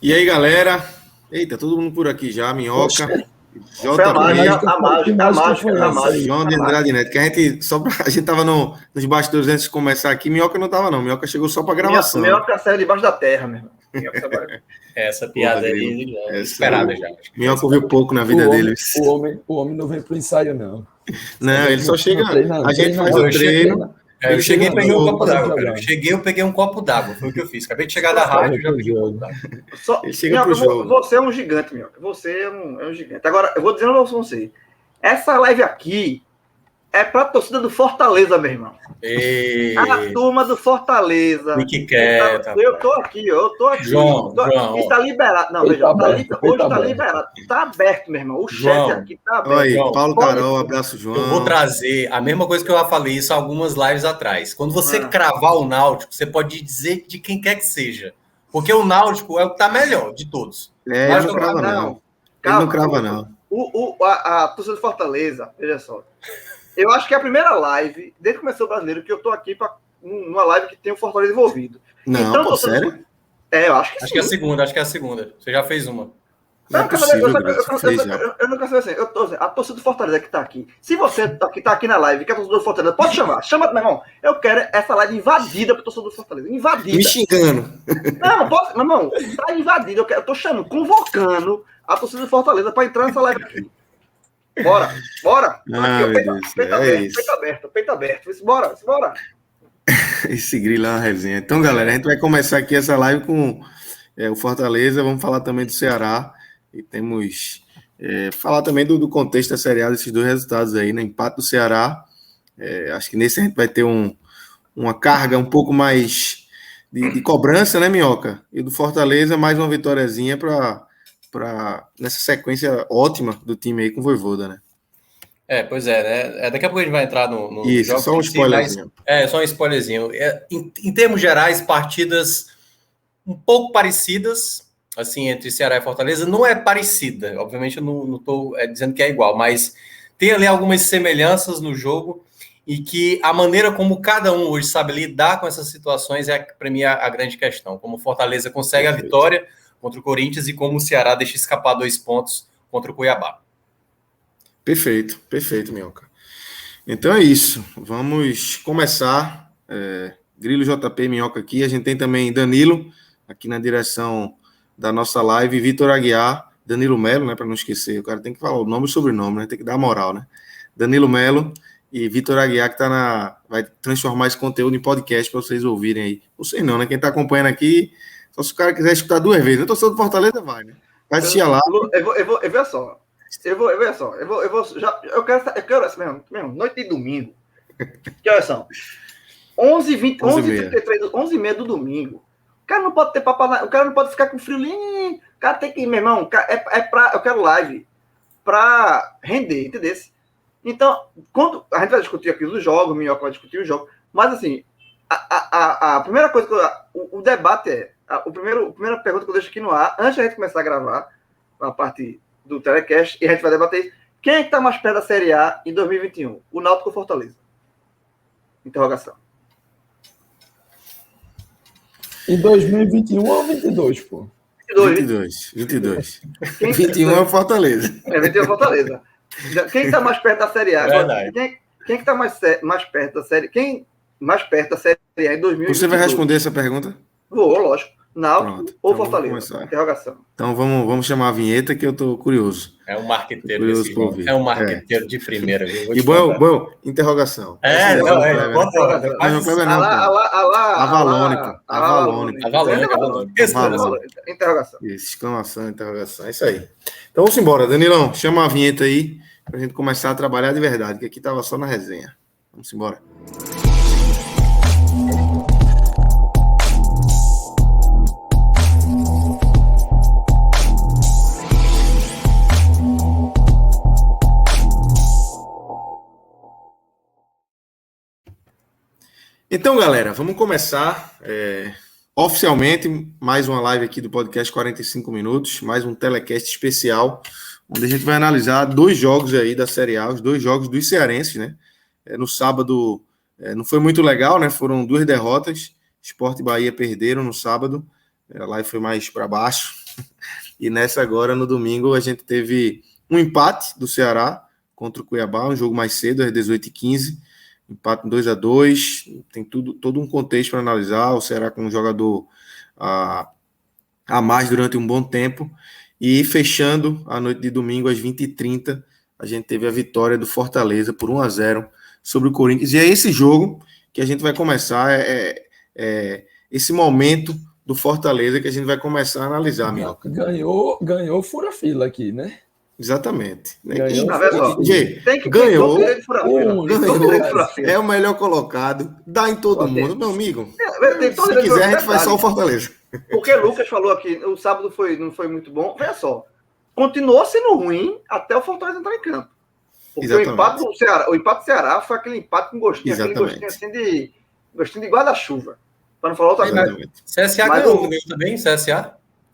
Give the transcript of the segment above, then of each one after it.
E aí, galera? Eita, todo mundo por aqui já, Minhoca, Foi a mágica. João de Andrade Neto, que a gente tava nos bastidores antes de começar aqui, Minhoca não tava não, Minhoca chegou só pra gravação. Minhoca saiu debaixo da terra, meu irmão. Essa piada aí é esperada já. Minhoca ouviu pouco na vida dele. O homem não vem pro ensaio, não. Não, ele só chega, a gente faz o treino... Eu cheguei e peguei um copo d'água, cara. Eu peguei um copo d'água, foi o que eu fiz. Acabei de chegar da rádio e já peguei um copo d'água. Ele chega pro jogo. Você é um gigante, Minhoca. Você é um gigante. Agora, eu vou dizer pra você. Essa live aqui é pra torcida do Fortaleza, meu irmão. A turma do Fortaleza. Fique quieto. Eu tô aqui. João. Está liberado. Não, veja, hoje tá liberado. Tá aberto, meu irmão. O chat aqui tá aberto. Oi, Paulo Carol, abraço, João. Eu vou trazer a mesma coisa que eu já falei isso algumas lives atrás. Quando você cravar o Náutico, você pode dizer de quem quer que seja. Porque o Náutico é o que tá melhor de todos. Ele não crava, não. Ele não crava, não. A torcida do Fortaleza, veja só. Eu acho que é a primeira live, desde que começou o Brasileiro, que eu tô aqui numa live que tem o Fortaleza envolvido. Não, então, pô, sério? Eu acho que sim. Acho que é a segunda. Você já fez uma. Não é possível, eu não quero saber assim. A torcida do Fortaleza que tá aqui. Se você que tá aqui na live, que é a torcida do Fortaleza, pode chamar. Chama, meu irmão. Eu quero essa live invadida pro torcedor do Fortaleza. Invadida. Me xingando. Não posso. Meu irmão, tá invadida. Eu tô chamando, convocando a torcida do Fortaleza pra entrar nessa live aqui. Bora. Peito aberto. Bora. Esse grilo é uma resenha. Então, galera, a gente vai começar aqui essa live com o Fortaleza. Vamos falar também do Ceará. E temos falar também do contexto da Série A, desses dois resultados aí, né? Empate do Ceará. Acho que nesse a gente vai ter uma carga um pouco mais de cobrança, né, Minhoca? E do Fortaleza, mais uma vitóriazinha para nessa sequência ótima do time aí com o Vojvoda, né? Pois é, né? Daqui a pouco a gente vai entrar no Isso, jogo, só um spoilerzinho. Só um spoilerzinho. Em termos gerais, partidas um pouco parecidas, assim, entre Ceará e Fortaleza. Não é parecida, obviamente eu não estou dizendo que é igual, mas tem ali algumas semelhanças no jogo e que a maneira como cada um hoje sabe lidar com essas situações é, para mim, a grande questão. Como o Fortaleza consegue a vitória contra o Corinthians e como o Ceará deixa escapar 2 pontos contra o Cuiabá. Perfeito, Minhoca. Então é isso, vamos começar. Grilo JP e Minhoca aqui, a gente tem também Danilo aqui na direção da nossa live, Vitor Aguiar, Danilo Melo, né, para não esquecer, o cara tem que falar o nome e sobrenome, né, tem que dar moral, né? Danilo Melo e Vitor Aguiar, que vai transformar esse conteúdo em podcast para vocês ouvirem aí. Vocês não, né? Quem está acompanhando aqui, só se o cara quiser escutar 2 vezes. Eu tô sendo do Fortaleza, vai, né? Vai assistir lá. Eu vou só. Eu quero essa mesmo, noite de domingo. Que horas são? 11h30 do domingo. O cara não pode ter papo, o cara não pode ficar com frio. O cara tem que ir, meu irmão. Eu quero live pra render, entendeu? Então, quando a gente vai discutir aqui os jogos, o Minhoca vai discutir os jogos, mas assim, a primeira coisa o debate a primeira pergunta que eu deixo aqui no ar, antes da gente começar a gravar a parte do telecast, e a gente vai debater isso. Quem é que está mais perto da Série A em 2021? O Náutico ou Fortaleza? Interrogação. Em 2021 ou 22, pô? 22. 21 é o Fortaleza. 21 é o Fortaleza. Quem está mais perto da Série A? Verdade. Quem está mais perto da Série? Quem mais perto da Série A em 2022? Você vai responder essa pergunta? Vou, lógico. Náutico ou então Fortaleza? Interrogação. Então vamos chamar a vinheta que eu tô curioso. É um marqueteiro. É um marqueteiro de primeira. Viu? E bom, interrogação. Avalônico. Interrogação. Isso, exclamação, interrogação. É isso aí. Então vamos embora, Danilão. Chama a vinheta aí pra gente começar a trabalhar de verdade, que aqui tava só na resenha. Vamos embora. Então, galera, vamos começar oficialmente mais uma live aqui do podcast 45 minutos, mais um telecast especial, onde a gente vai analisar 2 jogos aí da Série A, os 2 jogos dos cearenses, né? No sábado não foi muito legal, né? Foram 2 derrotas, Sport e Bahia perderam no sábado, a live foi mais para baixo, E nessa agora, no domingo, a gente teve um empate do Ceará contra o Cuiabá, um jogo mais cedo, às 18h15, empate em 2-2, tem todo um contexto para analisar, o Ceará com um jogador a mais durante um bom tempo, e fechando a noite de domingo, às 20h30, a gente teve a vitória do Fortaleza por 1-0 sobre o Corinthians, e é esse jogo que a gente vai começar, esse momento do Fortaleza que a gente vai começar a analisar, Minhoca. Ganhou fura-fila aqui, né? Exatamente. Ganhou, ganhou, ganhou, é o melhor colocado, dá em todo mundo, meu amigo. Se quiser, a gente faz só o Fortaleza. Porque o Lucas falou aqui, o sábado não foi muito bom. Veja só, continuou sendo ruim até o Fortaleza entrar em campo. Porque o empate do Ceará foi aquele empate com gostinho, aquele gostinho assim gostinho de guarda-chuva. Para não falar outra coisa. CSA ganhou no meio também, CSA?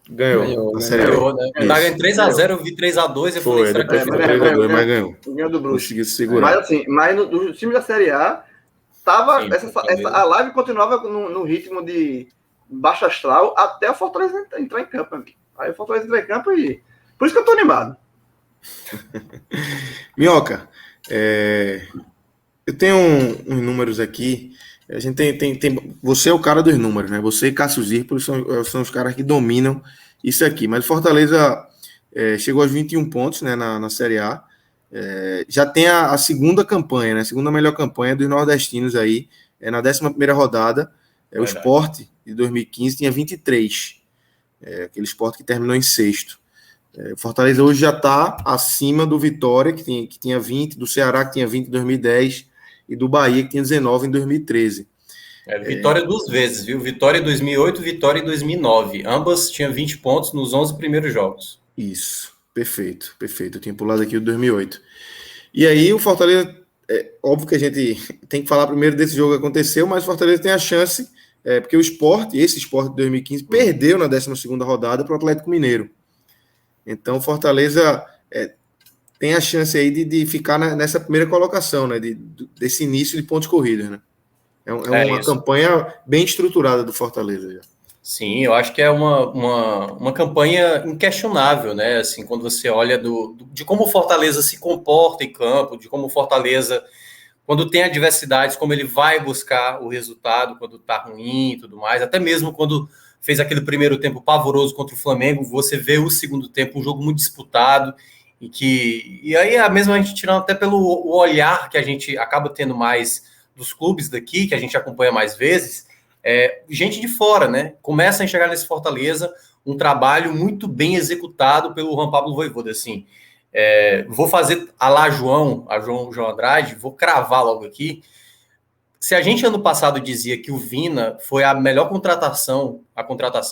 Ganhou. Ganhou, né? Eu tava em 3-0, eu vi 3-2, eu falei, será que ganhou? Mas ganhou. Ganhou do Bruce. Conseguiu segurar. Mas no time da Série A, a live continuava no ritmo de baixo astral até o Fortaleza entrar em campo. Amigo. Aí o Fortaleza entrou em campo e... Por isso que eu tô animado. Minhoca, eu tenho uns números aqui. A gente tem. Você é o cara dos números, né? Você e Cássio Zirpoli são os caras que dominam isso aqui. Mas o Fortaleza chegou aos 21 pontos, né, na Série A. Já tem a segunda campanha, né? A segunda melhor campanha dos nordestinos aí. Na 11ª rodada. O Sport de 2015 tinha 23. Aquele Sport que terminou em sexto. O Fortaleza hoje já está acima do Vitória, que tinha 20, do Ceará, que tinha 20 em 2010, e do Bahia, que tinha 19 em 2013. Vitória duas vezes, viu? Vitória em 2008, Vitória em 2009. Ambas tinham 20 pontos nos 11 primeiros jogos. Isso, perfeito. Eu tinha pulado aqui o 2008. E aí o Fortaleza, óbvio que a gente tem que falar primeiro desse jogo que aconteceu, mas o Fortaleza tem a chance, porque esse Sport de 2015 perdeu na 12ª rodada para o Atlético Mineiro. Então, o Fortaleza tem a chance aí de ficar nessa primeira colocação, né? Desse início de pontos corridos, né? É uma campanha bem estruturada do Fortaleza já. Sim, eu acho que é uma campanha inquestionável, né? Assim, quando você olha de como o Fortaleza se comporta em campo, de como o Fortaleza, quando tem adversidades, como ele vai buscar o resultado quando tá ruim e tudo mais, até mesmo quando fez aquele primeiro tempo pavoroso contra o Flamengo, você vê o segundo tempo, um jogo muito disputado, e aí a gente tirando até pelo olhar que a gente acaba tendo mais dos clubes daqui, que a gente acompanha mais vezes, gente de fora, né? Começa a enxergar nesse Fortaleza um trabalho muito bem executado pelo Juan Pablo Vojvoda, assim. Vou fazer a lá João Andrade, vou cravar logo aqui. Se a gente ano passado dizia que o Vina foi a melhor contratação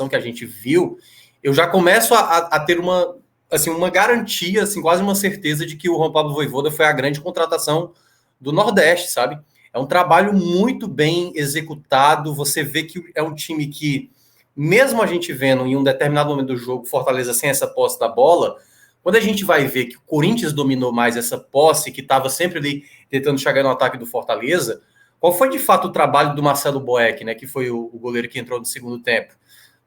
que a gente viu, eu já começo a ter uma garantia, assim, quase uma certeza de que o Juan Pablo Vojvoda foi a grande contratação do Nordeste, sabe? É um trabalho muito bem executado, você vê que é um time que, mesmo a gente vendo em um determinado momento do jogo Fortaleza sem essa posse da bola, quando a gente vai ver que o Corinthians dominou mais essa posse, que estava sempre ali tentando chegar no ataque do Fortaleza, qual foi de fato o trabalho do Marcelo Boeck, né, que foi o goleiro que entrou no segundo tempo?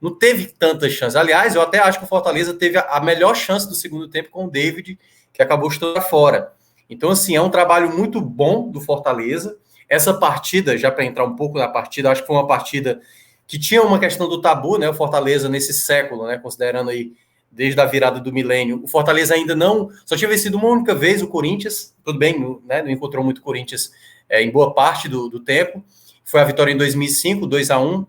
Não teve tantas chances. Aliás, eu até acho que o Fortaleza teve a melhor chance do segundo tempo com o David, que acabou chutando fora. Então, assim, é um trabalho muito bom do Fortaleza. Essa partida, já para entrar um pouco na partida, acho que foi uma partida que tinha uma questão do tabu, né? O Fortaleza nesse século, né? Considerando aí desde a virada do milênio, o Fortaleza ainda não... Só tinha vencido uma única vez o Corinthians, tudo bem, né? Não encontrou muito Corinthians em boa parte do tempo. Foi a vitória em 2005, 2-1,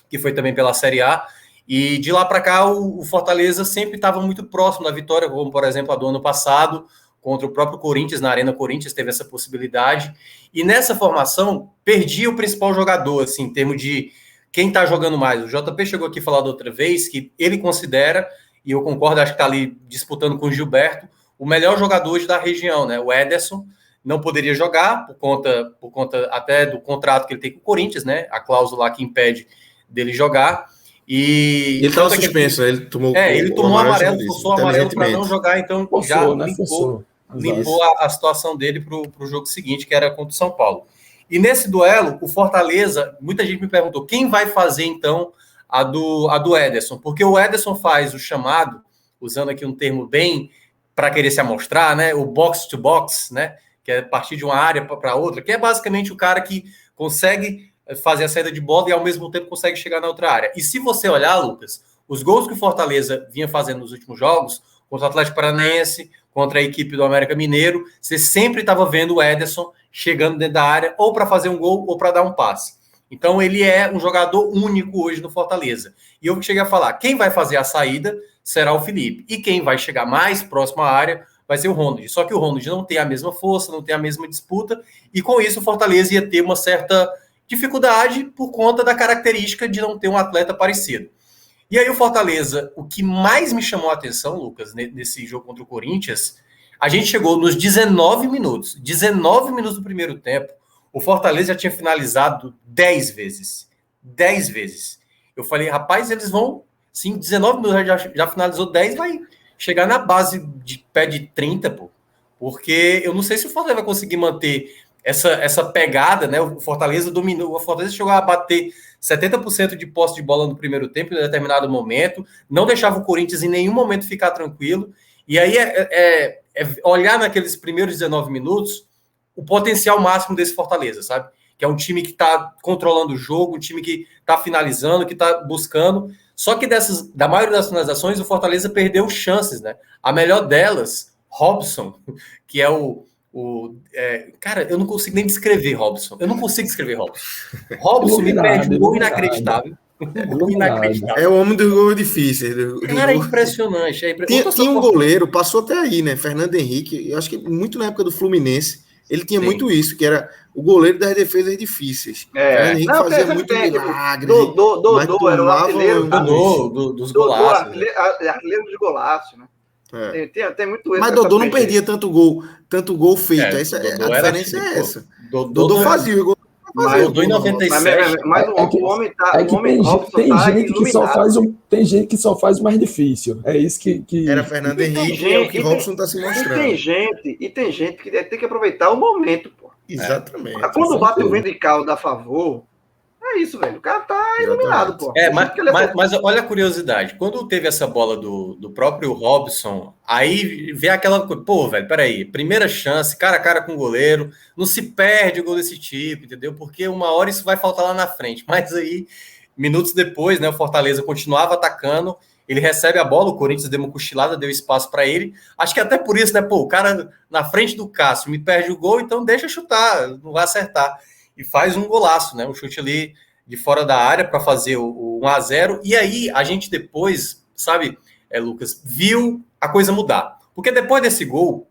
que foi também pela Série A. E de lá para cá, o Fortaleza sempre estava muito próximo da vitória, como, por exemplo, a do ano passado, contra o próprio Corinthians, na Arena Corinthians, teve essa possibilidade. E nessa formação, perdia o principal jogador, assim, em termos de quem está jogando mais. O JP chegou aqui a falar da outra vez que ele considera, e eu concordo, acho que está ali disputando com o Gilberto, o melhor jogador hoje da região, né? O Ederson não poderia jogar por conta até do contrato que ele tem com o Corinthians, né? A cláusula lá que impede dele jogar. E ele estava suspenso, né? Ele tomou o amarelo, forçou o amarelo para não jogar, então já limpou a situação dele para o jogo seguinte, que era contra o São Paulo. E nesse duelo, o Fortaleza, muita gente me perguntou, quem vai fazer então a do Ederson, porque o Ederson faz o chamado, usando aqui um termo bem para querer se amostrar, né? O box to box, né? Que é partir de uma área para outra, que é basicamente o cara que consegue fazer a saída de bola e ao mesmo tempo consegue chegar na outra área. E se você olhar, Lucas, os gols que o Fortaleza vinha fazendo nos últimos jogos, contra o Atlético Paranaense, contra a equipe do América Mineiro, você sempre estava vendo o Ederson chegando dentro da área ou para fazer um gol ou para dar um passe. Então ele é um jogador único hoje no Fortaleza. E eu cheguei a falar, quem vai fazer a saída será o Felipe. E quem vai chegar mais próximo à área vai ser o Ronald. Só que o Ronald não tem a mesma força, não tem a mesma disputa, e com isso o Fortaleza ia ter uma certa dificuldade por conta da característica de não ter um atleta parecido. E aí o Fortaleza, o que mais me chamou a atenção, Lucas, nesse jogo contra o Corinthians, a gente chegou nos 19 minutos do primeiro tempo, o Fortaleza já tinha finalizado 10 vezes. 10 vezes. Eu falei, rapaz, eles vão, sim, 19 minutos já finalizou 10, vai chegar na base de pé de 30, pô. Porque eu não sei se o Fortaleza vai conseguir manter essa pegada, né? O Fortaleza dominou, o Fortaleza chegou a bater 70% de posse de bola no primeiro tempo, em determinado momento, não deixava o Corinthians em nenhum momento ficar tranquilo, e aí é olhar naqueles primeiros 19 minutos o potencial máximo desse Fortaleza, sabe? Que é um time que está controlando o jogo, um time que está finalizando, que está buscando, só que da maioria das finalizações, o Fortaleza perdeu chances, né? A melhor delas, Robson, que é cara, eu não consigo nem descrever Robson. Eu não consigo descrever Robson. Robson me perde um gol inacreditável. É o homem dos gols difíceis. Cara, é impressionante. Tinha um goleiro, passou até aí, né? Fernando Henrique, eu acho que muito na época do Fluminense, ele tinha muito isso, que era o goleiro das defesas difíceis. Fernando Henrique fazia muito milagre. Dodô era o artilheiro dos golaços. Artilheiro dos golaços, né? Tem muito Mas Dodô não perdia tanto gol feito. A diferença é essa. Dodô fazia o gol. Mas Dodô em 97. Mas o homem tá. Tem gente que só faz o mais difícil. É isso que... Era Fernando Henrique, é o que Robson está se mostrando. E tem gente que tem que aproveitar o momento, pô. Exatamente. Quando bate o vento de caldo a favor, é isso, velho. O cara tá iluminado, pô. Mas olha a curiosidade. Quando teve essa bola do próprio Robson, aí vê aquela coisa, pô, velho, peraí, primeira chance, cara a cara com o goleiro, não se perde o gol desse tipo, entendeu? Porque uma hora isso vai faltar lá na frente. Mas aí, minutos depois, né, o Fortaleza continuava atacando, ele recebe a bola, o Corinthians deu uma cochilada, deu espaço para ele. Acho que até por isso, né, pô, o cara na frente do Cássio me perde o gol, então deixa chutar, não vai acertar. E faz um golaço, né? Um chute ali de fora da área para fazer o 1-0. E aí a gente depois, sabe, Lucas, viu a coisa mudar. Porque depois desse gol,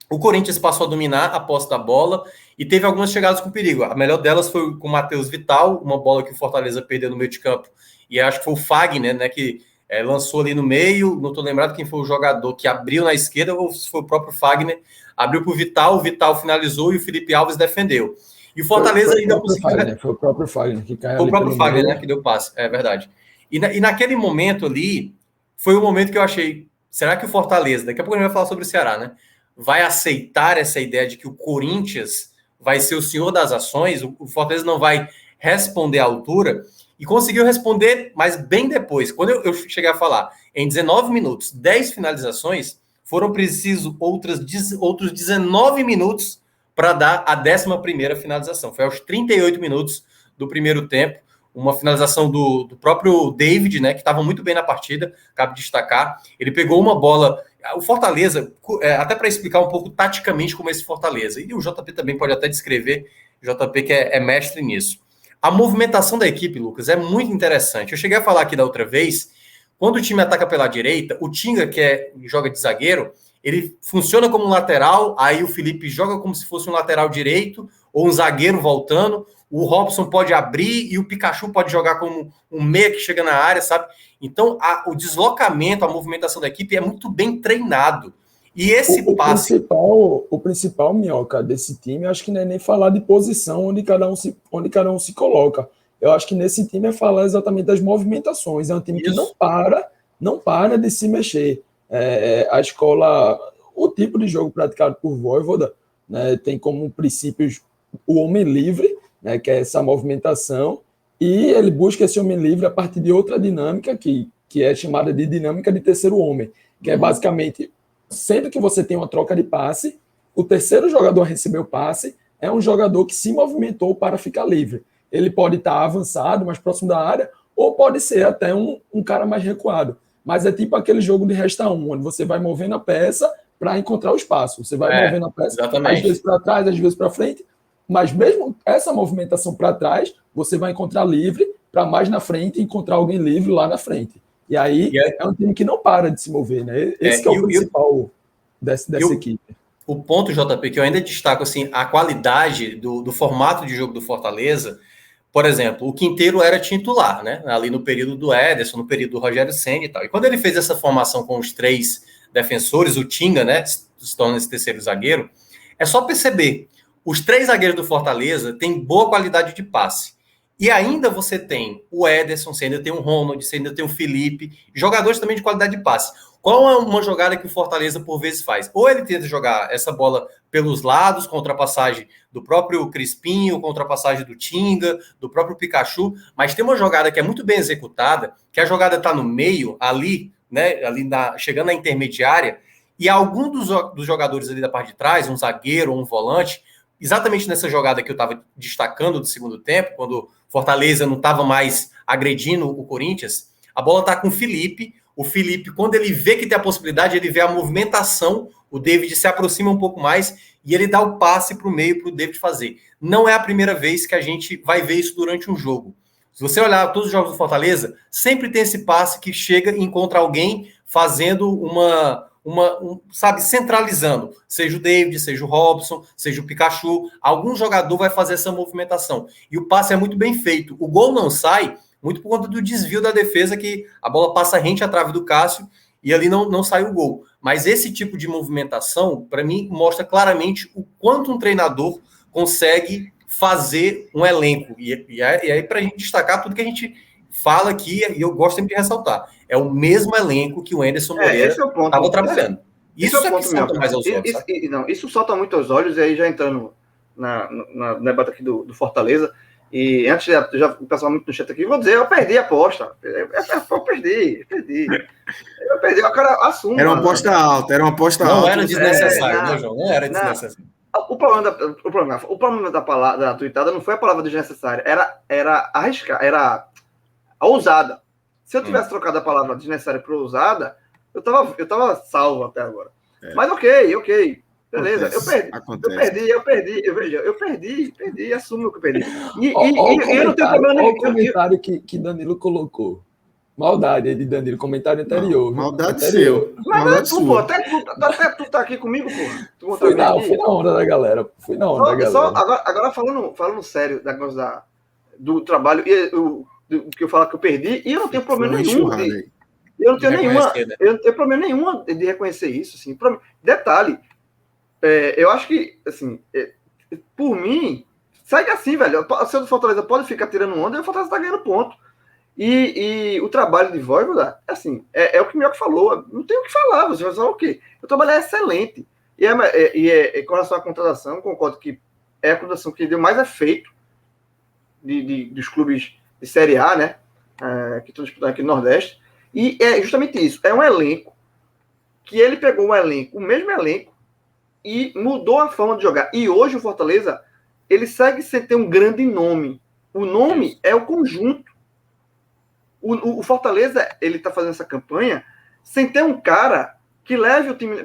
o Corinthians passou a dominar a posse da bola e teve algumas chegadas com perigo. A melhor delas foi com o Matheus Vital, uma bola que o Fortaleza perdeu no meio de campo. E acho que foi o Fagner, né, que lançou ali no meio. Não estou lembrado quem foi o jogador que abriu na esquerda ou se foi o próprio Fagner. Abriu para o Vital finalizou e o Felipe Alves defendeu. E o Fortaleza ainda conseguiu. Foi o próprio Fagner que caiu. Foi o próprio Fagner, né, que deu passe, é verdade. E naquele momento ali, foi o momento que eu achei, será que o Fortaleza, daqui a pouco a gente vai falar sobre o Ceará, né, vai aceitar essa ideia de que o Corinthians vai ser o senhor das ações, o Fortaleza não vai responder à altura, e conseguiu responder, mas bem depois. Quando eu cheguei a falar, em 19 minutos, 10 finalizações, foram precisos outros 19 minutos para dar a 11ª finalização. Foi aos 38 minutos do primeiro tempo, uma finalização do próprio David, né, que estava muito bem na partida, cabe destacar. Ele pegou uma bola... O Fortaleza, até para explicar um pouco taticamente como é esse Fortaleza, e o JP também pode até descrever, o JP que é mestre nisso. A movimentação da equipe, Lucas, é muito interessante. Eu cheguei a falar aqui da outra vez, quando o time ataca pela direita, o Tinga, que joga de zagueiro, ele funciona como um lateral, aí o Felipe joga como se fosse um lateral direito, ou um zagueiro voltando, o Robson pode abrir e o Pikachu pode jogar como um meia que chega na área, sabe? Então, o deslocamento, a movimentação da equipe é muito bem treinado. E esse passe... O principal, Minhoca, desse time, acho que não é nem falar de posição onde cada um se coloca. Eu acho que nesse time é falar exatamente das movimentações. É um time que não para de se mexer. A escola, o tipo de jogo praticado por Vojvoda, né, tem como princípios o homem livre, né, que é essa movimentação, e ele busca esse homem livre a partir de outra dinâmica que é chamada de dinâmica de terceiro homem, que é basicamente, sempre que você tem uma troca de passe, o terceiro jogador a receber o passe é um jogador que se movimentou para ficar livre. Ele pode estar avançado, mais próximo da área, ou pode ser até um cara mais recuado. Mas é tipo aquele jogo de resta 1, onde você vai movendo a peça para encontrar o espaço. Você vai movendo a peça, exatamente. Às vezes para trás, às vezes para frente, mas mesmo essa movimentação para trás, você vai encontrar livre para mais na frente encontrar alguém livre lá na frente. E aí é um time que não para de se mover, né? Esse que é o principal dessa equipe. O ponto, JP, que eu ainda destaco assim, a qualidade do formato de jogo do Fortaleza. Por exemplo, o Quinteiro era titular, né? Ali no período do Ederson, no período do Rogério Ceni e tal. E quando ele fez essa formação com os 3 defensores, o Tinga, né? Se torna esse terceiro zagueiro, é só perceber. Os 3 zagueiros do Fortaleza têm boa qualidade de passe. E ainda você tem o Ederson, você ainda tem o Ronald, você ainda tem o Felipe, jogadores também de qualidade de passe. Qual é uma jogada que o Fortaleza por vezes faz? Ou ele tenta jogar essa bola pelos lados, com ultrapassagem do próprio Crispinho, com ultrapassagem do Tinga, do próprio Pikachu, mas tem uma jogada que é muito bem executada, que a jogada está no meio, ali, né, chegando na intermediária, e algum dos jogadores ali da parte de trás, um zagueiro ou um volante, exatamente nessa jogada que eu estava destacando do segundo tempo, quando Fortaleza não estava mais agredindo o Corinthians, a bola está com o Felipe. O Felipe, quando ele vê que tem a possibilidade, ele vê a movimentação, o David se aproxima um pouco mais e ele dá o passe para o meio para o David fazer. Não é a primeira vez que a gente vai ver isso durante um jogo. Se você olhar todos os jogos do Fortaleza, sempre tem esse passe que chega e encontra alguém fazendo sabe, centralizando. Seja o David, seja o Robson, seja o Pikachu. Algum jogador vai fazer essa movimentação. E o passe é muito bem feito. O gol não sai muito por conta do desvio da defesa, que a bola passa rente à trave do Cássio e ali não sai o gol. Mas esse tipo de movimentação, para mim, mostra claramente o quanto um treinador consegue fazer um elenco. E aí, para a gente destacar tudo que a gente fala aqui, e eu gosto sempre de ressaltar, é o mesmo elenco que o Anderson Moreira estava trabalhando. Isso é que salta mais aos olhos. Isso salta muito aos olhos, e aí já entrando na debate aqui do Fortaleza. E antes, já o pessoal muito no chat aqui, vou dizer, eu perdi a aposta. Eu perdi. O cara assume. Era uma aposta alta, Não era desnecessário, né, João? Não era desnecessário. O problema da palavra da tweetada não foi a palavra desnecessária, era arriscar, era a ousada. Se eu tivesse trocado a palavra desnecessária por ousada, eu tava salvo até agora. Mas ok. Beleza, eu perdi, assumo que eu perdi. E eu não tenho problema nenhum. Olha o comentário que Danilo colocou. Maldade de Danilo, comentário anterior. Maldade seu. Mas tu, pô, até tu tá aqui comigo, pô. Fui na onda da galera. Agora falando sério da coisa do trabalho, do que eu falo que eu perdi, e eu não tenho problema nenhum. Eu não tenho problema nenhum de reconhecer isso. Assim, detalhe. Eu acho que, assim, por mim, segue assim, velho. O seu do Fortaleza pode ficar tirando onda e o Fortaleza tá ganhando ponto. E o trabalho de Vojvoda, assim, é o que o Mioca falou. Não tem o que falar, você vai falar o quê? O trabalho é excelente. E com relação à contratação, concordo que é a contratação que deu mais efeito dos clubes de Série A, né? Que estão disputando aqui no Nordeste. E é justamente isso. É um elenco que ele pegou o mesmo elenco, e mudou a forma de jogar. E hoje o Fortaleza, ele segue sem ter um grande nome. O nome é o conjunto. O Fortaleza, ele está fazendo essa campanha sem ter um cara que leve o time...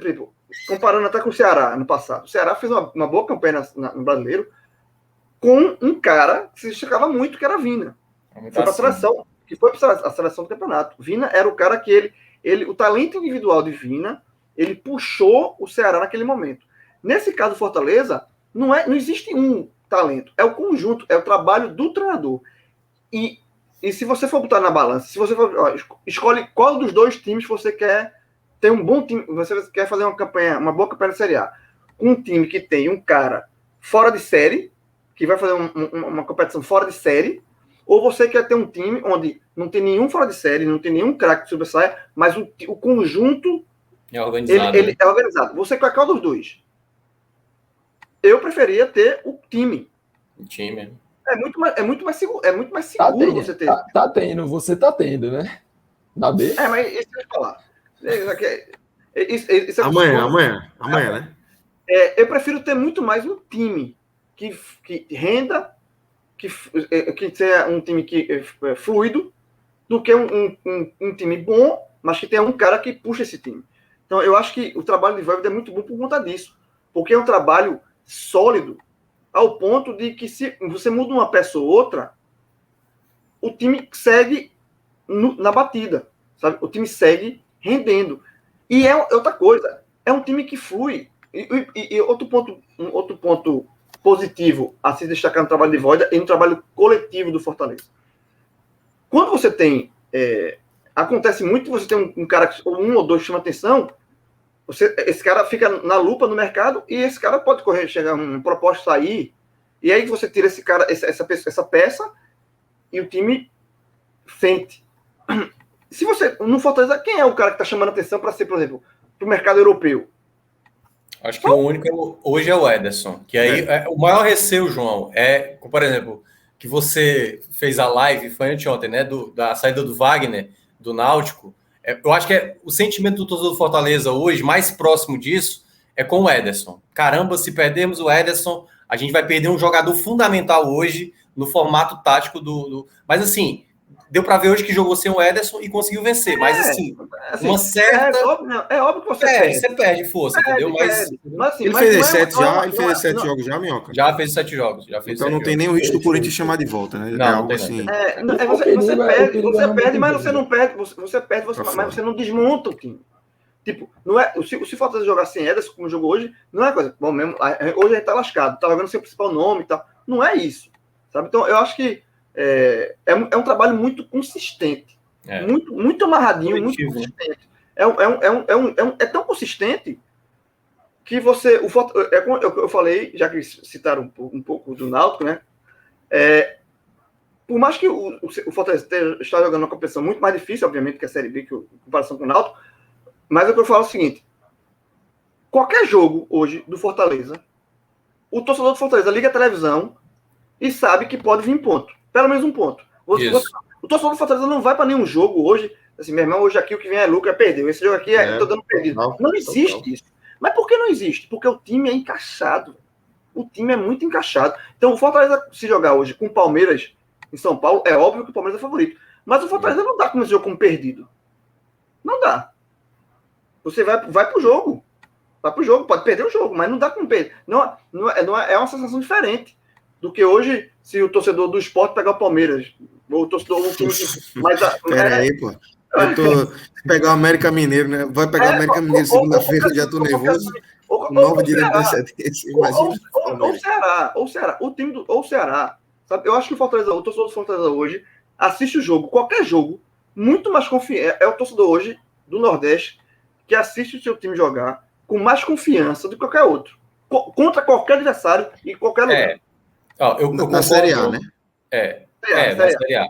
Comparando até com o Ceará no passado. O Ceará fez uma boa campanha no Brasileiro com um cara que se destacava muito, que era Vina. Foi para a seleção, que foi para a seleção do campeonato. Vina era o cara que o talento individual de Vina, ele puxou o Ceará naquele momento. Nesse caso, Fortaleza, não existe um talento, é o conjunto, é o trabalho do treinador. E se você for botar na balança, se você for, escolhe qual dos dois times você quer ter um bom time, você quer fazer uma boa campanha na Série A. Um time que tem um cara fora de série, que vai fazer uma competição fora de série, ou você quer ter um time onde não tem nenhum fora de série, não tem nenhum craque que sobressaia, mas o conjunto é organizado. Ele é organizado. Você quer qual dos dois? Eu preferia ter o time. O time. É muito mais seguro, Tá tendo, você ter. tá tendo, você tá tendo, né? Na B. Mas isso que eu ia falar. Amanhã, né? Eu prefiro ter muito mais um time que renda, que seja um time que é fluido, do que um time bom, mas que tenha um cara que puxa esse time. Então, eu acho que o trabalho de Voivoda é muito bom por conta disso. Porque é um trabalho sólido, ao ponto de que se você muda uma peça ou outra, o time segue na batida, sabe? O time segue rendendo. E é outra coisa, é um time que flui. E outro ponto positivo a se destacar no trabalho de Voivoda e no trabalho coletivo do Fortaleza. Quando você tem... acontece muito, você tem um cara, um ou dois que chama atenção, esse cara fica na lupa no mercado e esse cara pode chegar um propósito sair, e aí você tira esse cara, essa peça, e o time fente. Se você, no Fortaleza, quem é o cara que está chamando atenção para ser, por exemplo, para o mercado europeu? Acho que o único hoje é o Ederson. Que aí o maior receio, João, por exemplo, que você fez a live, foi anteontem, né? Da saída do Wagner, do Náutico. Eu acho que o sentimento do torcedor do Fortaleza hoje, mais próximo disso, é com o Ederson. Caramba, se perdermos o Ederson, a gente vai perder um jogador fundamental hoje no formato tático Mas assim, deu para ver hoje que jogou sem o Ederson e conseguiu vencer. Mas assim uma certa... É óbvio que você perde. Você perde força, entendeu? Mas assim, ele fez 7 já? Ele fez 7 jogos já, Minhoca? Já fez 7 jogos. Então não tem nem o risco do Corinthians chamar de volta, né? Não, algo assim. Você perde, mas você não perde. Você perde, mas você não desmonta o time. Tipo, não é, se o Fortaleza jogar sem Ederson, como jogou hoje, não é coisa. Bom, mesmo, hoje a gente tá lascado, tá jogando sem o principal nome e tal. Não é isso. Sabe? Então, eu acho que é um trabalho muito consistente. Muito amarradinho, muito consistente. É tão consistente que você... eu falei, já que citaram um pouco do Náutico, né? Por mais que o Fortaleza está jogando uma competição muito mais difícil, obviamente, que a Série B, que em comparação com o Náutico, mas eu falo o seguinte: qualquer jogo hoje do Fortaleza, o torcedor do Fortaleza liga a televisão e sabe que pode vir ponto. Pelo menos um ponto. O torcedor do Fortaleza não vai para nenhum jogo hoje, assim, meu irmão, hoje aqui o que vem é lucro, perdeu. Esse jogo aqui tô dando perdido. Não existe isso. Mas por que não existe? Porque o time é encaixado. O time é muito encaixado. Então, o Fortaleza, se jogar hoje com o Palmeiras em São Paulo, é óbvio que o Palmeiras é favorito. Mas o Fortaleza não dá como esse jogo como perdido. Não dá. Você vai pro jogo. Vai pro jogo, pode perder o jogo, mas não dá como perder. É uma sensação diferente do que hoje, se o torcedor do Sport pegar o Palmeiras. Ou o torcedor do time. Peraí, pô. Pegar o América Mineiro, né? Vai pegar o América Mineiro segunda-feira, já tô nervoso. Novo direito de antecedência. Imagina. Ou Ceará. O time do Ceará. Sabe? Eu acho que o torcedor do Fortaleza hoje assiste o jogo, qualquer jogo, muito mais confiante. É o torcedor hoje do Nordeste que assiste o seu time jogar com mais confiança do que qualquer outro. Contra qualquer adversário e qualquer lugar. Na Série A, né? Na Série A.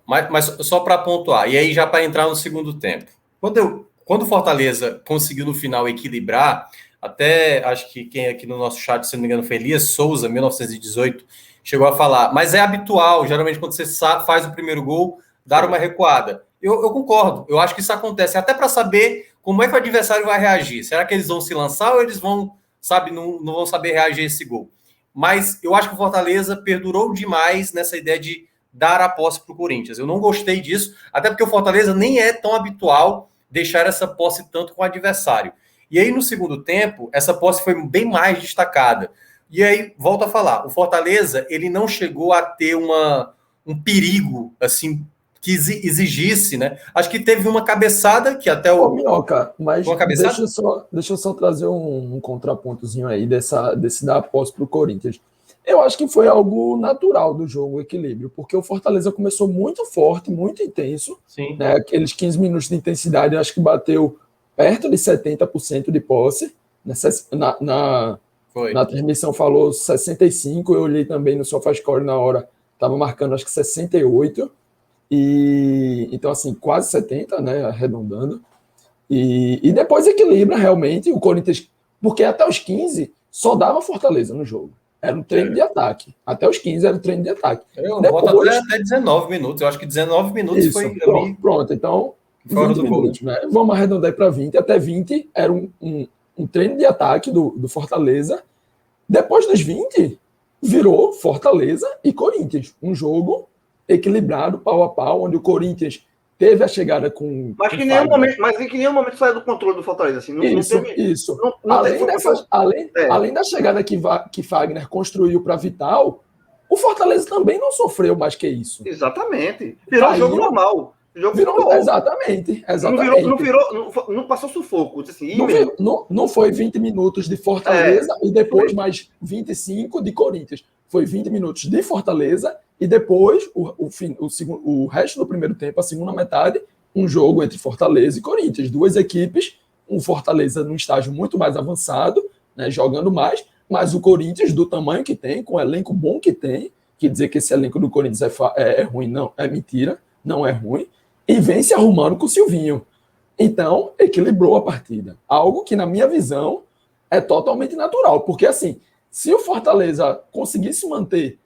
Mas só para pontuar, e aí já para entrar no segundo tempo. Quando o Fortaleza conseguiu no final equilibrar, até acho que quem aqui no nosso chat, se não me engano, foi Elias Souza, 1918, chegou a falar, mas é habitual, geralmente quando você faz o primeiro gol, dar uma recuada. Eu concordo, eu acho que isso acontece até para saber como é que o adversário vai reagir. Será que eles vão se lançar ou eles vão, não vão saber reagir a esse gol? Mas eu acho que o Fortaleza perdurou demais nessa ideia de dar a posse para o Corinthians. Eu não gostei disso, até porque o Fortaleza nem é tão habitual deixar essa posse tanto com o adversário. E aí, no segundo tempo, essa posse foi bem mais destacada. E aí, volto a falar, o Fortaleza, ele não chegou a ter um perigo, assim, que exigisse, né? Acho que teve uma cabeçada que até o... Minhoca, mas deixa eu só trazer um contrapontozinho aí desse dar a posse para o Corinthians. Eu acho que foi algo natural do jogo, o equilíbrio, porque o Fortaleza começou muito forte, muito intenso. Sim. Né? Aqueles 15 minutos de intensidade, eu acho que bateu perto de 70% de posse. Na transmissão falou 65%, eu olhei também no SofaScore na hora, estava marcando acho que 68%. Então, assim, quase 70%, né? Arredondando. E depois equilibra realmente o Corinthians, porque até os 15 só dava Fortaleza no jogo. Era um treino de ataque. Até os 15 era um treino de ataque. Eu boto até 19 minutos. Eu acho que 19 minutos isso, foi... Pronto, então, fora 20 do minutos, gol. né? Vamos arredondar para 20. Até 20 era um treino de ataque do Fortaleza. Depois dos 20, virou Fortaleza e Corinthians. Um jogo equilibrado, pau a pau, onde o Corinthians teve a chegada com... Mas em que nenhum momento saiu do controle do Fortaleza. Assim, isso. Além da chegada que Fagner construiu para Vital, o Fortaleza também não sofreu mais que isso. Exatamente. Virou um jogo normal. Exatamente. Não passou sufoco. Assim, não foi 20 minutos de Fortaleza e depois mais 25 de Corinthians. Foi 20 minutos de Fortaleza e depois o resto do primeiro tempo, a segunda metade, um jogo entre Fortaleza e Corinthians. Duas equipes, um Fortaleza num estágio muito mais avançado, né, jogando mais, mas o Corinthians do tamanho que tem, com o elenco bom que tem, que dizer que esse elenco do Corinthians é ruim, não, é mentira, não é ruim, e vem se arrumando com o Silvinho. Então, equilibrou a partida. Algo que, na minha visão, é totalmente natural. Porque, assim, se o Fortaleza conseguisse manter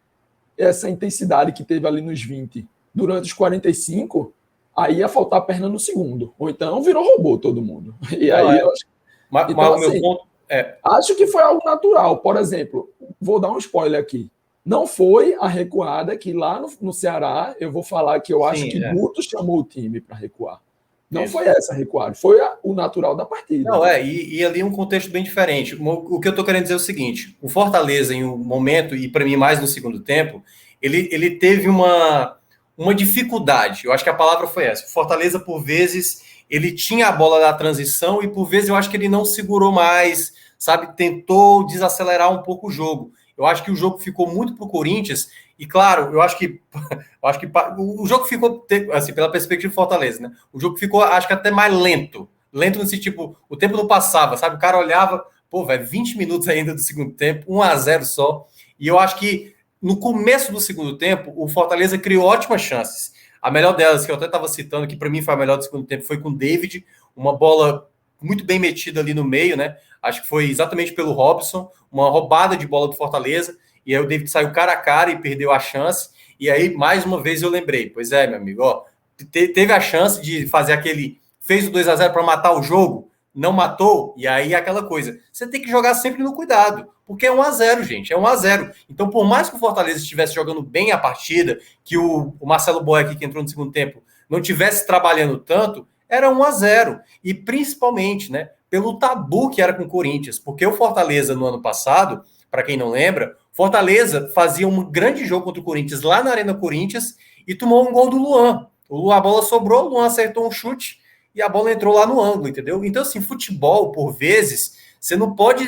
essa intensidade que teve ali nos 20 durante os 45, aí ia faltar perna no segundo. Ou então virou robô todo mundo. E aí eu acho... Mas o meu ponto é... Acho que foi algo natural. Por exemplo, vou dar um spoiler aqui. Não foi a recuada que lá no Ceará, eu vou falar que eu acho que Guto chamou o time para recuar. Não foi essa recuada, foi o natural da partida. Não, e ali um contexto bem diferente. O que eu estou querendo dizer é o seguinte, o Fortaleza, em um momento, e para mim mais no segundo tempo, ele teve uma dificuldade, eu acho que a palavra foi essa. O Fortaleza, por vezes, ele tinha a bola da transição e por vezes eu acho que ele não segurou mais, sabe, tentou desacelerar um pouco o jogo. Eu acho que o jogo ficou muito para o Corinthians, e claro, eu acho que o jogo ficou, assim, pela perspectiva do Fortaleza, né? O jogo ficou, acho que até mais lento. Lento nesse tipo, o tempo não passava, sabe? O cara olhava, pô, velho, 20 minutos ainda do segundo tempo, 1-0 só. E eu acho que no começo do segundo tempo, o Fortaleza criou ótimas chances. A melhor delas, que eu até estava citando, que para mim foi a melhor do segundo tempo, foi com o David, uma bola muito bem metida ali no meio, né? Acho que foi exatamente pelo Robson, uma roubada de bola do Fortaleza, e aí o David saiu cara a cara e perdeu a chance, e aí, mais uma vez, eu lembrei, pois é, meu amigo, ó, teve a chance de fazer fez o 2-0 para matar o jogo, não matou, e aí aquela coisa, você tem que jogar sempre no cuidado, porque é 1-0, gente, é 1-0. Então, por mais que o Fortaleza estivesse jogando bem a partida, que o Marcelo Boeck, que entrou no segundo tempo, não estivesse trabalhando tanto, era 1-0, e principalmente, né, pelo tabu que era com o Corinthians, porque o Fortaleza, no ano passado, para quem não lembra, Fortaleza fazia um grande jogo contra o Corinthians lá na Arena Corinthians e tomou um gol do Luan. A bola sobrou, o Luan acertou um chute e a bola entrou lá no ângulo, entendeu? Então, assim, futebol, por vezes, você não pode...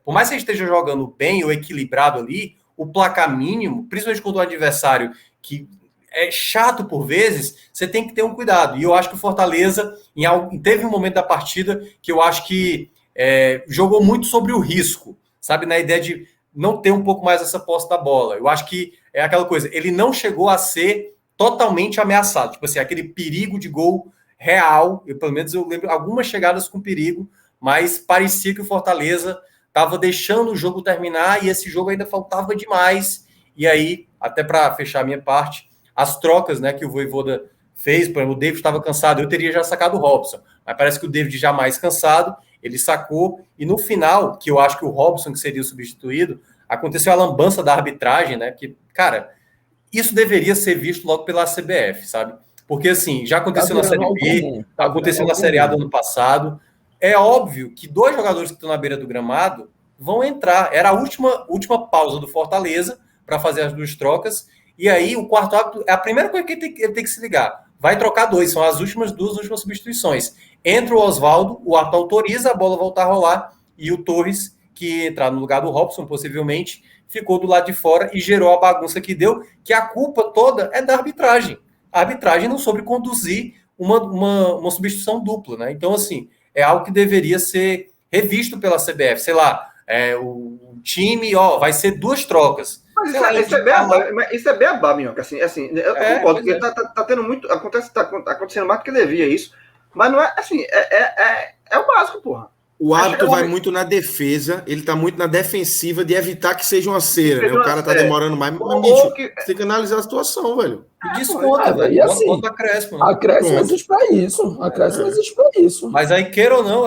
por mais que você esteja jogando bem ou equilibrado ali, o placar mínimo, principalmente contra o adversário que é chato por vezes, você tem que ter um cuidado. E eu acho que o Fortaleza, teve um momento da partida que eu acho que jogou muito sobre o risco, sabe? Na ideia de não ter um pouco mais essa posse da bola. Eu acho que é aquela coisa, ele não chegou a ser totalmente ameaçado. Tipo assim, aquele perigo de gol real, pelo menos eu lembro algumas chegadas com perigo, mas parecia que o Fortaleza estava deixando o jogo terminar e esse jogo ainda faltava demais. E aí, até para fechar a minha parte, as trocas, né, que o Vojvoda fez, por exemplo, o David estava cansado, eu teria já sacado o Robson, mas parece que o David já mais cansado, ele sacou, e no final, que eu acho que o Robson, que seria o substituído, aconteceu a lambança da arbitragem, né, que, cara, isso deveria ser visto logo pela CBF, sabe? Porque, assim, já aconteceu na Série B, aconteceu na Série A do ano passado, é óbvio que dois jogadores que estão na beira do gramado vão entrar, era a última pausa do Fortaleza para fazer as duas trocas, e aí o quarto árbitro, é a primeira coisa que ele tem que se ligar, vai trocar dois, são as duas últimas substituições. Entra o Oswaldo, o árbitro autoriza a bola voltar a rolar, e o Torres, que entrar no lugar do Robson, possivelmente, ficou do lado de fora e gerou a bagunça que deu, que a culpa toda é da arbitragem. A arbitragem não soube conduzir uma substituição dupla, né? Então, assim, é algo que deveria ser revisto pela CBF, sei lá, o time, vai ser duas trocas. Mas isso é beabá, Minhoca. Assim, eu concordo que tá tendo muito. Tá acontecendo mais do que devia isso. Mas não é assim. É o básico, porra. O árbitro vai muito na defesa, ele tá muito na defensiva de evitar que seja uma cera, né? O cara tá demorando mais. Mas, bicho, você tem que analisar a situação, velho. E desconta, velho. E assim, Bota acréscimo. Né? Acréscimo existe para isso. Acréscimo existe para isso. Mas aí, queira ou não,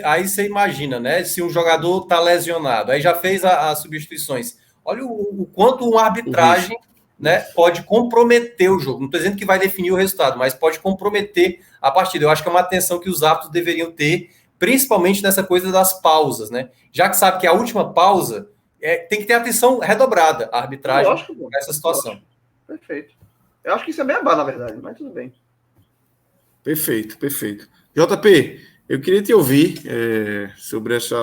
aí você imagina, né? Se um jogador tá lesionado, aí já fez as substituições. Olha o quanto uma arbitragem, né, pode comprometer o jogo. Não estou dizendo que vai definir o resultado, mas pode comprometer a partida. Eu acho que é uma atenção que os árbitros deveriam ter, principalmente nessa coisa das pausas, né? Já que sabe que a última pausa tem que ter atenção redobrada a arbitragem nessa situação. Lógico. Perfeito. Eu acho que isso é bem abalo, na verdade, mas tudo bem. Perfeito. JP, eu queria te ouvir sobre esse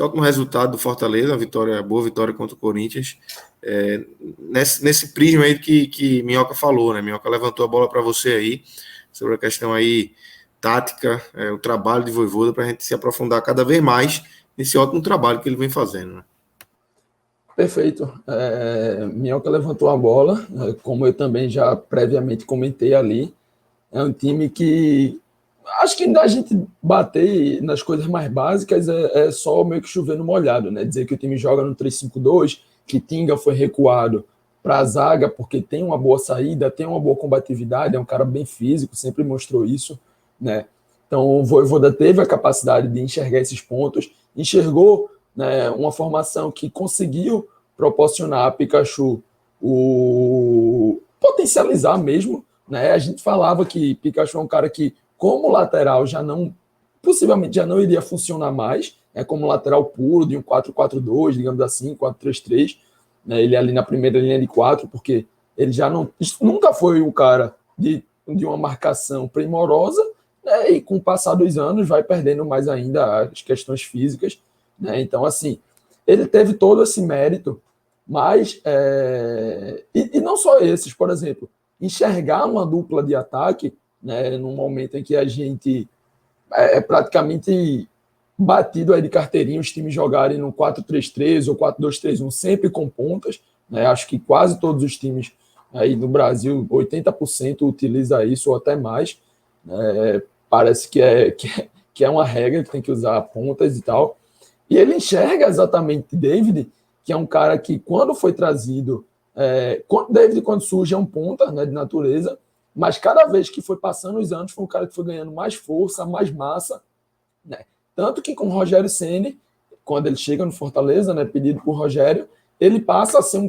ótimo resultado do Fortaleza, boa vitória contra o Corinthians, nesse prisma aí que Minhoca falou, né? Minhoca levantou a bola para você aí, sobre a questão aí tática, o trabalho de Vojvoda, para a gente se aprofundar cada vez mais nesse ótimo trabalho que ele vem fazendo, né? Perfeito. Minhoca levantou a bola, como eu também já previamente comentei ali. É um time que acho que a gente bater nas coisas mais básicas é só meio que chover no molhado, né? Dizer que o time joga no 3-5-2, que Tinga foi recuado para a zaga porque tem uma boa saída, tem uma boa combatividade, é um cara bem físico, sempre mostrou isso, né? Então o Vojvoda teve a capacidade de enxergar esses pontos, enxergou, né, uma formação que conseguiu proporcionar a Pikachu potencializar mesmo, né? A gente falava que Pikachu é um cara que, como lateral, possivelmente já não iria funcionar mais, né, como lateral puro de um 4-4-2, digamos assim, 4-3-3, né, ele ali na primeira linha de 4, porque ele já nunca foi o cara de uma marcação primorosa, né, e com o passar dos anos vai perdendo mais ainda as questões físicas, né? Então, assim, ele teve todo esse mérito, mas e não só esses, por exemplo, enxergar uma dupla de ataque, né, num momento em que a gente praticamente batido aí de carteirinha os times jogarem no 4-3-3 ou 4-2-3-1 sempre com pontas, né? Acho que quase todos os times aí no Brasil, 80% utiliza isso ou até mais, né? Parece que é uma regra que tem que usar pontas e tal. E ele enxerga exatamente David, que é um cara que, quando foi trazido, David, quando surge, é um ponta, né, de natureza, mas cada vez que foi passando os anos, foi um cara que foi ganhando mais força, mais massa, né? Tanto que com o Rogério Ceni, quando ele chega no Fortaleza, né, pedido por Rogério, ele passa a ser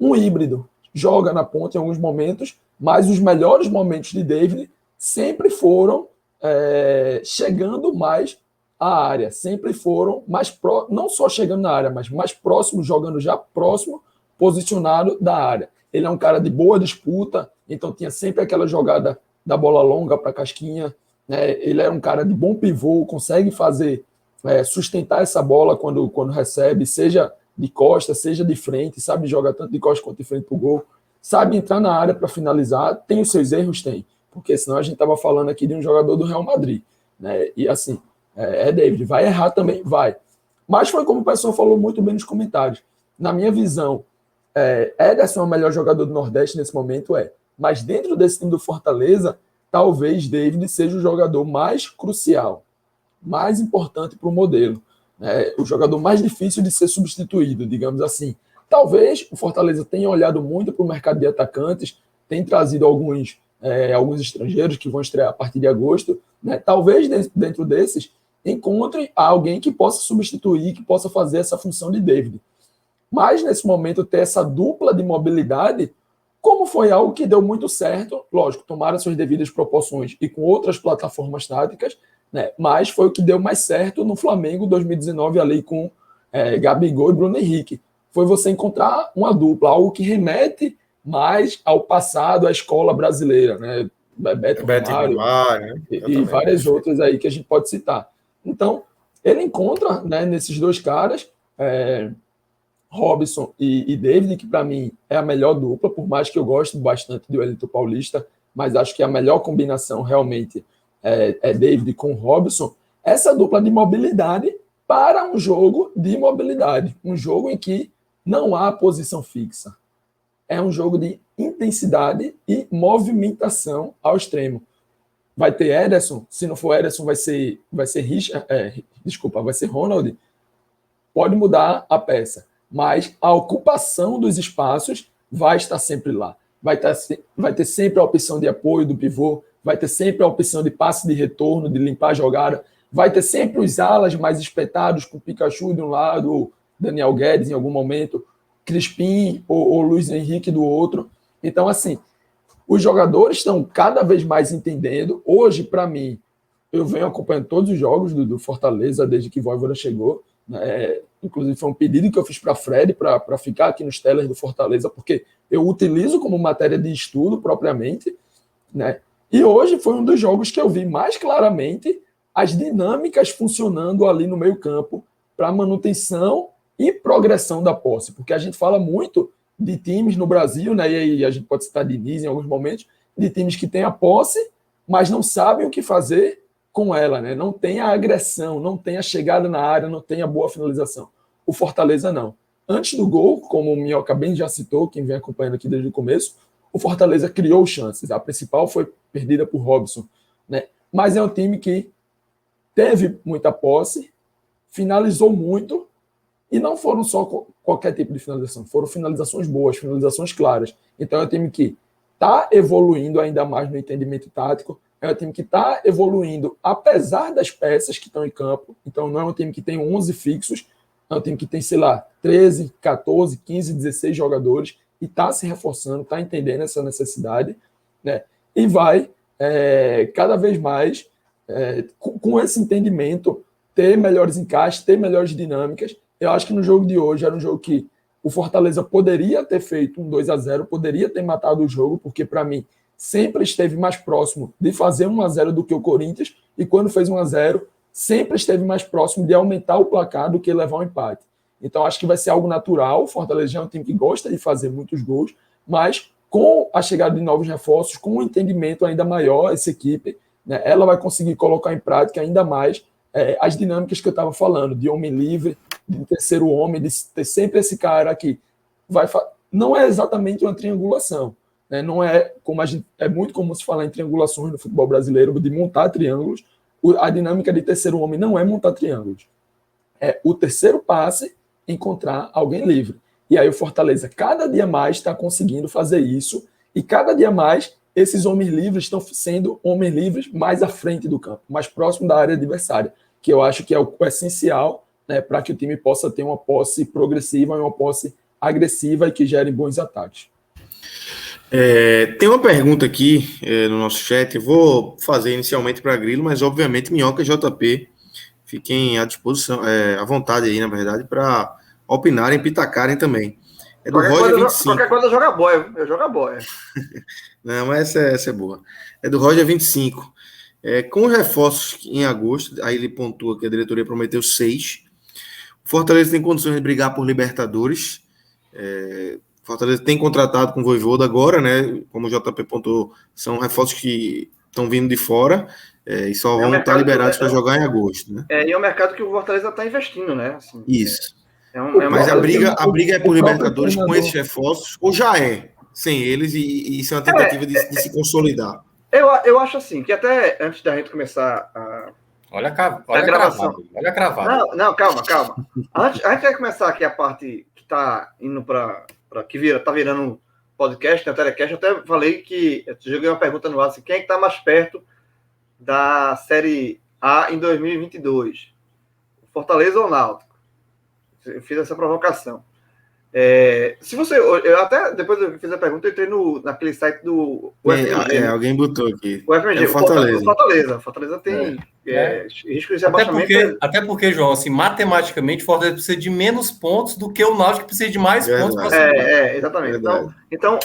um híbrido. Joga na ponta em alguns momentos, mas os melhores momentos de David sempre foram chegando mais à área, sempre foram mais não só chegando na área, mas mais próximo, jogando já próximo, posicionado da área. Ele é um cara de boa disputa, então tinha sempre aquela jogada da bola longa para Casquinha, né? Ele é um cara de bom pivô, consegue fazer, sustentar essa bola quando recebe, seja de costa, seja de frente, sabe jogar tanto de costa quanto de frente para o gol, sabe entrar na área para finalizar, tem os seus erros, tem, porque senão a gente estava falando aqui de um jogador do Real Madrid, né? E assim, David, vai errar também? Vai. Mas foi como o pessoal falou muito bem nos comentários. Na minha visão, Ederson é o melhor jogador do Nordeste nesse momento, mas dentro desse time do Fortaleza, talvez David seja o jogador mais crucial, mais importante para o modelo, né? O jogador mais difícil de ser substituído, digamos assim. Talvez o Fortaleza tenha olhado muito para o mercado de atacantes, tem trazido alguns estrangeiros que vão estrear a partir de agosto, né? Talvez dentro desses encontre alguém que possa substituir, que possa fazer essa função de David. Mas nesse momento ter essa dupla de mobilidade, como foi algo que deu muito certo, lógico, tomaram suas devidas proporções e com outras plataformas táticas, né? Mas foi o que deu mais certo no Flamengo 2019 ali com Gabigol e Bruno Henrique. Foi você encontrar uma dupla, algo que remete mais ao passado, à escola brasileira, né? Beto Romário, né? E várias outras aí que a gente pode citar. Então, ele encontra, né, nesses dois caras, Robson e David, que para mim é a melhor dupla, por mais que eu goste bastante do Wellington Paulista, mas acho que a melhor combinação realmente é David com Robson. Essa dupla de mobilidade para um jogo de mobilidade, um jogo em que não há posição fixa. É um jogo de intensidade e movimentação ao extremo. vai ter Ederson, se não for Ederson vai ser Richard, vai ser Ronald, pode mudar a peça, mas a ocupação dos espaços vai estar sempre lá. Vai ter sempre a opção de apoio do pivô, vai ter sempre a opção de passe de retorno, de limpar a jogada, vai ter sempre os alas mais espetados, com o Pikachu de um lado, Daniel Guedes em algum momento, Crispim ou Luiz Henrique do outro. Então, assim, os jogadores estão cada vez mais entendendo. Hoje, para mim, eu venho acompanhando todos os jogos do Fortaleza desde que Vojvoda chegou. Inclusive, foi um pedido que eu fiz para Fred para ficar aqui nos tellers do Fortaleza, porque eu utilizo como matéria de estudo propriamente, né? E hoje foi um dos jogos que eu vi mais claramente as dinâmicas funcionando ali no meio-campo para manutenção e progressão da posse, porque a gente fala muito de times no Brasil, né? E aí a gente pode citar Diniz em alguns momentos, de times que têm a posse, mas não sabem o que fazer com ela, né? Não tem a agressão, não tem a chegada na área, não tem a boa finalização. O Fortaleza não. Antes do gol, como o Minhoca bem já citou, quem vem acompanhando aqui desde o começo, o Fortaleza criou chances. A principal foi perdida por Robson, né? Mas é um time que teve muita posse, finalizou muito, e não foram só qualquer tipo de finalização, foram finalizações boas, finalizações claras. Então é um time que está evoluindo ainda mais no entendimento tático, é um time que está evoluindo apesar das peças que estão em campo. Então não é um time que tem 11 fixos, é um time que tem, sei lá, 13, 14, 15, 16 jogadores e está se reforçando, está entendendo essa necessidade, né? E vai cada vez mais, com esse entendimento, ter melhores encaixes, ter melhores dinâmicas. Eu acho que no jogo de hoje era um jogo que o Fortaleza poderia ter feito um 2-0, poderia ter matado o jogo, porque para mim sempre esteve mais próximo de fazer 1-0 do que o Corinthians, e quando fez 1-0, sempre esteve mais próximo de aumentar o placar do que levar um empate. Então acho que vai ser algo natural. O Fortaleza é um time que gosta de fazer muitos gols, mas com a chegada de novos reforços, com um entendimento ainda maior, essa equipe, né, ela vai conseguir colocar em prática ainda mais as dinâmicas que eu estava falando, de homem livre, de terceiro homem, de ter sempre esse cara que não é exatamente uma triangulação, né? Não é como é muito comum se falar em triangulações no futebol brasileiro, de montar triângulos. A dinâmica de terceiro homem não é montar triângulos, é o terceiro passe encontrar alguém livre. E aí o Fortaleza cada dia mais está conseguindo fazer isso, e cada dia mais esses homens livres estão sendo homens livres mais à frente do campo, mais próximo da área adversária, que eu acho que é o essencial, né, para que o time possa ter uma posse progressiva, uma posse agressiva e que gere bons ataques. Tem uma pergunta aqui no nosso chat, eu vou fazer inicialmente para Grilo, mas obviamente Minhoca e JP fiquem à disposição, à vontade aí, na verdade, para opinarem, pitacarem também. É do Roger 25. Qualquer coisa joga boia, eu jogo a boia. Não, mas essa é boa. É do Roger 25. Com os reforços em agosto, aí ele pontua que a diretoria prometeu 6. O Fortaleza tem condições de brigar por Libertadores. Fortaleza tem contratado com o Vojvoda agora, né? Como o JP pontuou, são reforços que estão vindo de fora e só vão estar liberados para jogar em agosto, né? E é o mercado que o Fortaleza está investindo, né? Assim, isso. Mas a briga é por Libertadores com esses reforços, ou já é sem eles, e isso é uma tentativa de se consolidar? Eu acho assim, que até antes da gente começar Olha a gravação. Olha a cravada. Não, calma. A gente vai começar aqui a parte que está indo para tá virando podcast, né, telecast. Eu até falei que eu joguei uma pergunta no ar, assim, quem é que está mais perto da Série A em 2022? Fortaleza ou Náutico? Eu fiz essa provocação. Se você... Eu até, depois eu fiz a pergunta, eu entrei naquele site do UFMG. Alguém botou aqui. O UFMG, Fortaleza. Fortaleza tem risco de abaixamento. Até porque, João, assim, matematicamente, o Fortaleza precisa de menos pontos do que o Náutico precisa de mais pontos para subir. Exatamente. Então,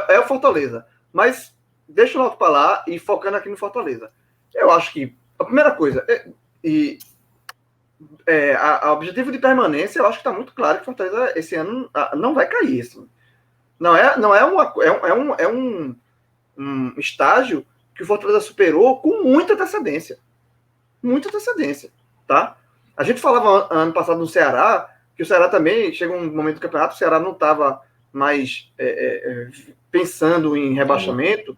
é o Fortaleza. Mas deixa o Náutico para lá e focando aqui no Fortaleza. Eu acho que a primeira coisa... a objetivo de permanência, eu acho que está muito claro que o Fortaleza esse ano não vai cair. Assim. Não é um estágio que o Fortaleza superou com muita antecedência. Muita antecedência, tá? A gente falava ano passado no Ceará, que o Ceará também, chegou um momento do campeonato, o Ceará não estava mais pensando em rebaixamento,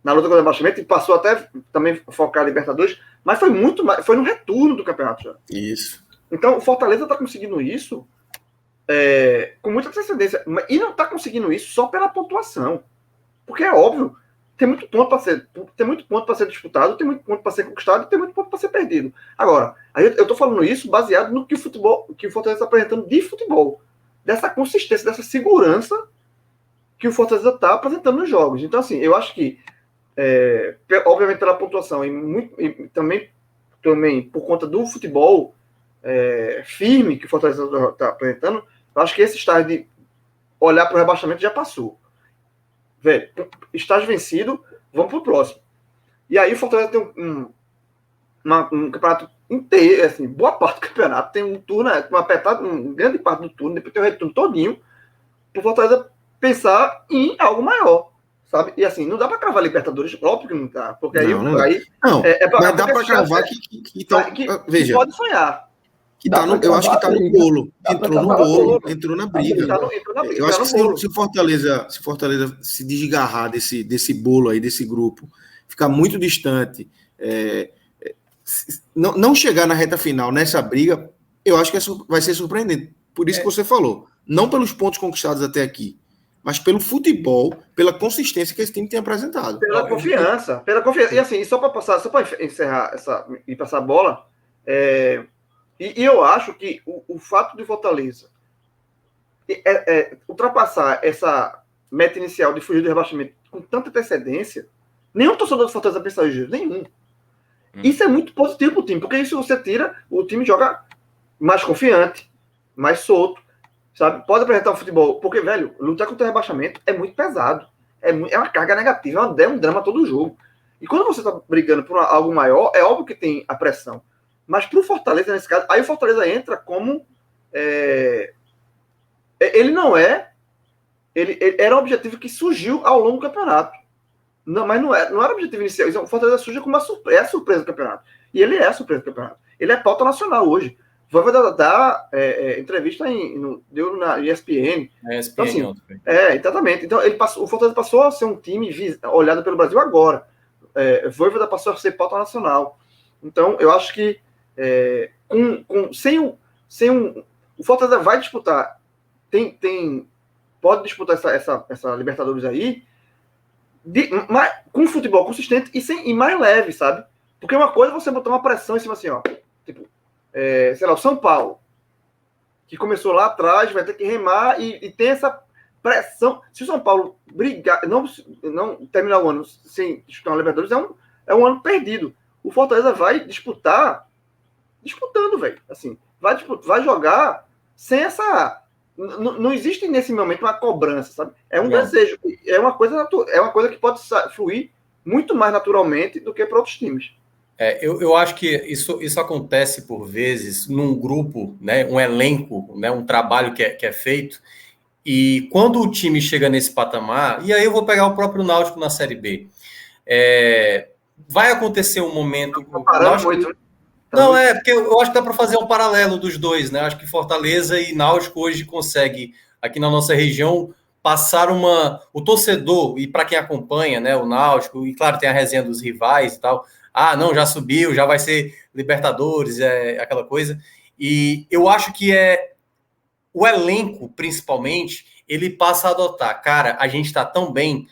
na luta contra o rebaixamento e passou até também focar a Libertadores, mas foi muito mais, foi no retorno do campeonato já. Isso. Então, o Fortaleza está conseguindo isso com muita antecedência. E não está conseguindo isso só pela pontuação. Porque é óbvio, tem muito ponto para ser disputado, tem muito ponto para ser conquistado e tem muito ponto para ser perdido. Agora, eu estou falando isso baseado no que o Fortaleza está apresentando de futebol. Dessa consistência, dessa segurança que o Fortaleza está apresentando nos jogos. Então, assim, eu acho que, obviamente pela pontuação e também por conta do futebol firme que o Fortaleza está apresentando, eu acho que esse estágio de olhar para o rebaixamento já passou. Velho, estágio vencido, vamos pro próximo. E aí o Fortaleza tem um campeonato inteiro, assim, boa parte do campeonato, tem um turno, uma grande parte do turno, depois tem o retorno todinho, pro Fortaleza pensar em algo maior, sabe? E assim, não dá para cravar Libertadores, óbvio que não dá, porque não, mas dá para cravar que veja, pode sonhar. Que tá eu acho que tá no bolo. Entrou no bolo, entrou na briga. Eu acho que se o Fortaleza se desgarrar desse bolo aí, desse grupo, ficar muito distante, não chegar na reta final nessa briga, eu acho que vai ser surpreendente. Por isso que você falou. Não pelos pontos conquistados até aqui, mas pelo futebol, pela consistência que esse time tem apresentado. Pela confiança. E assim, só para encerrar e passar a bola, E eu acho que o fato de Fortaleza ultrapassar essa meta inicial de fugir do rebaixamento com tanta antecedência, nenhum torcedor do Fortaleza pensa isso, nenhum. Isso é muito positivo para o time, porque isso você tira, o time joga mais confiante, mais solto, sabe? Pode apresentar um futebol, porque, velho, lutar contra o rebaixamento é muito pesado, é uma carga negativa, é um drama todo o jogo. E quando você está brigando por algo maior, é óbvio que tem a pressão. Mas para o Fortaleza, nesse caso, aí o Fortaleza entra como... ele não é... Ele era um objetivo que surgiu ao longo do campeonato. Não, mas não era o objetivo inicial. O Fortaleza surge como a surpresa do campeonato. E ele é a surpresa do campeonato. Ele é pauta nacional hoje. Vai dar entrevista deu na ESPN. ESPN, então, assim, exatamente. Então, o Fortaleza passou a ser um time olhado pelo Brasil agora. Voivoda passou a ser pauta nacional. Então, eu acho que o Fortaleza vai disputar, pode disputar essa Libertadores aí com futebol consistente e mais leve, sabe? Porque uma coisa é você botar uma pressão em cima assim, ó, tipo, sei lá, o São Paulo, que começou lá atrás, vai ter que remar e tem essa pressão. Se o São Paulo brigar, não terminar o ano sem disputar uma Libertadores, é um ano perdido. O Fortaleza vai disputando, velho. Assim, vai jogar sem essa... Não existe nesse momento uma cobrança, sabe? É um desejo. É uma coisa que pode fluir muito mais naturalmente do que para outros times. Eu acho que isso acontece por vezes num grupo, né, um elenco, né, um trabalho que é feito, e quando o time chega nesse patamar, e aí eu vou pegar o próprio Náutico na Série B, vai acontecer um momento... Não, porque eu acho que dá para fazer um paralelo dos dois, né? Acho que Fortaleza e Náutico hoje consegue, aqui na nossa região, passar o torcedor, e para quem acompanha, né, o Náutico, e claro, tem a resenha dos rivais e tal, não, já subiu, já vai ser Libertadores, aquela coisa, e eu acho que o elenco, principalmente, ele passa a adotar, cara, a gente está tão bem,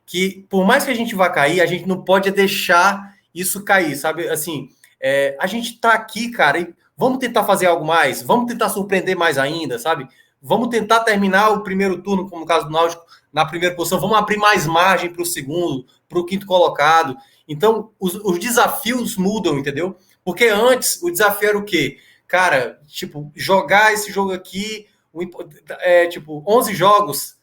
que por mais que a gente vá cair, a gente não pode deixar isso cair, sabe, assim... a gente tá aqui, cara, e vamos tentar fazer algo mais, vamos tentar surpreender mais ainda, sabe? Vamos tentar terminar o primeiro turno, como no caso do Náutico, na primeira posição, vamos abrir mais margem para o segundo, para o quinto colocado. Então, os desafios mudam, entendeu? Porque antes, o desafio era o quê? Cara, tipo, jogar esse jogo aqui, 11 jogos,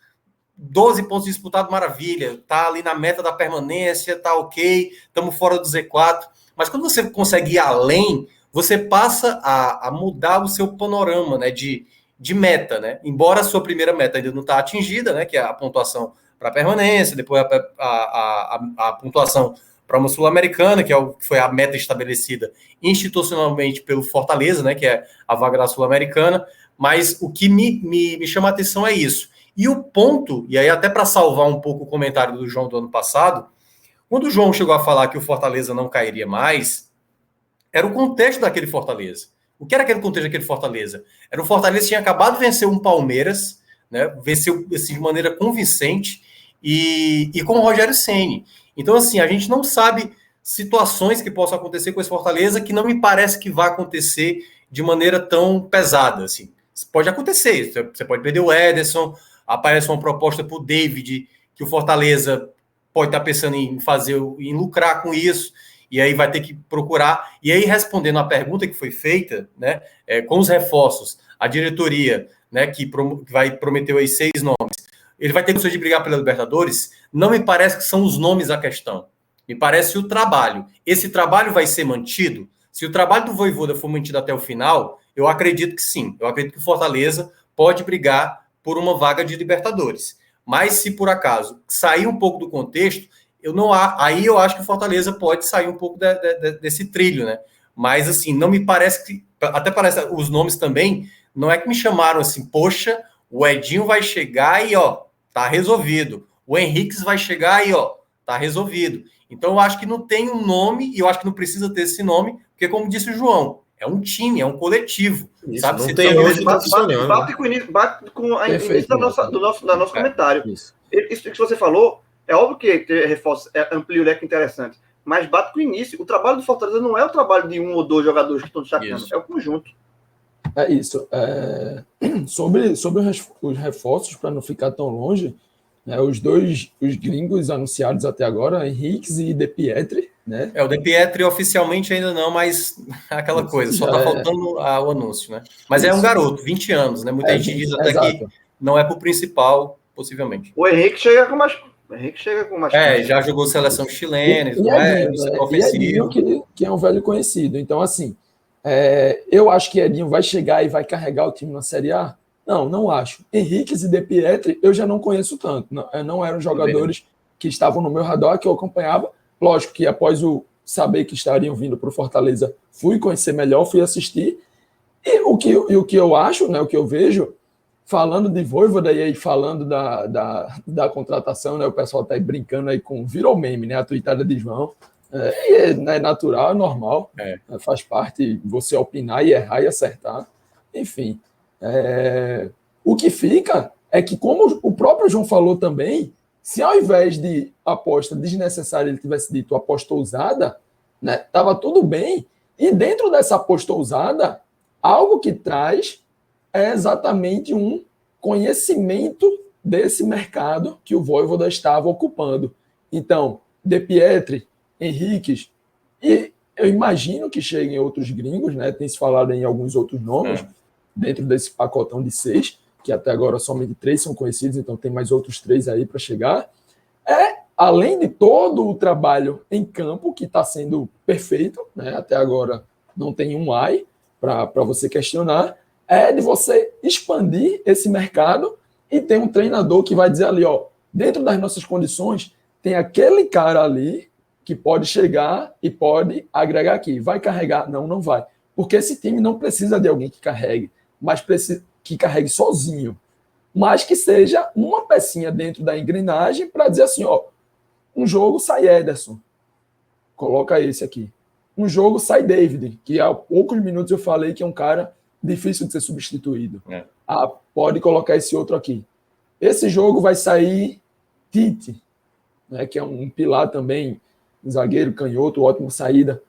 12 pontos disputados, maravilha, tá ali na meta da permanência, tá ok, estamos fora do Z4. Mas quando você consegue ir além, você passa a mudar o seu panorama, né, de meta, né? Embora a sua primeira meta ainda não está atingida, né, que é a pontuação para a permanência, depois a pontuação para uma Sul-Americana, que foi a meta estabelecida institucionalmente pelo Fortaleza, né, que é a vaga da Sul-Americana. Mas o que me chama a atenção é isso. E o ponto, e aí até para salvar um pouco o comentário do João do ano passado, Quando o João chegou a falar que o Fortaleza não cairia mais, era o contexto daquele Fortaleza. O que era aquele contexto daquele Fortaleza? Era um Fortaleza que tinha acabado de vencer um Palmeiras, né? Venceu assim, de maneira convincente, e com o Rogério Ceni. Então, assim, a gente não sabe situações que possam acontecer com esse Fortaleza que não me parece que vai acontecer de maneira tão pesada. Assim. Pode acontecer, você pode perder o Ederson, aparece uma proposta para o David, que o Fortaleza pode estar pensando em fazer, em lucrar com isso, e aí vai ter que procurar. E aí, respondendo à pergunta que foi feita, né, com os reforços, a diretoria, né, que prometeu aí 6 nomes, ele vai ter condições de brigar pela Libertadores? Não me parece que são os nomes a questão. Me parece o trabalho. Esse trabalho vai ser mantido? Se o trabalho do Vojvoda for mantido até o final, eu acredito que sim. Eu acredito que o Fortaleza pode brigar por uma vaga de Libertadores. Mas se por acaso sair um pouco do contexto, aí eu acho que o Fortaleza pode sair um pouco desse trilho, né? Mas assim, não me parece que, até parece os nomes também, não é que me chamaram assim, poxa, o Edinho vai chegar e ó, tá resolvido. O Henriques vai chegar e ó, tá resolvido. Então eu acho que não tem um nome, e eu acho que não precisa ter esse nome, porque como disse o João, é um time, é um coletivo. Isso, sabe? Não Se tem hoje, tá funcionando. Bate com a início do nosso comentário. Isso. Isso que você falou, é óbvio que ter reforço amplia o leque interessante, mas bate com o início. O trabalho do Fortaleza não é o trabalho de 1 ou 2 jogadores que estão destacando, é o conjunto. É isso. Sobre os reforços, para não ficar tão longe, né, os gringos anunciados até agora, Henriques e De Pietri, né? O De Pietri oficialmente ainda não, mas aquela coisa, só tá faltando o anúncio, né? Mas é um garoto, 20 anos, né? Muita gente diz até que não é pro principal, possivelmente. O Henrique chega com mais... já jogou seleção chilena, Edinho, que é um velho conhecido. Então, assim, eu acho que Edinho vai chegar e vai carregar o time na Série A? Não acho. Henriques e De Pietri eu já não conheço tanto. Não eram jogadores que estavam no meu radar, que eu acompanhava. Lógico que após saber que estariam vindo para o Fortaleza, fui conhecer melhor, fui assistir. E o que eu acho, né, o que eu vejo, falando de Vojvoda e aí falando da contratação, né, o pessoal está aí brincando aí virou meme, né, a tuitada de João. É natural, é normal, faz parte você opinar e errar e acertar. Enfim, o que fica é que, como o próprio João falou também, se ao invés de aposta desnecessária ele tivesse dito aposta ousada, né, estava tudo bem. E dentro dessa aposta ousada, algo que traz é exatamente um conhecimento desse mercado que o Vojvoda estava ocupando. Então, De Pietri, Henriques, e eu imagino que cheguem outros gringos, né? Tem se falado em alguns outros nomes, dentro desse pacotão de 6, que até agora somente 3 são conhecidos, então tem mais outros 3 aí para chegar. Além de todo o trabalho em campo, que está sendo perfeito, né? Até agora não tem um ai para você questionar, de você expandir esse mercado e ter um treinador que vai dizer ali, ó, dentro das nossas condições, tem aquele cara ali que pode chegar e pode agregar aqui. Vai carregar? Não vai. Porque esse time não precisa de alguém que carregue, mas precisa que carregue sozinho. Mas que seja uma pecinha dentro da engrenagem para dizer assim, ó, um jogo sai Ederson, coloca esse aqui. Um jogo sai David, que há poucos minutos eu falei que é um cara difícil de ser substituído. Pode colocar esse outro aqui. Esse jogo vai sair Tite, né, que é um pilar também, um zagueiro canhoto, ótima saída.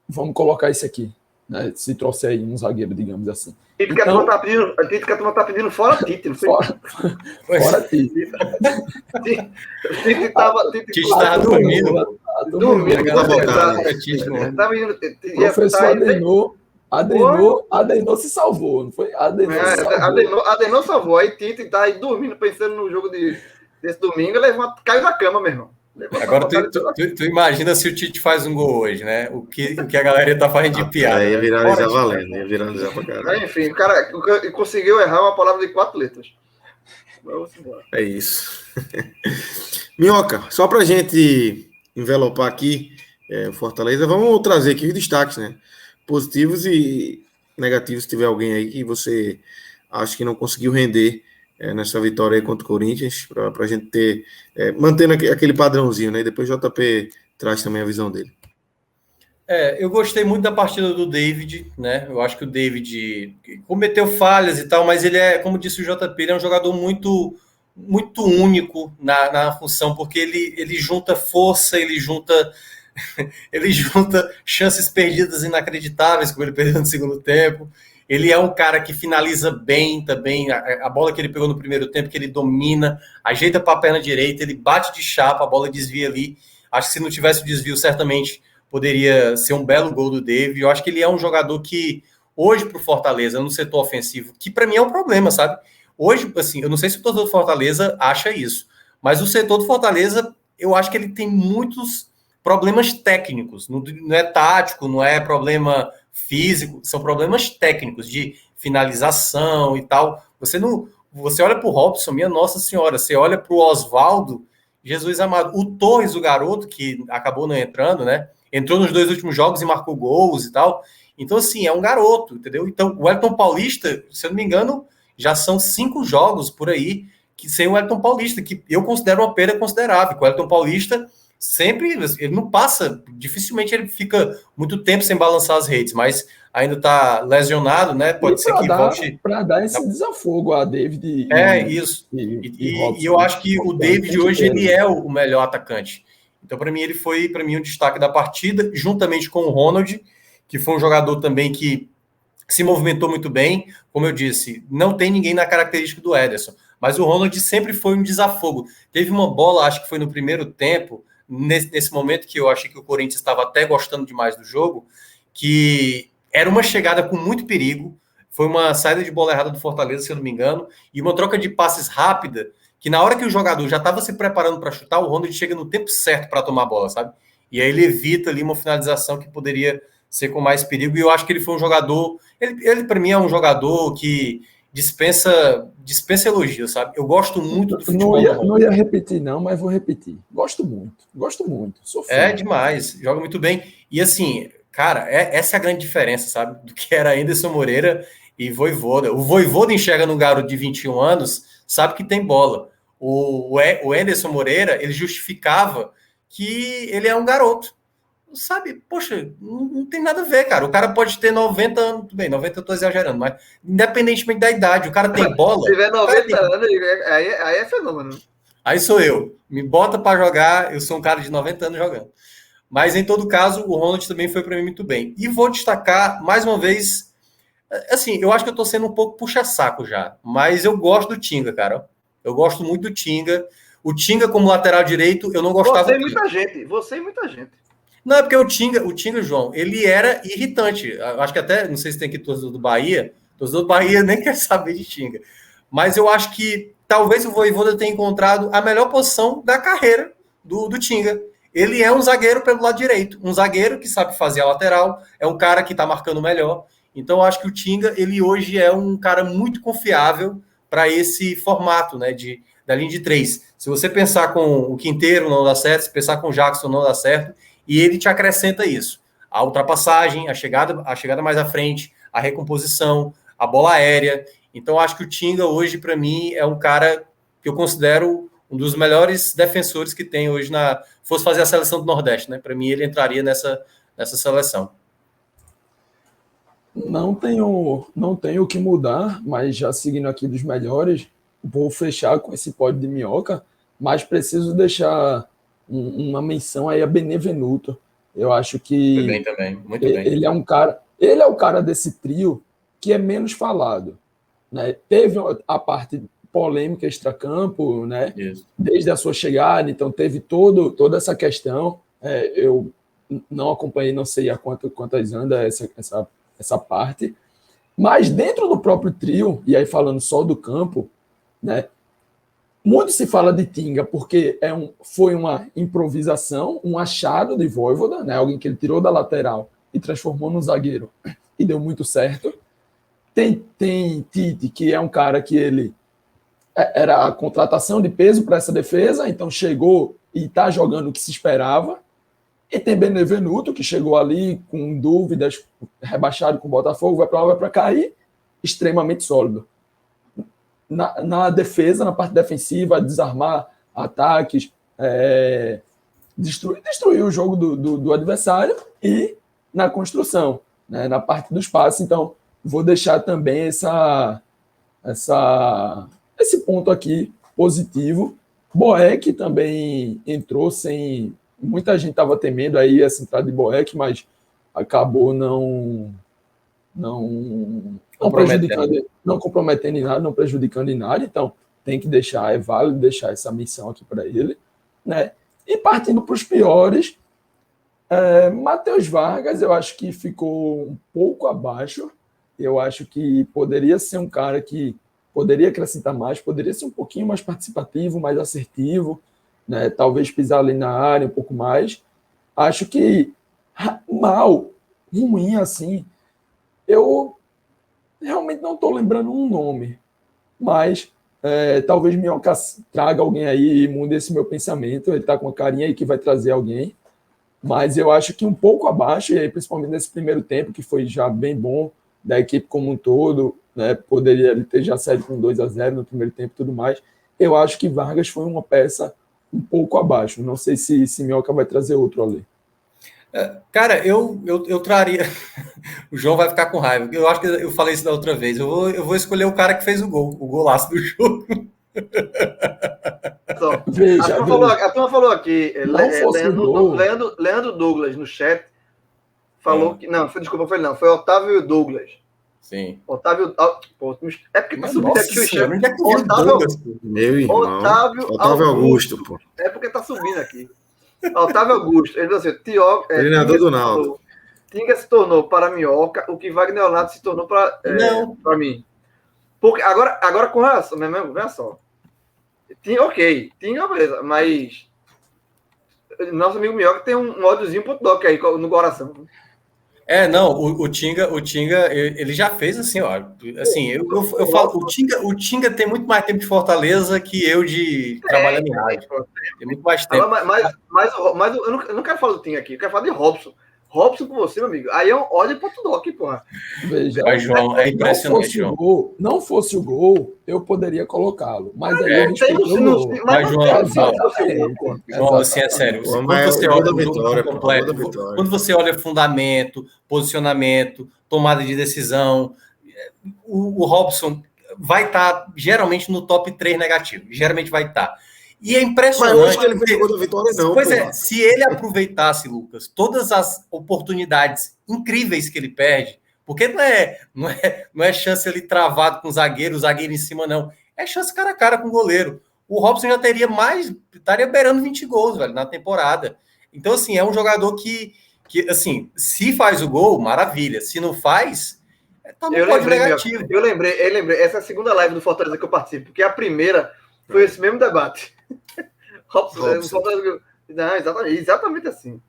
Vamos colocar esse aqui, né, se trouxer aí um zagueiro, digamos assim. Tite que a turma tá pedindo fora Tite, não sei. Fora Tite. Tite estava dormindo. Professor Adenor se salvou, não foi? Adenor salvou. Aí Tite tá aí dormindo, pensando no jogo desse domingo, caiu na cama, meu irmão. Agora tu imagina se o Tite faz um gol hoje, né? O que a galera tá fazendo de piada. Ia viralizar valendo, ia viralizar pra caralho. Enfim, o cara conseguiu errar uma palavra de 4 letras. Vamos embora. É isso. Minhoca, só pra gente envelopar aqui o Fortaleza, vamos trazer aqui os destaques, né? Positivos e negativos, se tiver alguém aí que você acha que não conseguiu render nessa vitória aí contra o Corinthians, para a gente ter, mantendo aquele padrãozinho, né? E depois o JP traz também a visão dele. Eu gostei muito da partida do David, né? Eu acho que o David cometeu falhas e tal, mas ele como disse o JP, ele é um jogador muito, muito único na função, porque ele junta força, ele junta chances perdidas inacreditáveis, como ele perdeu no segundo tempo. Ele é um cara que finaliza bem também. A bola que ele pegou no primeiro tempo, que ele domina, ajeita para a perna direita, ele bate de chapa, a bola desvia ali. Acho que se não tivesse o desvio, certamente poderia ser um belo gol do David. Eu acho que ele é um jogador que, hoje, para o Fortaleza, no setor ofensivo, que para mim é um problema, sabe? Hoje, assim, eu não sei se o torcedor do Fortaleza acha isso, mas o setor do Fortaleza, eu acho que ele tem muitos problemas técnicos. Não é tático, não é problema físico, são problemas técnicos de finalização e tal. Você olha para o Robson, minha Nossa Senhora, você olha para o Oswaldo, Jesus amado, o Torres, o garoto, que acabou não entrando, né? Entrou nos 2 últimos jogos e marcou gols e tal. Então, assim, é um garoto, entendeu? Então, o Wellington Paulista, se eu não me engano, já são 5 jogos por aí que sem o Wellington Paulista, que eu considero uma perda considerável. O Wellington Paulista sempre, ele não passa, dificilmente ele fica muito tempo sem balançar as redes, mas ainda está lesionado, né? Pode ser que volte. Para dar esse desafogo a David. Isso. E eu acho que o David hoje ele é o melhor atacante. Então, para mim, ele foi um destaque da partida, juntamente com o Ronald, que foi um jogador também que se movimentou muito bem. Como eu disse, não tem ninguém na característica do Ederson, mas o Ronald sempre foi um desafogo. Teve uma bola, acho que foi no primeiro tempo, nesse momento que eu achei que o Corinthians estava até gostando demais do jogo, que era uma chegada com muito perigo, foi uma saída de bola errada do Fortaleza, se eu não me engano, e uma troca de passes rápida, que na hora que o jogador já estava se preparando para chutar, o Ronald chega no tempo certo para tomar a bola, sabe? E aí ele evita ali uma finalização que poderia ser com mais perigo, e eu acho que ele foi um jogador, ele para mim é um jogador que dispensa elogios, sabe? Eu gosto muito do futebol. Não ia repetir não, mas vou repetir. Gosto muito. Sou fã. É demais, joga muito bem. E assim, cara, essa é a grande diferença, sabe? Do que era Anderson Moreira e Vojvoda. O Vojvoda enxerga no garoto de 21 anos, sabe que tem bola. O Anderson Moreira, ele justificava que ele é um garoto. Sabe, poxa, não tem nada a ver, cara. O cara pode ter 90 anos, tudo bem, 90 eu tô exagerando, mas independentemente da idade, o cara tem bola. Se tiver 90 anos, aí é fenômeno. Aí sou eu. Me bota para jogar, eu sou um cara de 90 anos jogando. Mas em todo caso, o Ronald também foi para mim muito bem. E vou destacar, mais uma vez, assim, eu acho que eu tô sendo um pouco puxa-saco já, mas eu gosto do Tinga, cara. Eu gosto muito do Tinga. O Tinga como lateral direito, eu não gostava. Você e muita gente. Não, é porque o Tinga, João, ele era irritante. Eu acho que até, não sei se tem aqui torcedor do Bahia nem quer saber de Tinga. Mas eu acho que talvez o Vojvoda tenha encontrado a melhor posição da carreira do Tinga. Ele é um zagueiro pelo lado direito, um zagueiro que sabe fazer a lateral, é um cara que está marcando melhor. Então eu acho que o Tinga, ele hoje é um cara muito confiável para esse formato, né, da linha de 3. Se você pensar com o Quinteiro não dá certo, se pensar com o Jackson não dá certo, e ele te acrescenta isso. A ultrapassagem, a chegada mais à frente, a recomposição, a bola aérea. Então, acho que o Tinga, hoje, para mim, é um cara que eu considero um dos melhores defensores que tem hoje fosse fazer a seleção do Nordeste, né? Para mim, ele entraria nessa seleção. Não tenho o que mudar, mas já seguindo aqui dos melhores, vou fechar com esse pódio de Minhoca, mas preciso deixar uma menção aí a Benevenuto. Eu acho que também. Muito bem. Ele é o cara desse trio que é menos falado, né? Teve a parte polêmica extracampo, né? Isso. Desde a sua chegada, então teve toda essa questão. Eu não acompanhei, não sei há quantas anda essa parte, mas dentro do próprio trio, e aí falando só do campo, né? Muito se fala de Tinga porque foi uma improvisação, um achado de Vojvoda, né? Alguém que ele tirou da lateral e transformou no zagueiro e deu muito certo. Tem Tite, que é um cara que ele era a contratação de peso para essa defesa, então chegou e está jogando o que se esperava. E tem Benevenuto, que chegou ali com dúvidas, rebaixado com o Botafogo, vai para lá, vai para cá, e extremamente sólido. na defesa, na parte defensiva, desarmar ataques, destruir o jogo do adversário, e na construção, né, na parte dos passes. Então, vou deixar também esse ponto aqui positivo. Boeck também entrou sem... Muita gente estava temendo aí essa entrada de Boeck, mas acabou não comprometendo em nada, não prejudicando em nada. Então, tem que deixar, é válido deixar essa missão aqui para ele, né? E partindo para os piores, Matheus Vargas, eu acho que ficou um pouco abaixo. Eu acho que poderia ser um cara que poderia acrescentar mais, poderia ser um pouquinho mais participativo, mais assertivo, né? Talvez pisar ali na área um pouco mais. Acho que ruim assim, eu realmente não estou lembrando um nome, mas talvez Minhoca traga alguém aí e mude esse meu pensamento. Ele está com uma carinha aí que vai trazer alguém, mas eu acho que um pouco abaixo, e aí principalmente nesse primeiro tempo, que foi já bem bom da equipe como um todo, né? Poderia ele ter já saído com 2-0 no primeiro tempo e tudo mais. Eu acho que Vargas foi uma peça um pouco abaixo. Não sei se Minhoca vai trazer outro ali. Cara, eu traria... O João vai ficar com raiva. Eu acho que eu falei isso da outra vez. Eu vou escolher o cara que fez o golaço do jogo. A turma falou aqui, Leandro Douglas no chat falou que... Não, foi Otávio Douglas. Sim. Otávio... É porque tá subindo aqui o chat. Meu irmão. Otávio Augusto, pô. É porque tá subindo aqui. Otávio Augusto. Ele disse assim, treinador do Náutico. Tinga se tornou para Minhoca o que Wagner Leonardo se tornou para mim. Porque agora com relação, meu irmão, veja só. Tinga, beleza, mas nosso amigo Minhoca tem um ódiozinho pro Doc aí no coração. O Tinga, ele já fez assim, ó. Assim, eu falo, o Tinga tem muito mais tempo de Fortaleza que eu de trabalhando em rádio. Tem muito mais tempo. Mas eu não quero falar do Tinga aqui, eu quero falar de Robson. Robson com você, meu amigo. Aí é um ódio pro Doc, porra. Veja, mas, João, é impressionante, João. Não fosse o gol, eu poderia colocá-lo. Mas aí eu respeito o gol. Mas, João, assim, é sério. Quando você olha fundamento, posicionamento, tomada de decisão, o Robson vai estar geralmente no top 3 negativo. Geralmente vai estar. E é impressionante. Mas hoje que ele fez o gol da vitória, não. Pois é, se ele aproveitasse, Lucas, todas as oportunidades incríveis que ele perde, porque não é chance ali travado com o zagueiro em cima, não. É chance cara a cara com o goleiro. O Robson já estaria beirando 20 gols, velho, na temporada. Então, assim, é um jogador que assim, se faz o gol, maravilha. Se não faz, tá no pódio negativo. Eu lembrei. Essa é a segunda live do Fortaleza que eu participo, porque a primeira foi esse mesmo debate. Robson. Não, exatamente assim.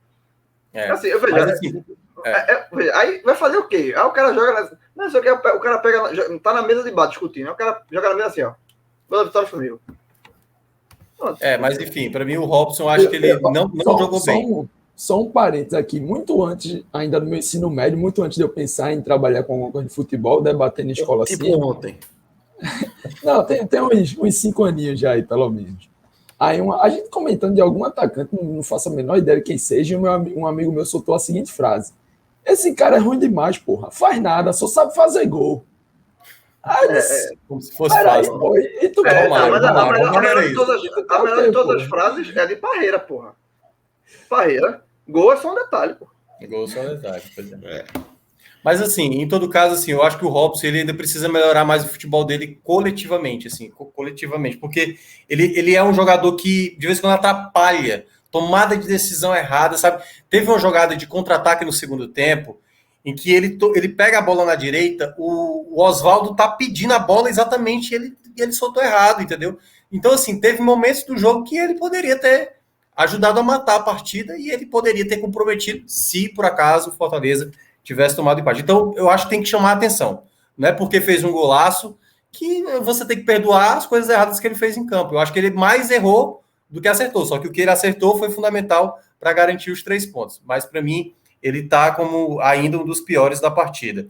Assim, eu vejo. Aí vai fazer o quê? Aí o cara joga. Não sei o que, o cara pega. Tá na mesa de bar discutindo. Aí o cara joga na mesa assim, ó. Boa vitória comigo. Mas enfim, para mim o Robson, acho que ele não jogou bem. Só um parênteses aqui. Muito antes, ainda no meu ensino médio, muito antes de eu pensar em trabalhar com alguma coisa de futebol, debater na escola assim. Tipo ontem. Não, tem uns 5 aninhos já aí, pelo menos. Aí a gente comentando de algum atacante, não faço a menor ideia de quem seja, e um amigo meu soltou a seguinte frase: esse cara é ruim demais, porra. Faz nada, só sabe fazer gol. Como se fosse fácil. Pô, e tu a melhor de todas as frases é de Parreira, porra. Parreira, gol é só um detalhe, porra. Gol é só um detalhe, pois é. Mas, assim, em todo caso, assim, eu acho que o Robson ele ainda precisa melhorar mais o futebol dele coletivamente, porque ele é um jogador que, de vez em quando, atrapalha, tomada de decisão errada, sabe? Teve uma jogada de contra-ataque no segundo tempo, em que ele pega a bola na direita, o Oswaldo tá pedindo a bola exatamente e ele soltou errado, entendeu? Então, assim, teve momentos do jogo que ele poderia ter ajudado a matar a partida e ele poderia ter comprometido, se, por acaso, o Fortaleza tivesse tomado empate. Então, eu acho que tem que chamar a atenção. Não é porque fez um golaço que você tem que perdoar as coisas erradas que ele fez em campo. Eu acho que ele mais errou do que acertou. Só que o que ele acertou foi fundamental para garantir os 3 pontos. Mas, para mim, ele está como ainda um dos piores da partida.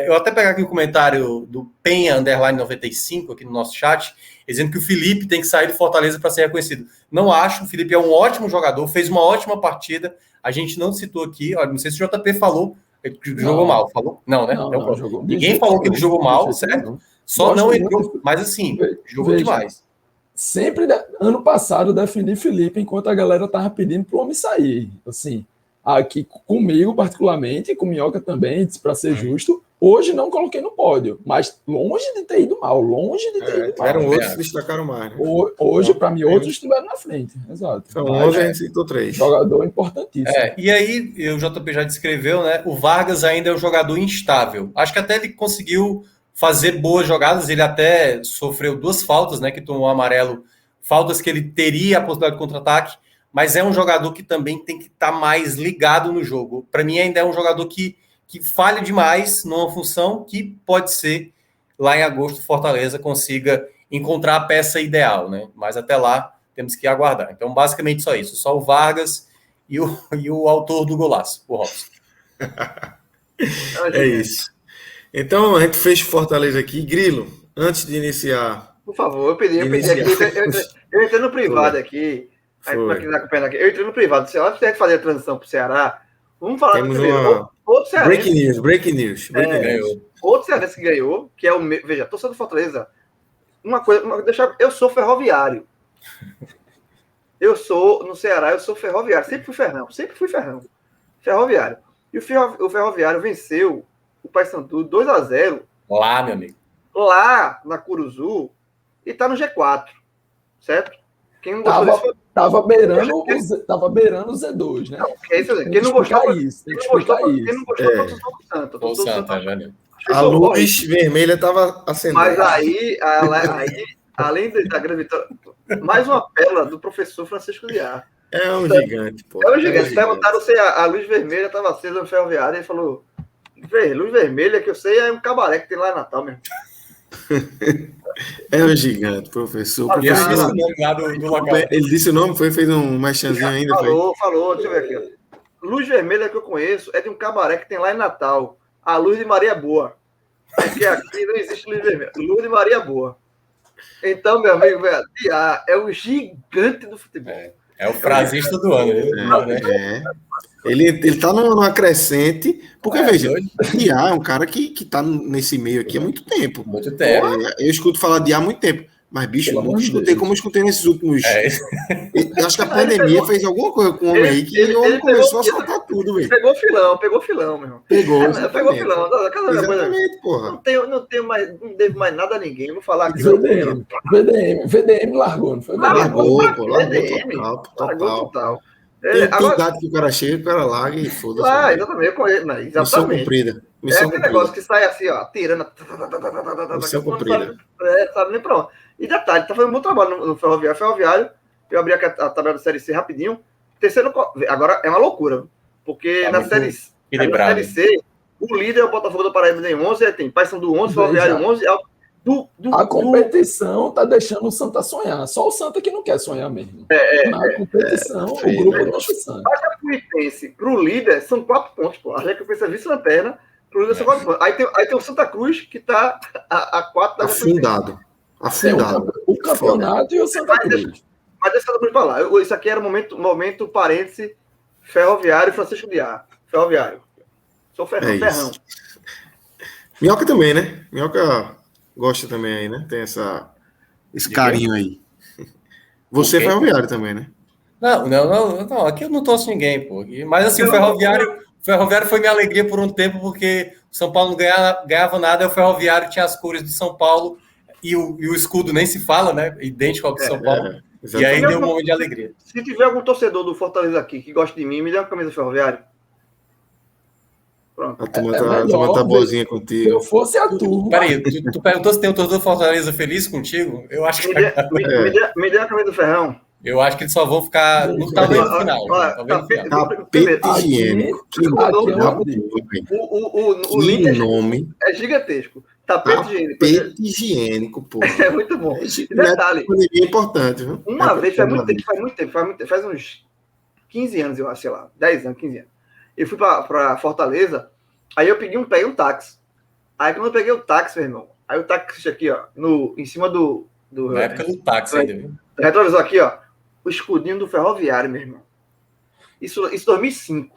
Eu até pegar aqui o comentário do Penha Underline 95 aqui no nosso chat, dizendo que o Felipe tem que sair do Fortaleza para ser reconhecido. Não acho, o Felipe é um ótimo jogador, fez uma ótima partida. A gente não citou aqui, olha, não sei se o JP falou que jogou mal. Falou? Não, né? Não, jogou. Ninguém falou que ele jogou mal, certo? Só não entrou, mas assim, jogou demais. Sempre, ano passado, eu defendi Felipe enquanto a galera tava pedindo pro homem sair. Assim, aqui comigo, particularmente, com Minhoca também, para ser justo, hoje não coloquei no pódio, mas longe de ter ido mal, Eram outros que destacaram mais. Né? Hoje, para mim, outros estiveram na frente. Exato. Então, hoje a gente citou 3. Jogador importantíssimo. E aí, o JP já descreveu, né? O Vargas ainda é um jogador instável. Acho que até ele conseguiu fazer boas jogadas, ele até sofreu 2 faltas, né, que tomou amarelo, faltas que ele teria a possibilidade de contra-ataque, mas é um jogador que também tem que estar mais ligado no jogo. Para mim ainda é um jogador que falha demais numa função que pode ser, lá em agosto, o Fortaleza consiga encontrar a peça ideal, né, mas até lá temos que aguardar. Então, basicamente só isso, só o Vargas e o autor do golaço, o Robson. É isso. Então, a gente fecha o Fortaleza aqui. Grilo, antes de iniciar... Por favor, eu pedi aqui. Eu entrei no privado aqui. Aí, para quem está acompanhando aqui, eu entrei no privado. Se a gente fazer a transição para o Ceará, vamos falar Temos do primeiro. Outro breaking news. Outro cearense que ganhou, que é o... Veja, torcedor do Fortaleza, eu sou ferroviário. No Ceará, eu sou ferroviário. Sempre fui ferrão. Ferroviário. E o Ferroviário venceu o Paysandu 2-0. Lá, meu amigo. Lá na Curuzu. E tá no G4. Certo? Quem não gostou disso... Tava beirando o Z2, né? Não, é isso aí. Quem não gostou... Quem não gostou foi o Santa. A luz vermelha tava acendendo. Mas aí além da grande vitória, mais uma pérola do professor Francisco Diá. É um gigante, pô. É um gigante. Perguntaram se a luz vermelha estava acesa no Ferroviário. Ele falou... Luz vermelha, que eu sei, é um cabaré que tem lá em Natal mesmo. É um gigante, professor. Ele disse o nome lá do local. Ele disse o nome, fez um merchanzinho ainda. Falou, deixa eu ver aqui. Luz vermelha que eu conheço é de um cabaré que tem lá em Natal. A Luz de Maria Boa. Porque aqui não existe luz vermelha. Luz de Maria Boa. Então, meu amigo, é o gigante do futebol. É o frasista do ano. Ele tá numa crescente, porque, veja, Diá é um cara que tá nesse meio aqui há muito tempo. Muito tempo. Eu escuto falar de Diá há muito tempo. Mas, bicho, eu nunca escutei como eu escutei nesses últimos... Eu acho que a pandemia fez alguma coisa com o homem aí, que ele começou a soltar tudo, velho. Pegou filão, meu irmão. Pegou filão. Exatamente, porra. Não devo mais nada a ninguém. Eu vou falar aqui. VDM largou, não foi? Largou total. Tem idade que o cara chega, o cara larga e foda-se. Exatamente, eu conheço. Missão cumprida. Aquele negócio que sai assim, ó, tirando. Missão cumprida. Sabe nem pra onde. E detalhe, tá fazendo um bom trabalho no Ferroviário. Eu abri a tabela da Série C rapidinho. Terceiro, agora é uma loucura, porque na Série C, o líder é o Botafogo do Paraíba, tem 11, aí tem Paysandu 11, Ferroviário 11, a competição tá deixando o Santa sonhar. Só o Santa que não quer sonhar mesmo. Na competição, o grupo deixa o Santa. A Jacuipense pro líder são 4 pontos, pô. A Jacuipense é vice-lanterna, pro líder são 4 pontos. Aí tem o Santa Cruz, que tá a 4 da Afundado. O campeonato e o Santa Cruz. Mas deixa eu falar. Isso aqui era o momento parêntese Ferroviário Francisco Diá. Ferroviário. Sou ferrão. Minhoca também, né? Minhoca gosta também aí, né? Tem esse carinho aí. Você é ferroviário também, né? Não. Aqui eu não torço ninguém, pô. Mas assim, o Ferroviário foi minha alegria por um tempo, porque o São Paulo não ganhava nada, e o Ferroviário tinha as cores de São Paulo e o escudo nem se fala, né? Idêntico ao de São Paulo. E aí deu um momento de alegria. Se tiver algum torcedor do Fortaleza aqui que gosta de mim, me dê uma camisa do Ferroviário. Pronto. A turma tá boazinha contigo. Se eu fosse a turma. Peraí, tu perguntou se tem um torcedor do Fortaleza feliz contigo? Eu acho que. Me dê a camisa do Ferrão. Eu acho que eles só vão ficar no tamanho do final. Tapete higiênico. Que nome. É gigantesco. Tapete higiênico, pô. É muito bom. Detalhe. É importante, viu? Uma vez, faz muito tempo, faz uns 15 anos, eu acho, sei lá, 10 anos, 15 anos. eu fui para Fortaleza, aí eu peguei um táxi. Aí quando eu peguei o táxi, meu irmão, aí o táxi aqui, ó, em cima do Na época do táxi ainda, viu? retrovisor aqui, ó, o escudinho do ferroviário, meu irmão. Isso 2005.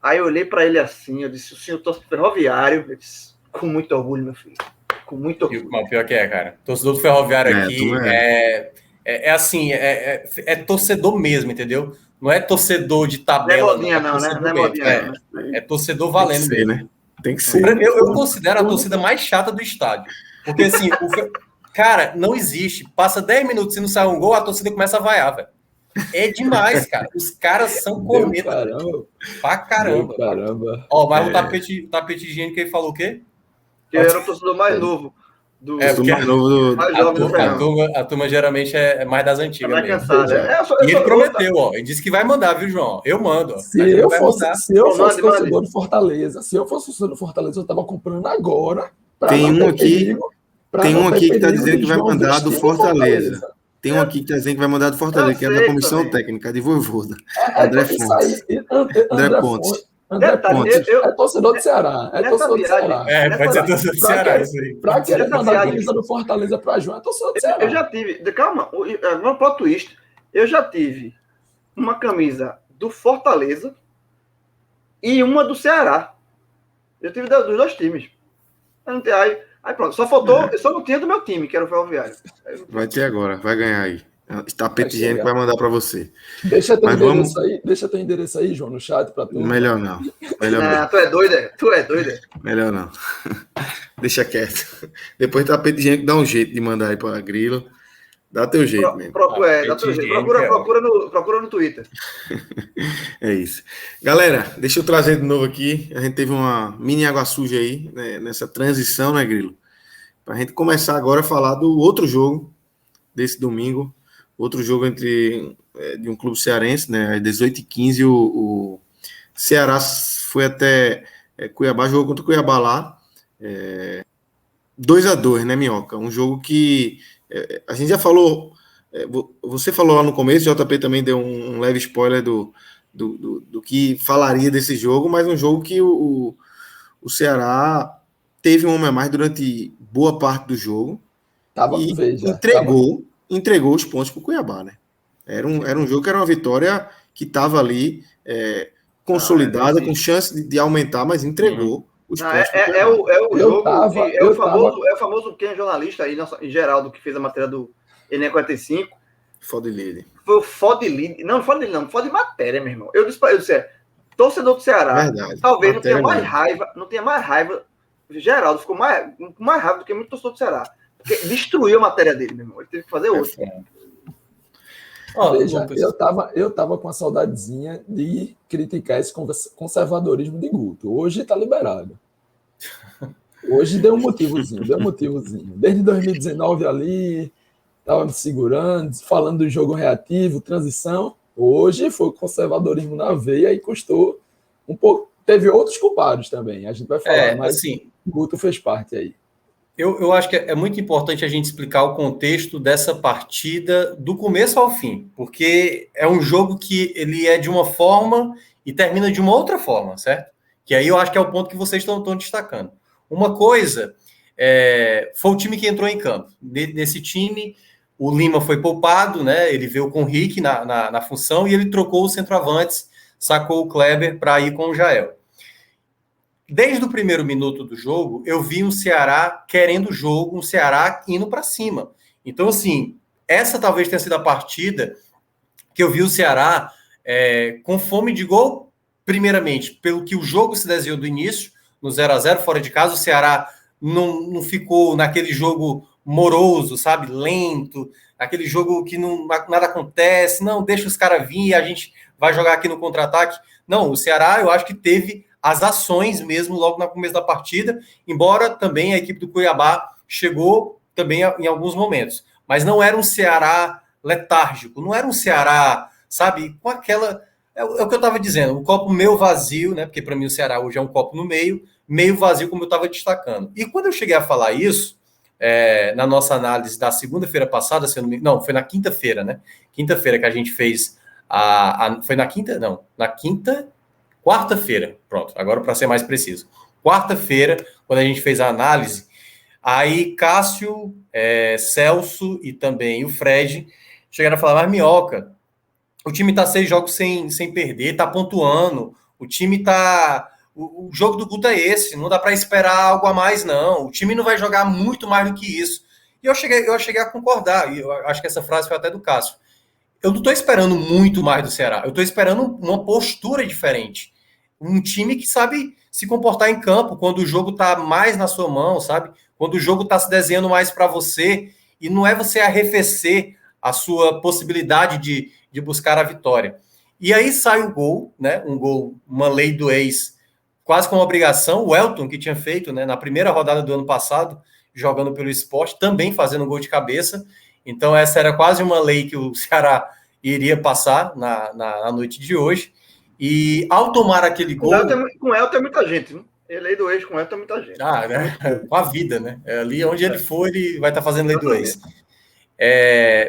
Aí eu olhei para ele assim, eu disse, o senhor torce pro ferroviário? Eu disse, com muito orgulho, meu filho. Com muito orgulho. Mas o pior que é, cara. Torcedor do Ferroviário aqui assim, é torcedor mesmo, entendeu? Não é torcedor de tabela. Não é modinha, não, né? Não é modinha, não, né? É torcedor valendo mesmo. Né? Tem que ser. Eu considero a torcida mais chata do estádio. Porque, assim, cara, não existe. Passa 10 minutos e não sai um gol, a torcida começa a vaiar, velho. É demais, cara. Os caras são cornetas. Pra caramba. Ó, mas o tapete higiênico que ele falou o quê? Que era o torcedor mais novo. A turma geralmente é mais das antigas. Mais cansada. E ele prometeu, ó. Ele disse que vai mandar, viu, João? Eu mando. Ó. Se eu fosse torcedor do Fortaleza, eu tava comprando agora. Tem um aqui que tá dizendo que vai mandar do Fortaleza. Tem um aqui que tá dizendo que vai mandar do Fortaleza, que é da comissão técnica de Voivoda. André Pontes. André Pontes. André Pontes é torcedor do Ceará. Pode ser torcedor do Ceará, isso aí. Pra querer mandar a camisa do Fortaleza pra João, é torcedor do Ceará. Eu já tive, calma, vamos pro twist. Eu já tive uma camisa do Fortaleza e uma do Ceará. Eu tive dos dois times. Aí pronto, só faltou, eu só não tinha do meu time, que era o Ferroviário. Vai ter agora, vai ganhar aí. Tapete higiênico vai mandar para você. Deixa teu endereço aí, João, no chat para tu. Melhor não. Tu é doido. Melhor não. Deixa quieto. Depois tapete higiênico dá um jeito de mandar aí para Grilo. Dá teu jeito mesmo. Dá teu jeito. Procura no Twitter. É isso. Galera, deixa eu trazer de novo aqui. A gente teve uma mini água suja aí, né, nessa transição, né, Grilo? Para a gente começar agora a falar do outro jogo desse domingo. Outro jogo de um clube cearense, né? Às 18h15, o Ceará foi até Cuiabá, jogou contra o Cuiabá lá. 2-2, né, Minhoca? Um jogo que a gente já falou. Você falou lá no começo, o JP também deu um leve spoiler do que falaria desse jogo, mas um jogo que o Ceará teve um homem a mais durante boa parte do jogo. Entregou os pontos para o Cuiabá, né? Era um jogo que era uma vitória que estava ali consolidada, com chance de aumentar, mas entregou os pontos. É o famoso quem é jornalista aí, em geral, do que fez a matéria do Enem 45. Fode-líder. Foi o Fode-líder. Não, Fode matéria, meu irmão. Eu disse, torcedor do Ceará, verdade, talvez não tenha mais raiva. Geraldo ficou mais raiva do que muito torcedor do Ceará. Porque destruiu a matéria dele, meu irmão. Ele teve que fazer outra. Veja, eu tava com a saudadezinha de criticar esse conservadorismo de Guto. Hoje tá liberado. Hoje deu um motivozinho. Desde 2019 ali, tava me segurando, falando do jogo reativo, transição. Hoje foi o conservadorismo na veia e custou um pouco. Teve outros culpados também, a gente vai falar, mas assim, Guto fez parte aí. Eu acho que é muito importante a gente explicar o contexto dessa partida do começo ao fim, porque é um jogo que ele é de uma forma e termina de uma outra forma, certo? Que aí eu acho que é o ponto que vocês estão destacando. Uma coisa foi o time que entrou em campo. Nesse time, o Lima foi poupado, né? Ele veio com o Rick na função e ele trocou os centroavantes, sacou o Kleber para ir com o Jael. Desde o primeiro minuto do jogo, eu vi um Ceará querendo o jogo, um Ceará indo para cima. Então, assim, essa talvez tenha sido a partida que eu vi o Ceará com fome de gol, primeiramente, pelo que o jogo se desenhou do início, no 0-0, fora de casa, o Ceará não ficou naquele jogo moroso, sabe, lento, aquele jogo que nada acontece, não, deixa os caras vir e a gente vai jogar aqui no contra-ataque. Não, o Ceará, eu acho que teve as ações mesmo logo no começo da partida, embora também a equipe do Cuiabá chegou também em alguns momentos. Mas não era um Ceará letárgico, não era um Ceará, sabe, com aquela... É o que eu estava dizendo, um copo meio vazio, né? Porque para mim o Ceará hoje é um copo no meio vazio, como eu estava destacando. E quando eu cheguei a falar isso, na nossa análise da segunda-feira passada, não, foi na quinta-feira, né? Quinta-feira que a gente fez foi na quinta? Não, na quinta... quarta-feira, pronto, agora para ser mais preciso. Quarta-feira, quando a gente fez a análise, aí Cássio, Celso e também o Fred chegaram a falar, mas Minhoca, o time tá 6 jogos sem perder, tá pontuando, o time tá... O jogo do Guto é esse, não dá para esperar algo a mais, não. O time não vai jogar muito mais do que isso. E eu cheguei a concordar, e eu acho que essa frase foi até do Cássio. Eu não estou esperando muito mais do Ceará, eu estou esperando uma postura diferente. Um time que sabe se comportar em campo quando o jogo está mais na sua mão, sabe? Quando o jogo está se desenhando mais para você, e não é você arrefecer a sua possibilidade de buscar a vitória. E aí sai o gol, né? Um gol, uma lei do ex, quase com uma obrigação. O Elton, que tinha feito, né, na primeira rodada do ano passado, jogando pelo Sport, também fazendo um gol de cabeça. Então essa era quase uma lei que o Ceará iria passar na noite de hoje. E ao tomar aquele gol... Com o Elton é muita gente, né? Lei do ex com o Elton é muita gente. Com a vida, né? Ali onde ele for, ele vai estar fazendo lei do ex.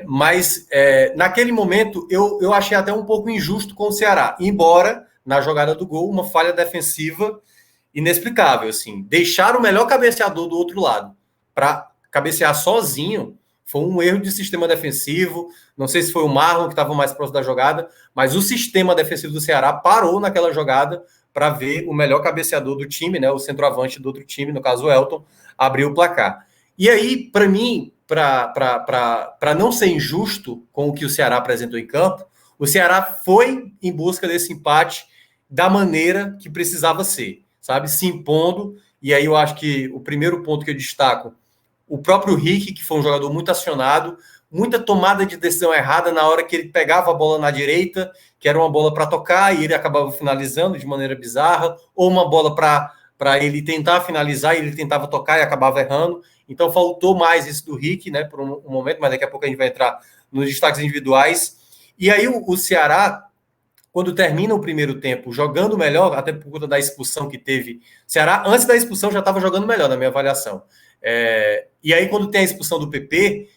Mas naquele momento eu achei até um pouco injusto com o Ceará, embora na jogada do gol uma falha defensiva inexplicável, assim, deixar o melhor cabeceador do outro lado para cabecear sozinho foi um erro de sistema defensivo. Não sei se foi o Marlon que estava mais próximo da jogada, mas o sistema defensivo do Ceará parou naquela jogada para ver o melhor cabeceador do time, né, o centroavante do outro time, no caso o Elton, abrir o placar. E aí, para mim, para não ser injusto com o que o Ceará apresentou em campo, o Ceará foi em busca desse empate da maneira que precisava ser, sabe? Se impondo. E aí eu acho que o primeiro ponto que eu destaco, o próprio Rick, que foi um jogador muito acionado, muita tomada de decisão errada na hora que ele pegava a bola na direita, que era uma bola para tocar e ele acabava finalizando de maneira bizarra, ou uma bola para ele tentar finalizar e ele tentava tocar e acabava errando. Então faltou mais isso do Rick, né, por um momento, mas daqui a pouco a gente vai entrar nos destaques individuais. E aí o Ceará, quando termina o primeiro tempo jogando melhor, até por conta da expulsão que teve, o Ceará, antes da expulsão, já estava jogando melhor, na minha avaliação. E aí, quando tem a expulsão do PP,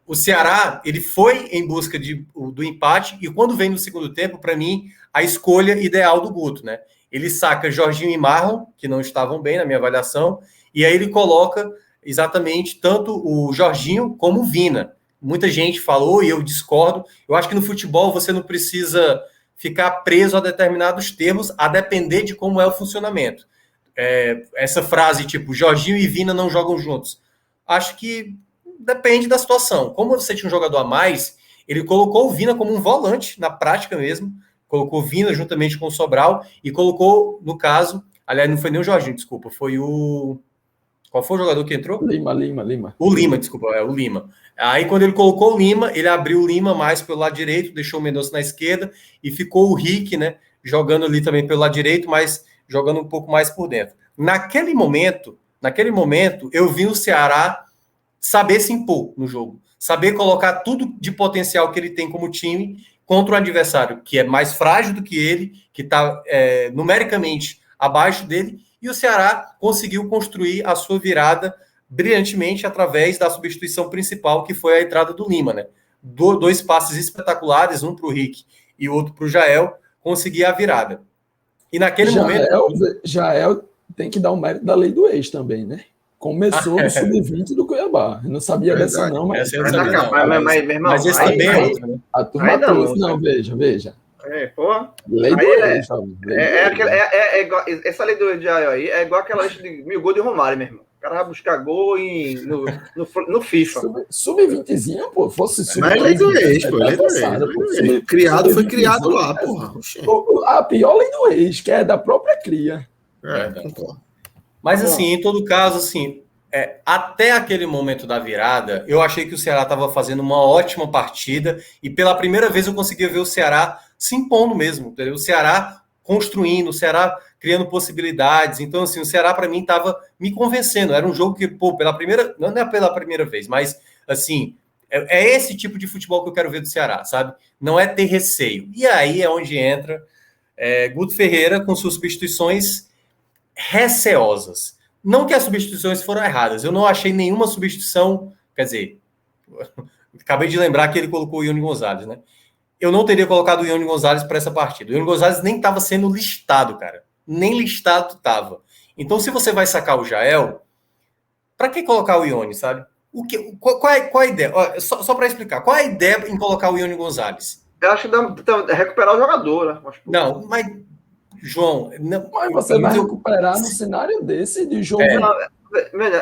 o Ceará ele foi em busca do empate, e quando vem no segundo tempo, para mim, a escolha ideal do Guto, né? Ele saca Jorginho e Marlon, que não estavam bem, na minha avaliação, e aí ele coloca exatamente tanto o Jorginho como o Vina. Muita gente falou, e eu discordo. Eu acho que no futebol você não precisa ficar preso a determinados termos, a depender de como é o funcionamento. Essa frase tipo, Jorginho e Vina não jogam juntos. Acho que depende da situação. Como você tinha um jogador a mais, ele colocou o Vina como um volante, na prática mesmo, colocou o Vina juntamente com o Sobral, e colocou, no caso, aliás, não foi nem o Jorginho, desculpa, foi o... Qual foi o jogador que entrou? Lima. O Lima, desculpa, o Lima. Aí, quando ele colocou o Lima, ele abriu o Lima mais pelo lado direito, deixou o Mendonça na esquerda, e ficou o Rick, né, jogando ali também pelo lado direito, mas jogando um pouco mais por dentro. Naquele momento, eu vi o Ceará saber se impor no jogo, saber colocar tudo de potencial que ele tem como time contra um adversário que é mais frágil do que ele, que está numericamente abaixo dele, e o Ceará conseguiu construir a sua virada brilhantemente através da substituição principal, que foi a entrada do Lima, né? Dois passes espetaculares, um para o Rick e outro para o Jael, conseguir a virada. E naquele momento... Jael tem que dar o mérito da lei do ex também, né? Começou no sub-20 do Cuiabá. Eu não sabia dessa não, mas... Mas esse também é outro, né? A turma trouxe. Não, veja. Porra. Lei do ex, essa lei do Jael aí é igual aquela lista de 1000 gols de Romário, meu irmão. O cara vai buscar gol no FIFA. Sub-20zinho, pô. Fosse sub-20. Mas é lei do ex, pô. Lei do ex. Foi criado lá, porra. A pior lei do ex, que é da própria cria. Mas, assim, em todo caso, assim, até aquele momento da virada, eu achei que o Ceará estava fazendo uma ótima partida e pela primeira vez eu conseguia ver o Ceará se impondo mesmo, entendeu? O Ceará construindo, o Ceará criando possibilidades. Então, assim, o Ceará, para mim, estava me convencendo. Era um jogo que, pô, não é pela primeira vez, mas, assim, é esse tipo de futebol que eu quero ver do Ceará, sabe? Não é ter receio. E aí é onde entra Guto Ferreira com suas substituições receosas. Não que as substituições foram erradas, eu não achei nenhuma substituição, quer dizer, acabei de lembrar que ele colocou o Ione Gonzalez, né? eu não teria colocado o Ione Gonzalez para essa partida. O Ione Gonzalez nem estava sendo listado, cara. Nem listado estava. Então, se você vai sacar o Jael, para que colocar o Ione, sabe? Qual é a ideia? Só para explicar, qual é a ideia em colocar o Ione Gonzalez? Eu acho que dá recuperar o jogador, né? Não, mas, João... Mas você vai recuperar no cenário desse de jogo...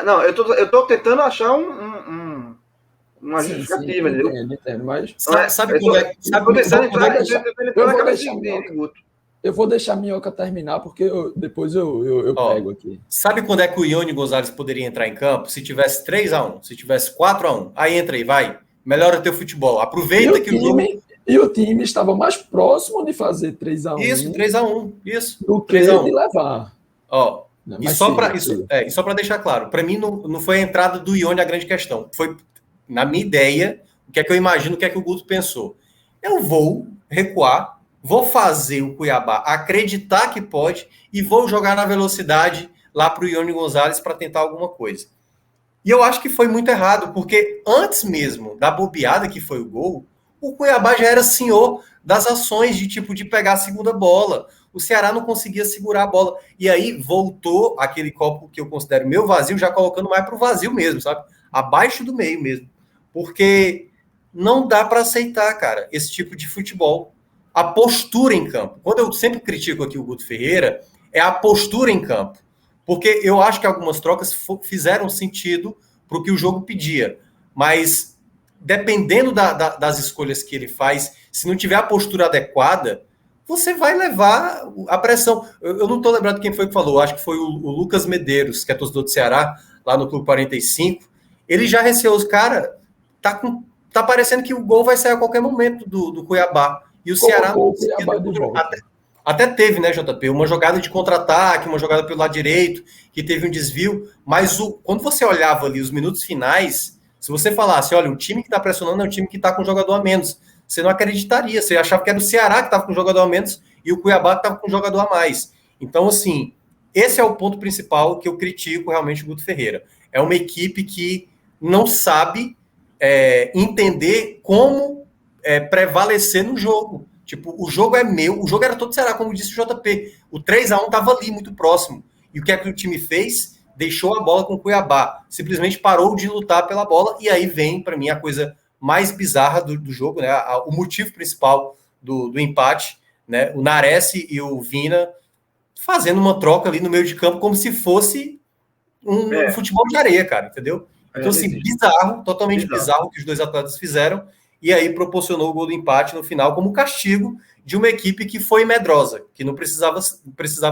Não, eu tô tentando achar uma justificativa, entendeu? Entendo, mas... Sabe quando é... Eu vou deixar a Minhoca terminar, porque depois eu pego aqui. Sabe quando é que o Ione Gonzalez poderia entrar em campo? Se tivesse 3-1, se tivesse 4-1. Aí entra aí, vai. Melhora teu futebol. Aproveita que o jogo... E o time estava mais próximo de fazer 3-1. Isso, 3-1. Isso. Do que de levar. Ó, e só para deixar claro, para mim não foi a entrada do Ione a grande questão. Foi, na minha ideia, o que é que eu imagino, o que é que o Guto pensou. Eu vou recuar, vou fazer o Cuiabá acreditar que pode e vou jogar na velocidade lá para o Ione Gonzalez para tentar alguma coisa. E eu acho que foi muito errado, porque antes mesmo da bobeada que foi o gol, o Cuiabá já era senhor das ações de pegar a segunda bola. O Ceará não conseguia segurar a bola. E aí voltou aquele copo que eu considero meio vazio, já colocando mais para o vazio mesmo, sabe? Abaixo do meio mesmo. Porque não dá para aceitar, cara, esse tipo de futebol. A postura em campo. Quando eu sempre critico aqui o Guto Ferreira, é a postura em campo. Porque eu acho que algumas trocas fizeram sentido para o que o jogo pedia. Mas dependendo das escolhas que ele faz, se não tiver a postura adequada, você vai levar a pressão. Eu não estou lembrando quem foi que falou, acho que foi o Lucas Medeiros, que é torcedor do Ceará, lá no Clube 45. Ele já receou os caras, tá parecendo que o gol vai sair a qualquer momento do Cuiabá. E o Ceará não até teve, né, JP, uma jogada de contra-ataque, uma jogada pelo lado direito, que teve um desvio, mas quando você olhava ali os minutos finais, se você falasse, olha, o time que está pressionando é o time que está com um jogador a menos, você não acreditaria, você achava que era o Ceará que estava com um jogador a menos e o Cuiabá que estava com um jogador a mais. Então, assim, esse é o ponto principal que eu critico realmente o Guto Ferreira. É uma equipe que não sabe entender como prevalecer no jogo. Tipo, o jogo é meu, o jogo era todo Ceará, como disse o JP. O 3-1 estava ali, muito próximo. E o que é que o time fez? Deixou a bola com o Cuiabá. Simplesmente parou de lutar pela bola. E aí vem, para mim, a coisa mais bizarra do jogo, né? O motivo principal do empate, né? O Nares e o Vina fazendo uma troca ali no meio de campo, como se fosse um futebol de areia, cara, entendeu? Então, assim, bizarro, totalmente bizarro o que os dois atletas fizeram. E aí proporcionou o gol do empate no final como castigo de uma equipe que foi medrosa, que não precisava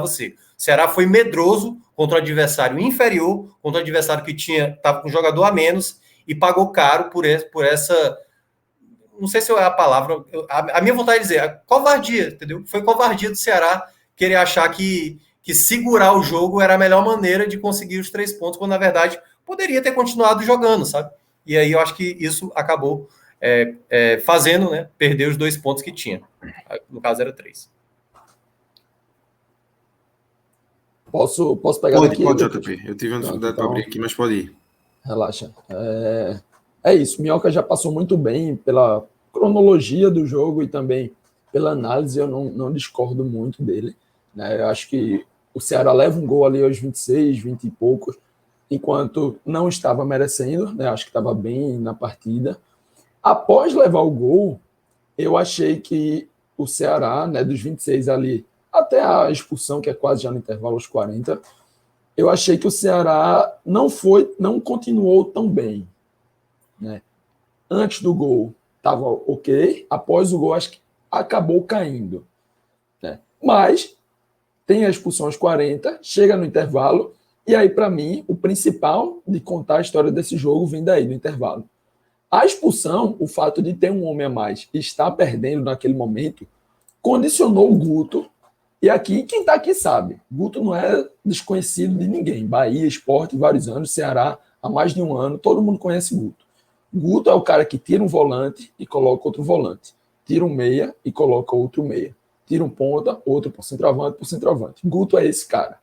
ser. O Ceará foi medroso contra o adversário inferior, contra o adversário que estava com um jogador a menos e pagou caro por essa... Não sei se é a palavra... A minha vontade de dizer, a covardia, entendeu? Foi covardia do Ceará querer achar que segurar o jogo era a melhor maneira de conseguir os 3 pontos, quando, na verdade, poderia ter continuado jogando, sabe? E aí eu acho que isso acabou... fazendo, né, perder os 2 pontos que tinha. No caso, era 3. Posso pegar daqui? Pode, JP. Eu tive uma dificuldade para abrir aqui, mas pode ir. Relaxa. É isso. Minhoca já passou muito bem pela cronologia do jogo e também pela análise. Eu não discordo muito dele, né? Eu acho que o Ceará leva um gol ali aos 26, 20 e poucos, enquanto não estava merecendo, né? Acho que estava bem na partida. Após levar o gol, eu achei que o Ceará, né, dos 26 ali, até a expulsão, que é quase já no intervalo, aos 40, eu achei que o Ceará não continuou tão bem, né? Antes do gol estava ok, após o gol acho que acabou caindo, né? Mas tem a expulsão aos 40, chega no intervalo, e aí, para mim, o principal de contar a história desse jogo vem daí, do intervalo. A expulsão, o fato de ter um homem a mais e estar perdendo naquele momento, condicionou o Guto. E aqui, quem está aqui sabe, Guto não é desconhecido de ninguém. Bahia, Sport, vários anos, Ceará, há mais de um ano, todo mundo conhece Guto. Guto é o cara que tira um volante e coloca outro volante. Tira um meia e coloca outro meia. Tira um ponta, outro por centroavante. Guto é esse cara.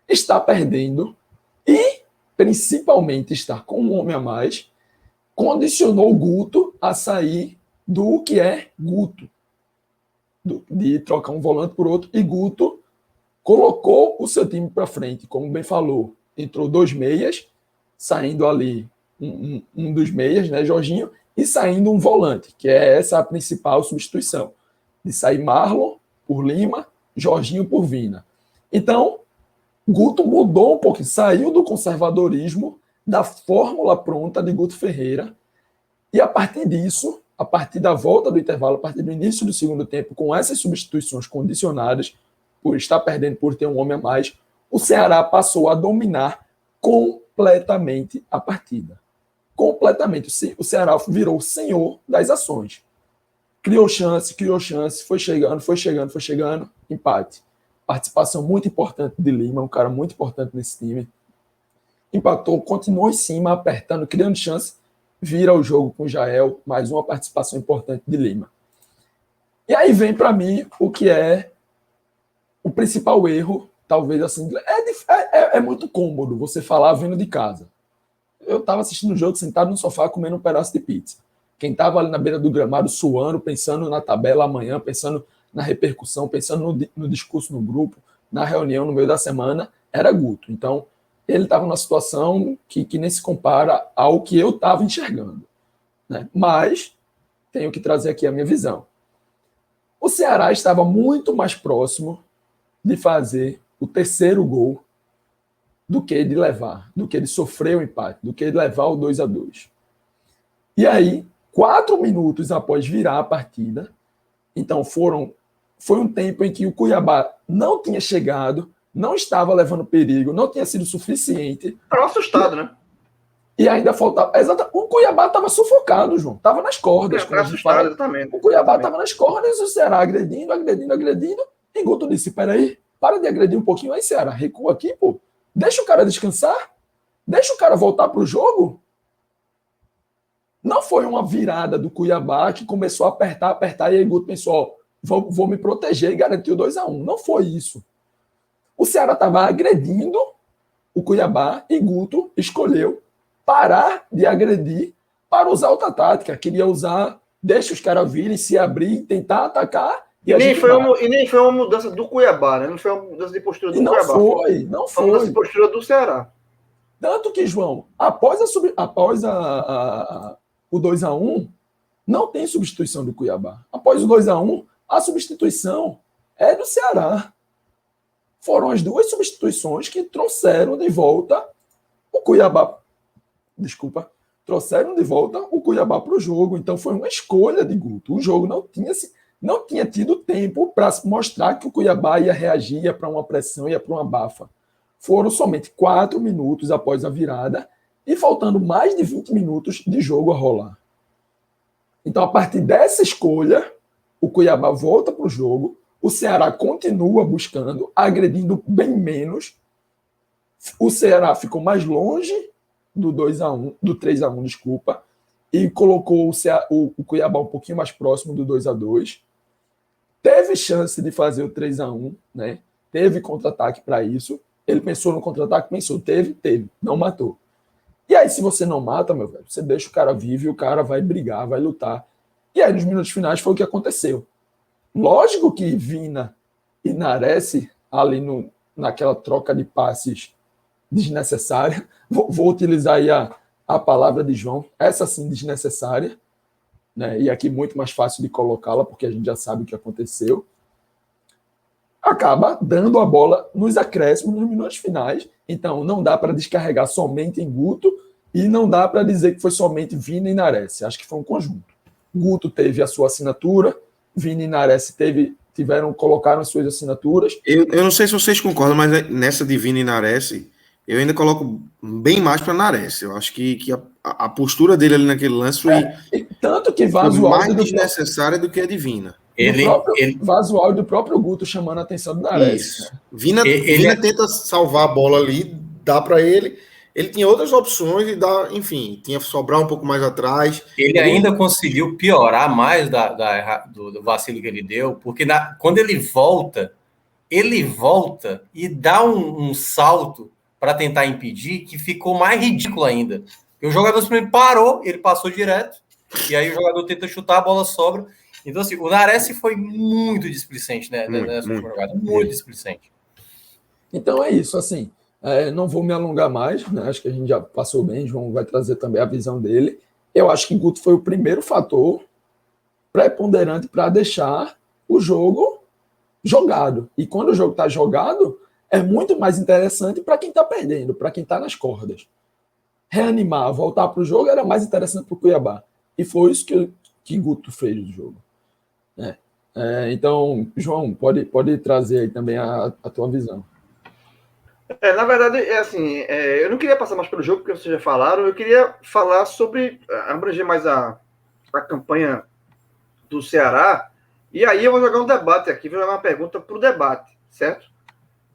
Está perdendo e, principalmente, estar com um homem a mais condicionou o Guto a sair do que é Guto, de trocar um volante por outro, e Guto colocou o seu time para frente, como bem falou. Entrou 2 meias, saindo ali um dos meias, né, Jorginho, e saindo um volante, que é essa a principal substituição, de sair Marlon por Lima, Jorginho por Vina. Então, Guto mudou um pouco, saiu do conservadorismo, da fórmula pronta de Guto Ferreira, e a partir disso, a partir da volta do intervalo, a partir do início do segundo tempo, com essas substituições condicionadas, por estar perdendo, por ter um homem a mais, o Ceará passou a dominar completamente a partida. Completamente. O Ceará virou o senhor das ações. Criou chance, foi chegando, empate. Participação muito importante de Lima, um cara muito importante nesse time. Empatou, continuou em cima, apertando, criando chance, vira o jogo com o Jael, mais uma participação importante de Lima. E aí vem para mim o que é o principal erro, talvez assim, é muito cômodo você falar vindo de casa. Eu estava assistindo o jogo sentado no sofá comendo um pedaço de pizza. Quem estava ali na beira do gramado suando, pensando na tabela amanhã, pensando na repercussão, pensando no discurso no grupo, na reunião no meio da semana, era Guto. Então, ele estava numa situação que nem se compara ao que eu estava enxergando, né? Mas tenho que trazer aqui a minha visão. O Ceará estava muito mais próximo de fazer o terceiro gol do que de levar, do que de sofrer o empate, do que de levar o 2-2. E aí, 4 minutos após virar a partida, então foi um tempo em que o Cuiabá não tinha chegado, não estava levando perigo, não tinha sido suficiente. Estava assustado, né? E ainda faltava. O Cuiabá estava sufocado, João. Estava nas cordas. Estava assustado, exatamente. O Cuiabá estava nas cordas, o Ceará agredindo. E Guto disse: peraí, para de agredir um pouquinho aí, Ceará. Recua aqui, pô. Deixa o cara descansar. Deixa o cara voltar para o jogo. Não foi uma virada do Cuiabá que começou a apertar, e aí Guto pensou: ó, vou me proteger e garantir o 2-1. Não foi isso. O Ceará estava agredindo o Cuiabá e Guto escolheu parar de agredir para usar outra tática. Queria usar, deixa os caras virem, se abrir, tentar atacar. E nem foi uma mudança do Cuiabá, né? Não foi uma mudança de postura do Cuiabá. Não foi. Foi uma mudança de postura do Ceará. Tanto que, João, após o 2-1, não tem substituição do Cuiabá. Após o 2-1, a substituição é do Ceará. Foram as 2 substituições que trouxeram de volta o Cuiabá. Trouxeram de volta o Cuiabá para o jogo. Então foi uma escolha de Guto. O jogo não tinha tido tempo para mostrar que o Cuiabá ia reagir para uma pressão, ia para uma bafa. Foram somente 4 minutos após a virada e faltando mais de 20 minutos de jogo a rolar. Então, a partir dessa escolha, o Cuiabá volta para o jogo, o Ceará continua buscando, agredindo bem menos. O Ceará ficou mais longe do 3-1, desculpa, e colocou o Cuiabá um pouquinho mais próximo do 2-2. Teve chance de fazer o 3-1, né? Teve contra-ataque para isso. Ele pensou no contra-ataque, teve, não matou. E aí, se você não mata, meu velho, você deixa o cara vivo e o cara vai brigar, vai lutar. E aí, nos minutos finais, foi o que aconteceu. Lógico que Vina e Nares, ali naquela troca de passes desnecessária, vou utilizar aí a palavra de João, essa sim desnecessária, né? E aqui muito mais fácil de colocá-la, porque a gente já sabe o que aconteceu, acaba dando a bola nos acréscimos, nos minutos finais. Então, não dá para descarregar somente em Guto e não dá para dizer que foi somente Vina e Nares. Acho que foi um conjunto. Guto teve a sua assinatura, Vina e Nares colocaram as suas assinaturas. Eu não sei se vocês concordam, mas nessa de Vina e Nares, eu ainda coloco bem mais para Nares. Eu acho que a postura dele ali naquele lance foi tanto que vaza o áudio mais desnecessária do que a de Vina. Vaza o áudio do próprio Guto chamando a atenção do Nares. Isso. Vina tenta salvar a bola ali, dá para ele. Ele tinha outras opções e tinha que sobrar um pouco mais atrás. Ele ainda conseguiu piorar mais do vacilo que ele deu, porque quando ele volta e dá um salto para tentar impedir, que ficou mais ridículo ainda. Porque o jogador simplesmente parou, ele passou direto, e aí o jogador tenta chutar, a bola sobra, Então, assim, o Nares foi muito displicente, né? Nessa Muito. jogada, muito displicente. Então é isso, assim, não vou me alongar mais, né? Acho que a gente já passou bem, João vai trazer também a visão dele. Eu acho que Guto foi o primeiro fator preponderante para deixar o jogo jogado. E quando o jogo está jogado, é muito mais interessante para quem está perdendo, para quem está nas cordas. Reanimar, voltar para o jogo era mais interessante para o Cuiabá. E foi isso que Guto fez do jogo. Então, João, pode trazer aí também a tua visão. Na verdade, eu não queria passar mais pelo jogo, porque vocês já falaram, eu queria falar sobre, abranger mais a campanha do Ceará, e aí eu vou jogar um debate aqui, vou jogar uma pergunta para o debate, certo?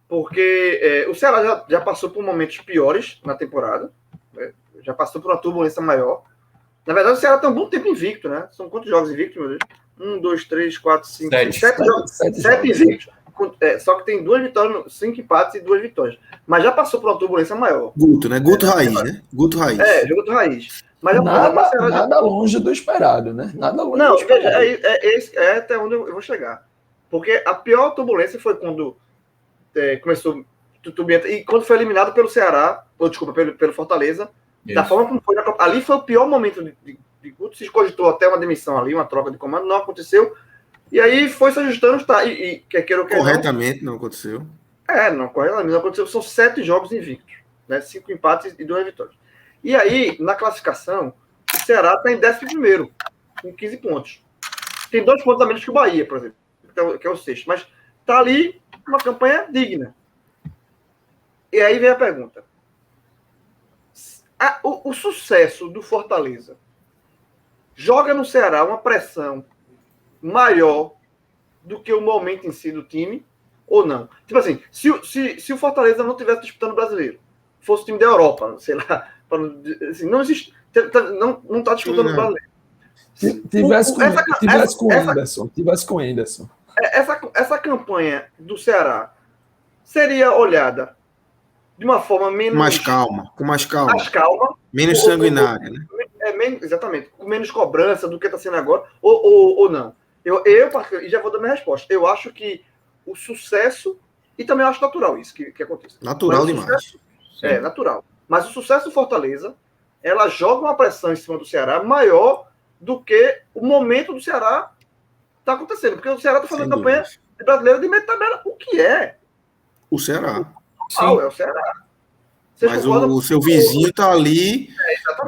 Porque o Ceará já passou por momentos piores na temporada, né? Já passou por uma turbulência maior. Na verdade, o Ceará está um bom tempo invicto, né? São quantos jogos invictos, meu Deus? 1, 2, 3, 4, 5, 6, 7 jogos. 7 invictos. Só que tem 2 vitórias, 5 empates e 2 vitórias. Mas já passou por uma turbulência maior. Guto, né? Guto Raiz, né? Guto Raiz. Guto Raiz. Mas nada longe do esperado, né? Nada longe do esperado. É até onde eu vou chegar. Porque a pior turbulência foi quando começou Tutubieta, e quando foi eliminado pelo Ceará, pelo Fortaleza, isso. Da forma como foi na Copa. Ali foi o pior momento de Guto, se cogitou até uma demissão ali, uma troca de comando, não aconteceu. E aí foi se ajustando, tá? Corretamente não aconteceu. Não aconteceu. São 7 jogos invictos, né? 5 empates e 2 vitórias. E aí, na classificação, o Ceará está em 11º, com 15 pontos. Tem 2 pontos a menos que o Bahia, por exemplo, que é o 6º. Mas está ali uma campanha digna. E aí vem a pergunta. O sucesso do Fortaleza joga no Ceará uma pressão maior do que o momento em si do time, ou não? Tipo assim, se o Fortaleza não estivesse disputando o brasileiro, fosse o time da Europa, sei lá, assim, não existe, não está disputando o brasileiro. Tivesse com o Anderson. Essa campanha do Ceará seria olhada de uma forma menos... Com mais calma. Menos sanguinária, né? Exatamente. Com menos cobrança do que está sendo agora, ou não. E já vou dar minha resposta. Eu acho que o sucesso, e também eu acho natural isso que aconteça. Natural demais. Natural. Mas o sucesso do Fortaleza, ela joga uma pressão em cima do Ceará maior do que o momento do Ceará está acontecendo. Porque o Ceará está fazendo campanha brasileira de meio de tabela. O que é? O Ceará. É o Ceará. Mas o seu vizinho está ali,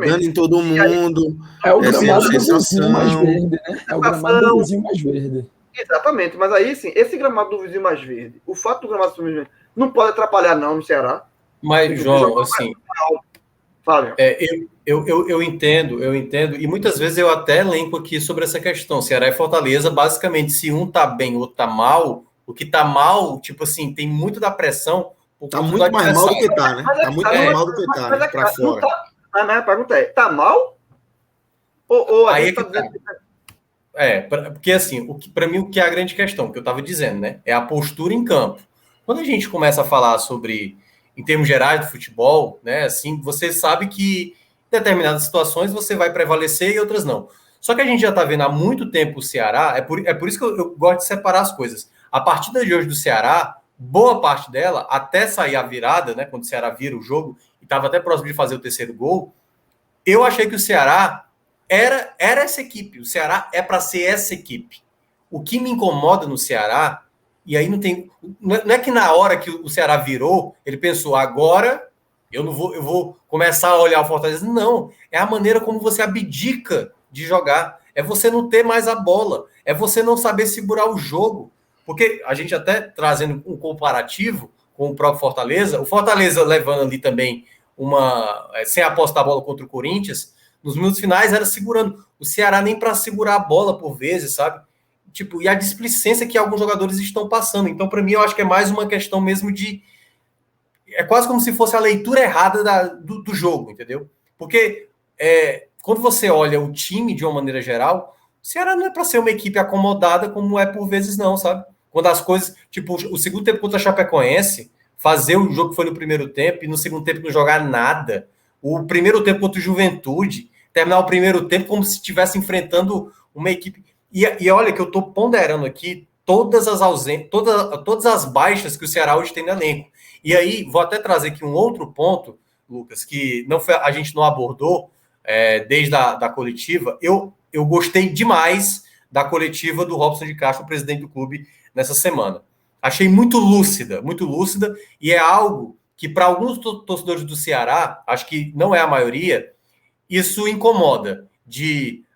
dando em todo mundo. É o gramado do vizinho mais verde, né? É o gramado do vizinho mais verde. Exatamente, mas aí, sim, esse gramado do vizinho mais verde, o fato do gramado do vizinho mais verde, não pode atrapalhar, não, no Ceará. Mas, João, assim... Fala, eu entendo, e muitas vezes eu até elenco aqui sobre essa questão. Ceará e Fortaleza, basicamente, se um tá bem, o outro tá mal, o que tá mal, tipo assim, tem muito da pressão. Tá muito mais mal do que tá, né? Tá muito mais mal do que tá, né? Pra fora. A minha pergunta é, tá mal? Ou aí tá dizendo... porque assim, para mim o que é a grande questão, que eu estava dizendo, né? É a postura em campo. Quando a gente começa a falar sobre, em termos gerais do futebol, né? Assim, você sabe que em determinadas situações você vai prevalecer e outras não. Só que a gente já está vendo há muito tempo o Ceará, é por isso que eu gosto de separar as coisas. A partida de hoje do Ceará, boa parte dela, até sair a virada, né? Quando o Ceará vira o jogo, e estava até próximo de fazer o 3º gol, eu achei que o Ceará era essa equipe. O Ceará é para ser essa equipe. O que me incomoda no Ceará, e aí não é que na hora que o Ceará virou, ele pensou, agora eu vou começar a olhar o Fortaleza. Não, é a maneira como você abdica de jogar. É você não ter mais a bola. É você não saber segurar o jogo. Porque a gente até trazendo um comparativo com o próprio Fortaleza, o Fortaleza levando ali também sem apostar a bola contra o Corinthians, nos minutos finais era segurando. O Ceará nem para segurar a bola por vezes, sabe? Tipo, e a displicência que alguns jogadores estão passando. Então, para mim, eu acho que é mais uma questão mesmo de... É quase como se fosse a leitura errada do jogo, entendeu? Porque quando você olha o time de uma maneira geral, o Ceará não é para ser uma equipe acomodada como é por vezes não, sabe? Quando as coisas... Tipo, o segundo tempo contra a Chapecoense, fazer o jogo que foi no primeiro tempo e no segundo tempo não jogar nada. O primeiro tempo contra o Juventude, terminar o primeiro tempo como se estivesse enfrentando uma equipe... E olha que eu estou ponderando aqui todas as baixas que o Ceará hoje tem no elenco. E aí, vou até trazer aqui um outro ponto, Lucas, que a gente não abordou desde da coletiva. Eu gostei demais da coletiva do Robson de Castro, presidente do clube, nessa semana. Achei muito lúcida, e é algo que, para alguns torcedores do Ceará, acho que não é a maioria, isso incomoda,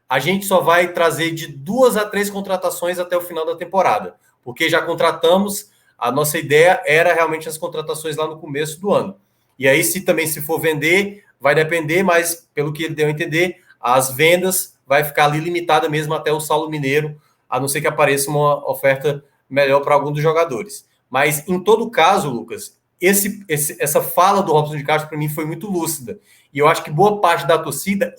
a gente só vai trazer de 2 a 3 contratações até o final da temporada, porque já contratamos, a nossa ideia era realmente as contratações lá no começo do ano. E aí, se for vender, vai depender, mas pelo que ele deu a entender, as vendas vai ficar ali limitada mesmo até o Saulo Mineiro, a não ser que apareça uma oferta melhor para algum dos jogadores. Mas, em todo caso, Lucas, essa fala do Robson de Castro, para mim, foi muito lúcida. E eu acho que boa parte da torcida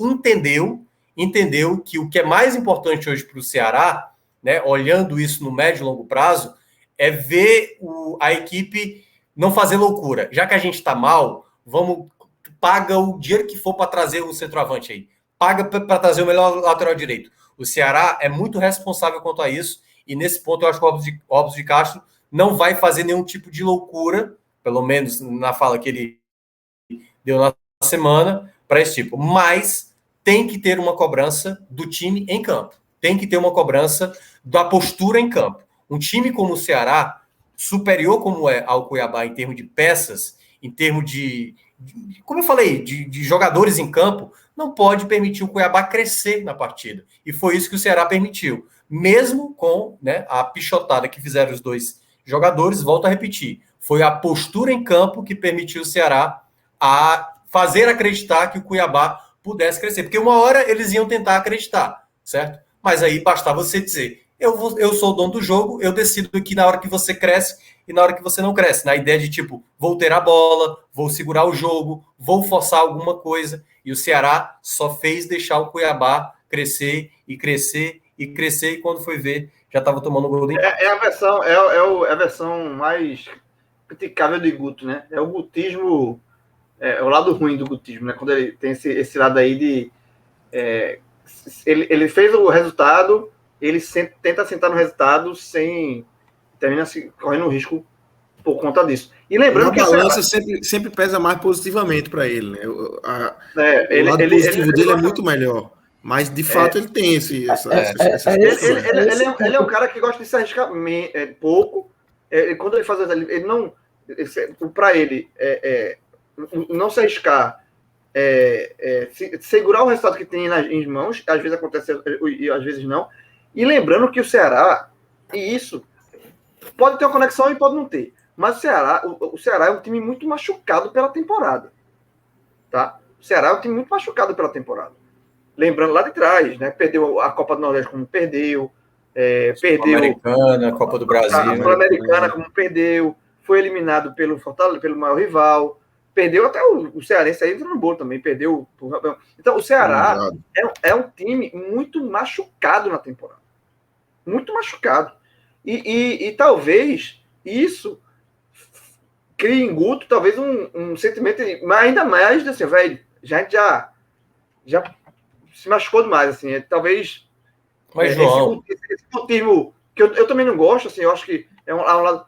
entendeu que o que é mais importante hoje para o Ceará, né, olhando isso no médio e longo prazo, é ver a equipe não fazer loucura. Já que a gente está mal, paga o dinheiro que for para trazer um centroavante aí. Paga para trazer o melhor lateral direito. O Ceará é muito responsável quanto a isso, e nesse ponto eu acho que o Robson de Castro não vai fazer nenhum tipo de loucura, pelo menos na fala que ele deu na semana, para esse tipo. Mas tem que ter uma cobrança do time em campo. Tem que ter uma cobrança da postura em campo. Um time como o Ceará, superior como é ao Cuiabá em termos de peças, em termos como eu falei, de jogadores em campo, não pode permitir o Cuiabá crescer na partida. E foi isso que o Ceará permitiu. Mesmo com, né, a pichotada que fizeram os dois jogadores, volto a repetir, foi a postura em campo que permitiu o Ceará a fazer acreditar que o Cuiabá pudesse crescer. Porque uma hora eles iam tentar acreditar, certo? Mas aí bastava você dizer, eu sou o dono do jogo, eu decido aqui na hora que você cresce e na hora que você não cresce. Na ideia de tipo, vou ter a bola, vou segurar o jogo, vou forçar alguma coisa. E o Ceará só fez deixar o Cuiabá crescer e crescer e crescer. E quando foi ver, já estava tomando gol do empate. É a versão mais criticável de Guto, né? É o gutismo, é o lado ruim do gutismo, né? Quando ele tem esse lado aí de... ele fez o resultado, ele tenta sentar no resultado sem... termina correndo risco por conta disso. E lembrando que a balança sempre pesa mais positivamente para ele, né? O lado positivo dele é muito melhor. Mas, de fato, ele tem ele é um cara que gosta de se arriscar pouco. Quando ele faz... Ele não... Para ele, não se arriscar, segurar o resultado que tem em mãos, às vezes acontece e às vezes não. E lembrando que o Ceará, e isso pode ter uma conexão e pode não ter, mas o Ceará é um time muito machucado pela temporada, tá? O Ceará é um time muito machucado pela temporada. Lembrando lá de trás, né? Perdeu a Copa do Nordeste como perdeu, perdeu a Copa do Brasil, a Sul-Americana como perdeu, foi eliminado pelo Fortaleza, pelo maior rival, perdeu até o Cearense aí entrou no bolo também, perdeu. Então o Ceará é um time muito machucado na temporada, muito machucado. E talvez isso crie em Guto talvez um sentimento ainda mais assim, velho, já se machucou demais, assim, talvez mas João, esse cultismo que eu também não gosto, assim, eu acho que é um lado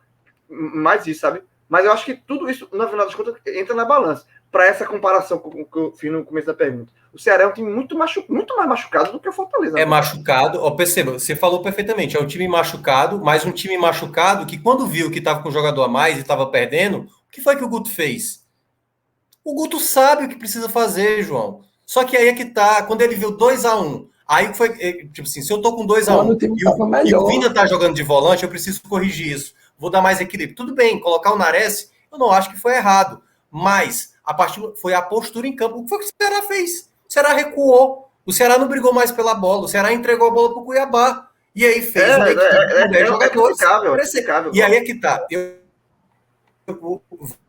mais isso, sabe? Mas eu acho que tudo isso, no final das contas, entra na balança. Para essa comparação que eu fiz no começo da pergunta. O Ceará é um time muito mais machucado do que o Fortaleza. É machucado, perceba, você falou perfeitamente, é um time machucado, mas um time machucado que quando viu que estava com um jogador a mais e estava perdendo, o que foi que o Guto fez? O Guto sabe o que precisa fazer, João. Só que aí é que tá, quando ele viu 2-1, aí foi, tipo assim, se eu tô com 2-1 e o Vina tá jogando de volante, eu preciso corrigir isso. Vou dar mais equilíbrio. Tudo bem, colocar o Nares, eu não acho que foi errado. Mas foi a postura em campo. O que foi que o Ceará fez? O Ceará recuou. O Ceará não brigou mais pela bola. O Ceará entregou a bola para o Cuiabá. E aí fez uma equipe com 10 jogadores. E aí é que tá. Eu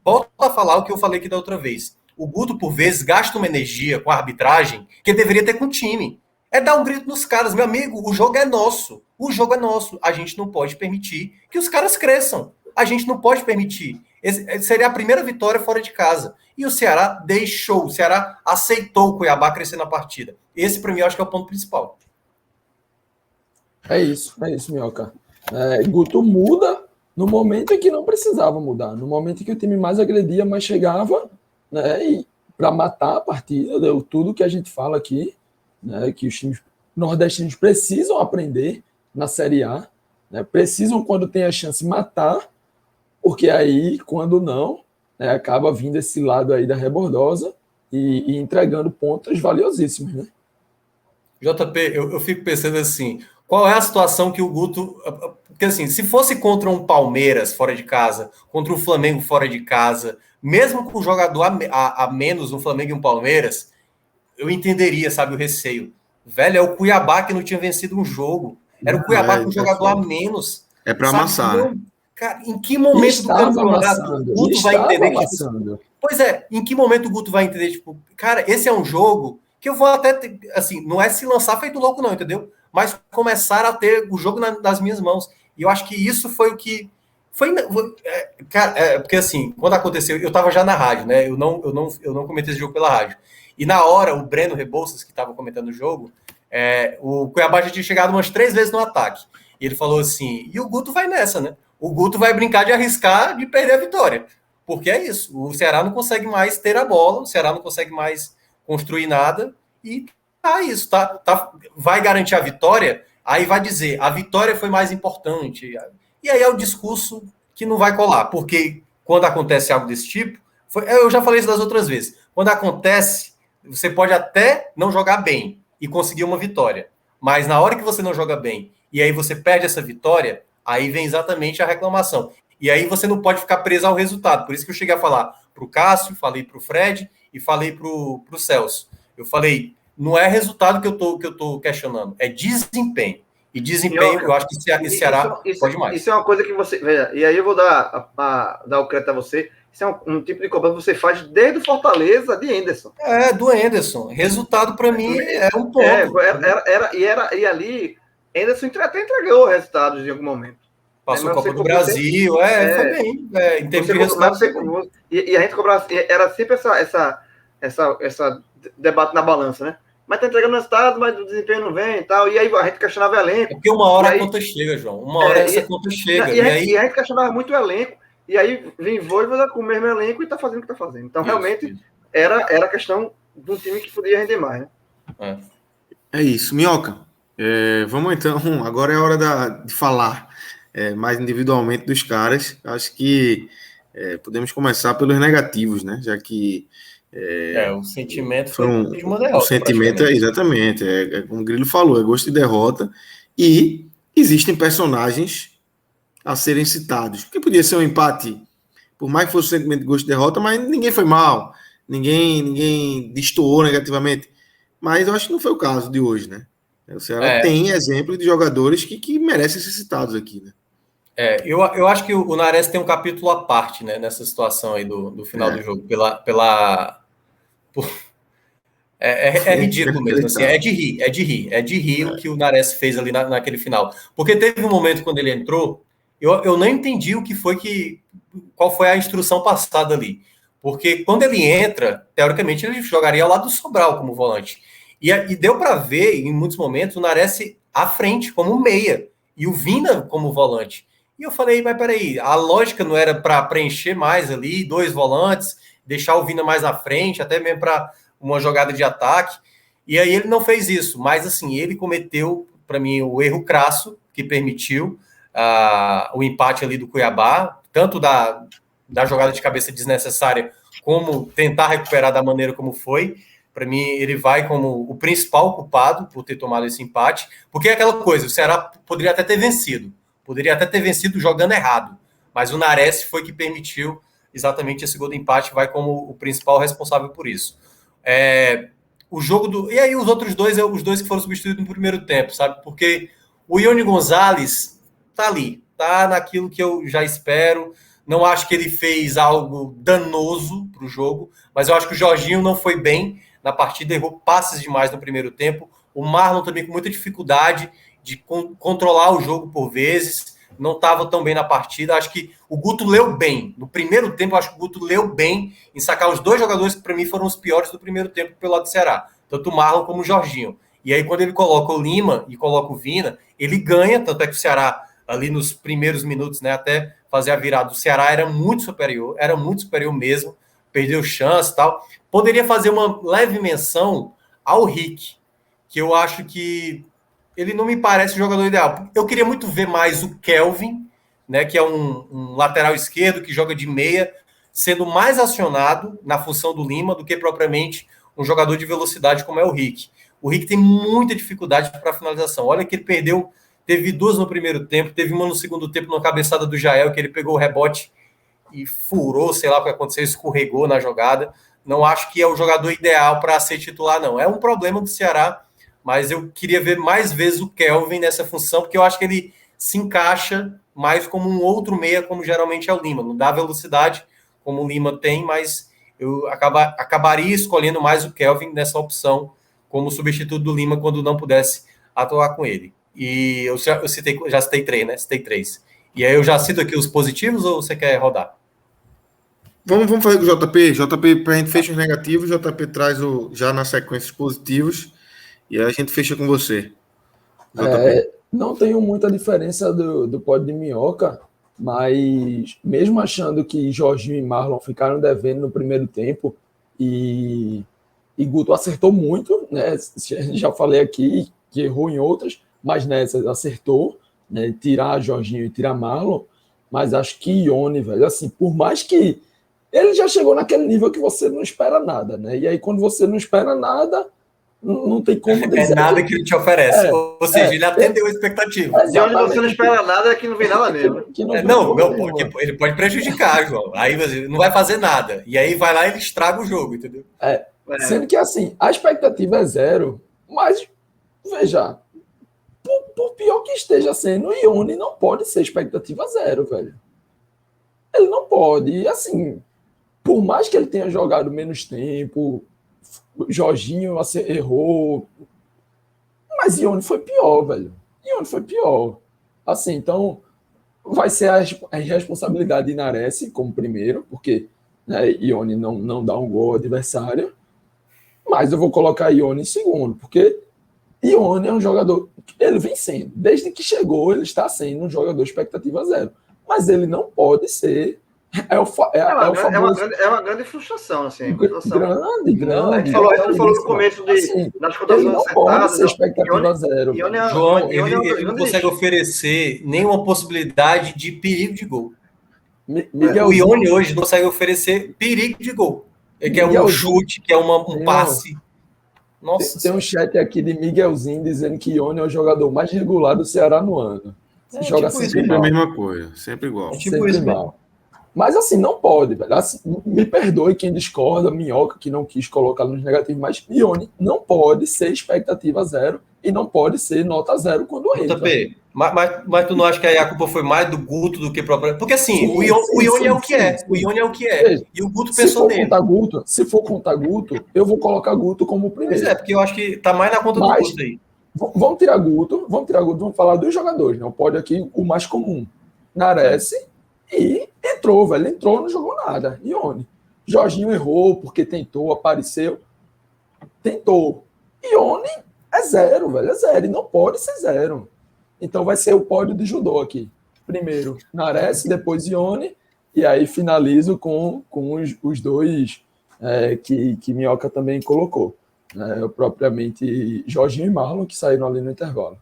volto a falar o que eu falei aqui da outra vez. O Guto, por vezes, gasta uma energia com a arbitragem que ele deveria ter com o time. É dar um grito nos caras. Meu amigo, o jogo é nosso. O jogo é nosso. A gente não pode permitir que os caras cresçam. A gente não pode permitir. Seria a primeira vitória fora de casa. E o Ceará deixou. O Ceará aceitou o Cuiabá crescer na partida. Esse, para mim, eu acho que é o ponto principal. É isso, Minhoca. Guto muda no momento em que não precisava mudar, no momento em que o time mais agredia, mais chegava, né, e para matar a partida, deu tudo que a gente fala aqui, né, que os times nordestinos precisam aprender na Série A, né, precisam, quando tem a chance, matar, porque aí, quando não, né, acaba vindo esse lado aí da rebordosa e entregando pontos valiosíssimos, né? JP, eu fico pensando assim, qual é a situação que o Guto... Porque assim, se fosse contra um Palmeiras fora de casa, contra um Flamengo fora de casa, mesmo com um jogador a menos, um Flamengo e um Palmeiras, eu entenderia, sabe, o receio. Velho, é o Cuiabá que não tinha vencido um jogo. Era o Cuiabá com um jogador a menos. É para sabe? amassar, Não, né? cara, em que momento do campeonato o Guto vai entender que, tipo, pois é, em que momento o Guto vai entender, tipo, cara, esse é um jogo que eu vou até, assim, não é se lançar feito louco não, entendeu? Mas começar a ter o jogo nas minhas mãos. E eu acho que isso foi o que... Cara, porque assim, quando aconteceu, eu tava já na rádio, né? Eu não comentei esse jogo pela rádio. E na hora, o Breno Rebouças, que estava comentando o jogo, o Cuiabá já tinha chegado umas 3 vezes no ataque. E ele falou assim, e o Guto vai nessa, né? O Guto vai brincar de arriscar de perder a vitória. Porque é isso, o Ceará não consegue mais ter a bola, o Ceará não consegue mais construir nada, e isso, vai garantir a vitória, aí vai dizer, a vitória foi mais importante. E aí é o discurso que não vai colar, porque quando acontece algo desse tipo, eu já falei isso das outras vezes, quando acontece, você pode até não jogar bem e conseguir uma vitória, mas na hora que você não joga bem, e aí você perde essa vitória, aí vem exatamente a reclamação. E aí você não pode ficar preso ao resultado. Por isso que eu cheguei a falar para o Cássio, falei para o Fred e falei para o Celso. Eu falei, não é resultado que eu tô questionando, é desempenho. E desempenho, eu acho que o Ceará pode mais. Isso é uma coisa que você... Veja, e aí eu vou dar o crédito a você. Isso é um tipo de cobrança que você faz desde o Fortaleza de Henderson. Do Henderson. Resultado, para mim, é um ponto. E ali, Henderson até entregou resultados em algum momento. Passou a Copa do Brasil, foi bem, em termos de resultado. E a gente cobrava, era sempre essa debate na balança, né? Mas tá entregando resultado, mas o desempenho não vem e tal. E aí a gente questionava o elenco. Porque uma hora a conta chega, João. Uma hora essa conta chega. E a gente questionava muito o elenco. E aí vem Vojvoda com o mesmo elenco e tá fazendo o que tá fazendo. Então, realmente, era questão de um time que podia render mais, né? É isso. Minhoca, vamos então. Agora é a hora de falar mais individualmente dos caras. Acho que podemos começar pelos negativos, né? Já que o sentimento foi de uma derrota. O sentimento exatamente, como o Grilo falou, é gosto de derrota, e existem personagens a serem citados, porque podia ser um empate, por mais que fosse um sentimento de gosto de derrota, mas ninguém foi mal, ninguém destoou negativamente, mas eu acho que não foi o caso de hoje, né? O Ceará tem exemplo de jogadores que merecem ser citados aqui, né? Eu acho que o Nares tem um capítulo à parte, né, nessa situação aí do final do jogo, é ridículo mesmo, assim, é de rir o que o Nares fez ali naquele final, porque teve um momento quando ele entrou, eu não entendi qual foi a instrução passada ali, porque quando ele entra, teoricamente ele jogaria ao lado do Sobral como volante, e deu para ver em muitos momentos o Nares à frente como meia, e o Vina como volante, e eu falei, mas peraí, a lógica não era para preencher mais ali, 2 volantes, deixar o Vina mais à frente, até mesmo para uma jogada de ataque, e aí ele não fez isso, mas assim, ele cometeu, para mim, o erro crasso, que permitiu o empate ali do Cuiabá, tanto da jogada de cabeça desnecessária, como tentar recuperar da maneira como foi. Para mim, ele vai como o principal culpado por ter tomado esse empate, porque é aquela coisa, o Ceará poderia até ter vencido jogando errado, mas o Nares foi que permitiu exatamente esse gol do empate, vai como o principal responsável por isso. O jogo e aí os outros dois, os dois que foram substituídos no primeiro tempo, sabe? Porque o Ione Gonzalez tá ali, tá naquilo que eu já espero, não acho que ele fez algo danoso pro jogo, mas eu acho que o Jorginho não foi bem na partida, errou passes demais no primeiro tempo, o Marlon também com muita dificuldade de controlar o jogo por vezes, não estava tão bem na partida. Acho que o Guto leu bem. No primeiro tempo, acho que o Guto leu bem em sacar os 2 jogadores que, para mim, foram os piores do primeiro tempo pelo lado do Ceará. Tanto o Marlon como o Jorginho. E aí, quando ele coloca o Lima e coloca o Vina, ele ganha, tanto é que o Ceará, ali nos primeiros minutos, né, até fazer a virada, o Ceará era muito superior mesmo, perdeu chance e tal. Poderia fazer uma leve menção ao Rick, que eu acho que ele não me parece o jogador ideal. Eu queria muito ver mais o Kelvin, né, que é um lateral esquerdo que joga de meia, sendo mais acionado na função do Lima do que propriamente um jogador de velocidade como é o Rick. O Rick tem muita dificuldade para finalização. Olha que ele perdeu, teve 2 no primeiro tempo, teve uma no segundo tempo na cabeçada do Jael, que ele pegou o rebote e furou, sei lá o que aconteceu, escorregou na jogada. Não acho que é o jogador ideal para ser titular, não. É um problema do Ceará, mas eu queria ver mais vezes o Kelvin nessa função, porque eu acho que ele se encaixa mais como um outro meia, como geralmente é o Lima. Não dá velocidade, como o Lima tem, mas eu acabaria escolhendo mais o Kelvin nessa opção como substituto do Lima quando não pudesse atuar com ele. E eu já citei 3, né? Citei 3. E aí eu já cito aqui os positivos ou você quer rodar? Vamos fazer com o JP. JP, para a gente fechar os negativos, o JP traz já na sequência os positivos e aí a gente fecha com você. Não tenho muita diferença do pódio de Minhoca, mas mesmo achando que Jorginho e Marlon ficaram devendo no primeiro tempo e Guto acertou muito, né? Já falei aqui que errou em outras, mas nessa acertou, né? Tirar Jorginho e tirar Marlon, mas acho que Ione, velho, assim, por mais que ele já chegou naquele nível que você não espera nada, né? E aí quando você não espera nada, não tem como dizer. É nada que ele te oferece. Ou seja, ele atendeu a expectativa. De onde você não espera nada é que não vem nada mesmo. Ele pode prejudicar, João. Aí você não vai fazer nada. E aí vai lá e ele estraga o jogo, entendeu? Sendo que assim, a expectativa é 0, mas veja, por pior que esteja sendo, o Ione não pode ser expectativa 0, velho. Ele não pode. E assim, por mais que ele tenha jogado menos tempo, Jorginho errou, mas Ione foi pior, velho. Ione foi pior. Assim, então vai ser a responsabilidade de Nares como primeiro, porque, né, Ione não dá um gol ao adversário, mas eu vou colocar Ione em segundo, porque Ione é um jogador, ele vem sendo, desde que chegou, ele está sendo um jogador expectativa 0, mas ele não pode ser. É uma grande frustração, assim. Grande. A gente falou no começo das cotações não pode ser expectativa 0. João, ele não consegue oferecer nenhuma possibilidade de perigo de gol. O Ione hoje não consegue oferecer perigo de gol. Ele quer um chute, quer um passe. Nossa, tem um chat aqui de Miguelzinho dizendo que Ione é o jogador mais regular do Ceará no ano. Joga tipo sempre a mesma coisa, sempre igual. Sempre isso mal. Mas assim, não pode, velho. Assim, me perdoe quem discorda, Minhoca, que não quis colocar nos negativos, mas Ione não pode ser expectativa 0 e não pode ser nota 0 quando entra. Mas tu não acha que aí a culpa foi mais do Guto do que próprio? Porque assim, o Ione é o que é. O Ione é o que é. Veja, e o Guto pensou nele. Se for contar Guto, eu vou colocar Guto como primeiro. Pois é, porque eu acho que tá mais na conta do Guto aí. Vamos tirar Guto, vamos falar dos jogadores, né? Pode aqui o mais comum. Nares e entrou, velho. Entrou, não jogou nada. Ione. Jorginho errou porque tentou, apareceu. Tentou. Ione é 0, velho. É 0. E não pode ser 0. Então vai ser o pódio de judô aqui. Primeiro Nares, depois Ione. E aí finalizo com os dois que Minhoca também colocou. Propriamente Jorginho e Marlon, que saíram ali no intervalo.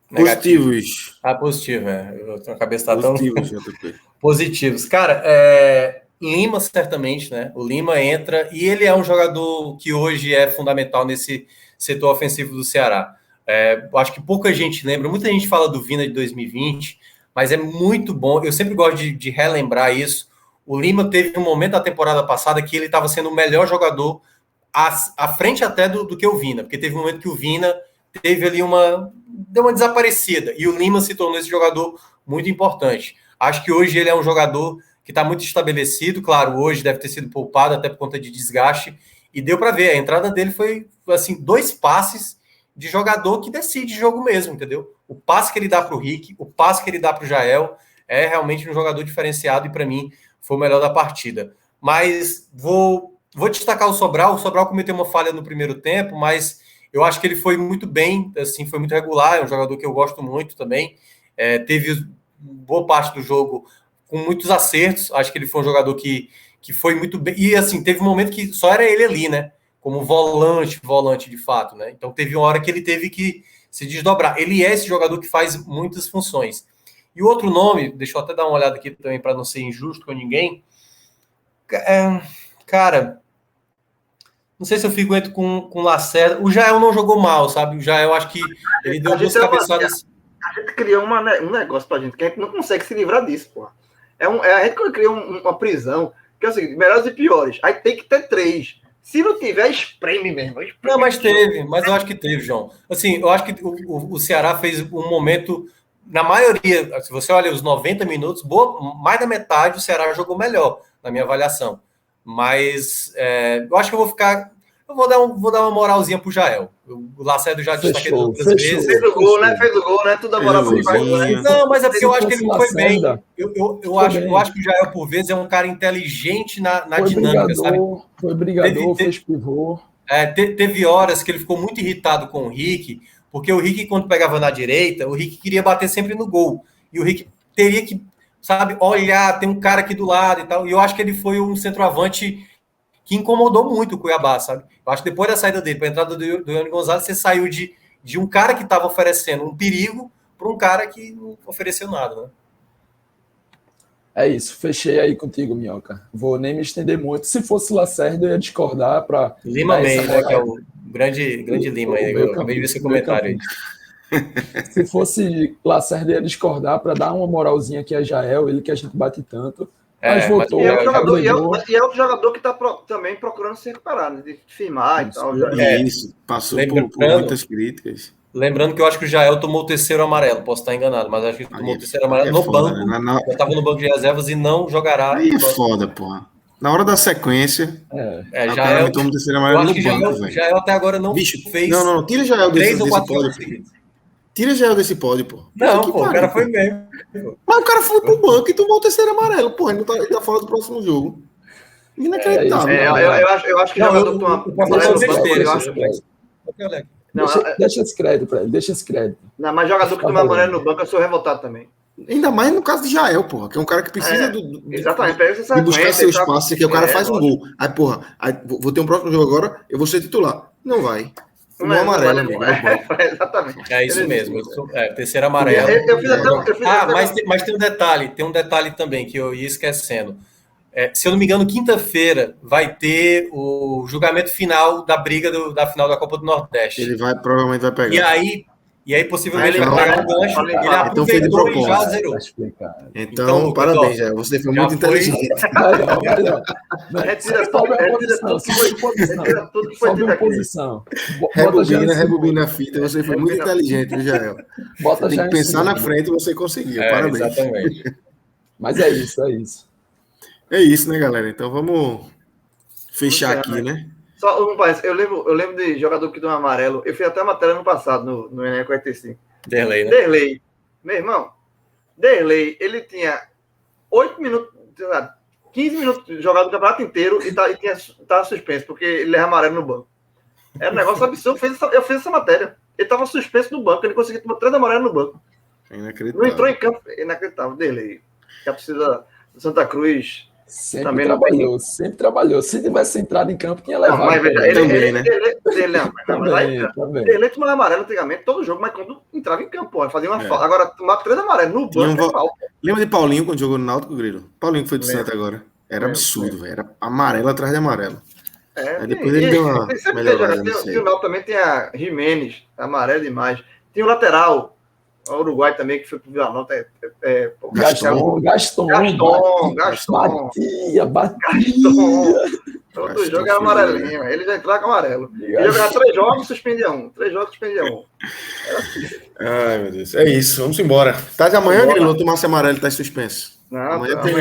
Positivos. Positivo, a cabeça tá positivos, tão... Positivos. Cara, Lima, certamente, né? O Lima entra e ele é um jogador que hoje é fundamental nesse setor ofensivo do Ceará. Acho que pouca gente lembra, muita gente fala do Vina de 2020, mas é muito bom. Eu sempre gosto de relembrar isso. O Lima teve um momento da temporada passada que ele estava sendo o melhor jogador à frente até do que o Vina, porque teve um momento que o Vina teve ali deu uma desaparecida, e o Lima se tornou esse jogador muito importante. Acho que hoje ele é um jogador que está muito estabelecido, claro, hoje deve ter sido poupado até por conta de desgaste, e deu para ver, a entrada dele foi, assim, 2 passes de jogador que decide jogo mesmo, entendeu? O passe que ele dá para o Rick, o passe que ele dá para o Jael, é realmente um jogador diferenciado, e para mim foi o melhor da partida. Mas vou vou destacar o Sobral cometeu uma falha no primeiro tempo, mas eu acho que ele foi muito bem, assim, foi muito regular, é um jogador que eu gosto muito também, teve boa parte do jogo com muitos acertos, acho que ele foi um jogador que foi muito bem, e assim, teve um momento que só era ele ali, né, como volante de fato, né, então teve uma hora que ele teve que se desdobrar, ele é esse jogador que faz muitas funções. E o outro nome, deixa eu até dar uma olhada aqui também para não ser injusto com ninguém, cara, não sei se eu fico com o Lacerda. O Jael não jogou mal, sabe? O Jael, acho que ele deu duas cabeçadas. A gente criou um negócio pra gente que a gente não consegue se livrar disso, porra. A gente cria uma prisão, que é o seguinte, melhores e piores. Aí tem que ter 3. Se não tiver, espreme mesmo. Não, mas teve, mas eu acho que teve, João. Assim, eu acho que o Ceará fez um momento, na maioria, se você olha os 90 minutos, mais da metade o Ceará jogou melhor, na minha avaliação. Mas eu acho que eu vou dar uma moralzinha pro Jael. O Lacerda já destaquei outras vezes. Fez o gol, né? Tudo a moral pro Jael, né? Não, mas é porque eu acho que ele não foi bem. Eu acho que o Jael, por vezes, é um cara inteligente na dinâmica, sabe? Foi brigador, fez pivô. Teve horas que ele ficou muito irritado com o Rick, porque o Rick, quando pegava na direita, o Rick queria bater sempre no gol. E o Rick teria que, sabe, olhar, tem um cara aqui do lado e tal. E eu acho que ele foi um centroavante que incomodou muito o Cuiabá, sabe? Eu acho que depois da saída dele, para a entrada do Ione Gonzalez, você saiu de um cara que estava oferecendo um perigo para um cara que não ofereceu nada, né? É isso, fechei aí contigo, Minhoca. Vou nem me estender muito. Se fosse Lacerda, eu ia discordar para... Lima bem, né? Que é o grande Lima aí. Eu acabei de ver esse comentário aí. Se fosse Lacerda, eu ia discordar para dar uma moralzinha aqui a Jael, ele que a gente bate tanto. Mas voltou. E é outro jogador que está também procurando se recuperar, né? De firmar isso, e tal. Isso, passou por muitas críticas. Lembrando que eu acho que o Jael tomou o 3º amarelo, posso estar enganado, mas acho que tomou o 3º amarelo no banco. Né? Eu estava no banco de reservas e não jogará. Aí é foda, porra. Na hora da sequência, Jael tomou o 3º amarelo no banco, velho. Jael até agora não fez. Não, tira o Jael desse pódio. Tira o Jael desse pódio, pô. Não, pô, o cara foi mesmo. Mas o cara foi pro banco e tomou o 3º amarelo, pô. Ele tá fora do próximo jogo. Inacreditável. Eu acho que o jogador toma Deixa esse crédito pra ele, deixa esse crédito. Não, mas jogador que toma amarelo no banco, eu sou revoltado também. Ainda mais no caso de Jael, porra, que é um cara que precisa exatamente, de buscar seu espaço, que o cara faz um gol. Aí, porra, vou ter um próximo jogo agora, eu vou ser titular. Não vai. Não é amarelo, amigo. Exatamente. É isso mesmo. 3º amarelo. Mas tem um detalhe também que eu ia esquecendo. Se eu não me engano, quinta-feira vai ter o julgamento final da briga da final da Copa do Nordeste. Ele provavelmente vai pegar. E aí possivelmente ele vai pegar o gancho. Ele aproveitou e já zerou. Então parabéns, já. Você foi muito inteligente. Sobe uma posição. Rebobina a fita. Você foi muito inteligente, Jael. Você tem que pensar na frente e você conseguiu. Parabéns. Exatamente. Mas é isso. É isso, né, galera? Então vamos fechar aqui, né? Só um parece, eu lembro de jogador que toma amarelo. Eu fiz até uma matéria no passado, no Enem 45. Derlei, né? Derlei. Meu irmão, Derlei, ele tinha 8 minutos, 15 minutos jogado o campeonato inteiro e tava suspenso, porque ele leva amarelo no banco. Era um negócio absurdo. Eu fiz essa matéria. Ele tava suspenso no banco, ele conseguiu tomar 3 amarelos no banco. Inacreditável. Não entrou em campo, inacreditável. Derlei. Que precisa do Santa Cruz. Sempre trabalhou. Se tivesse entrado em campo, tinha levado. Mas veja, ele tomava amarelo antigamente, todo jogo, mas quando entrava em campo, fazia uma falta. Agora, tomar 3 amarelos no banco Lembra de Paulinho quando jogou no Náutico, Grilo? Paulinho que foi do Santa agora. Era absurdo, velho. Era amarelo atrás de amarelo. Aí depois ele deu uma melhorada. O Náutico também tem a Jimenez, amarelo demais. Tem o lateral, o Uruguai também, que foi pro Vila Nova. Gaston. Batia. Todo jogo é amarelinho. Ele já entrava com amarelo. Ele jogava 3 jogos, suspendia 1. 3 jogos, suspendia 1. Ai, meu Deus. É isso, vamos embora. Tá de amanhã, Grilo, o Márcio Amarelo tá suspenso. Não, amanhã tem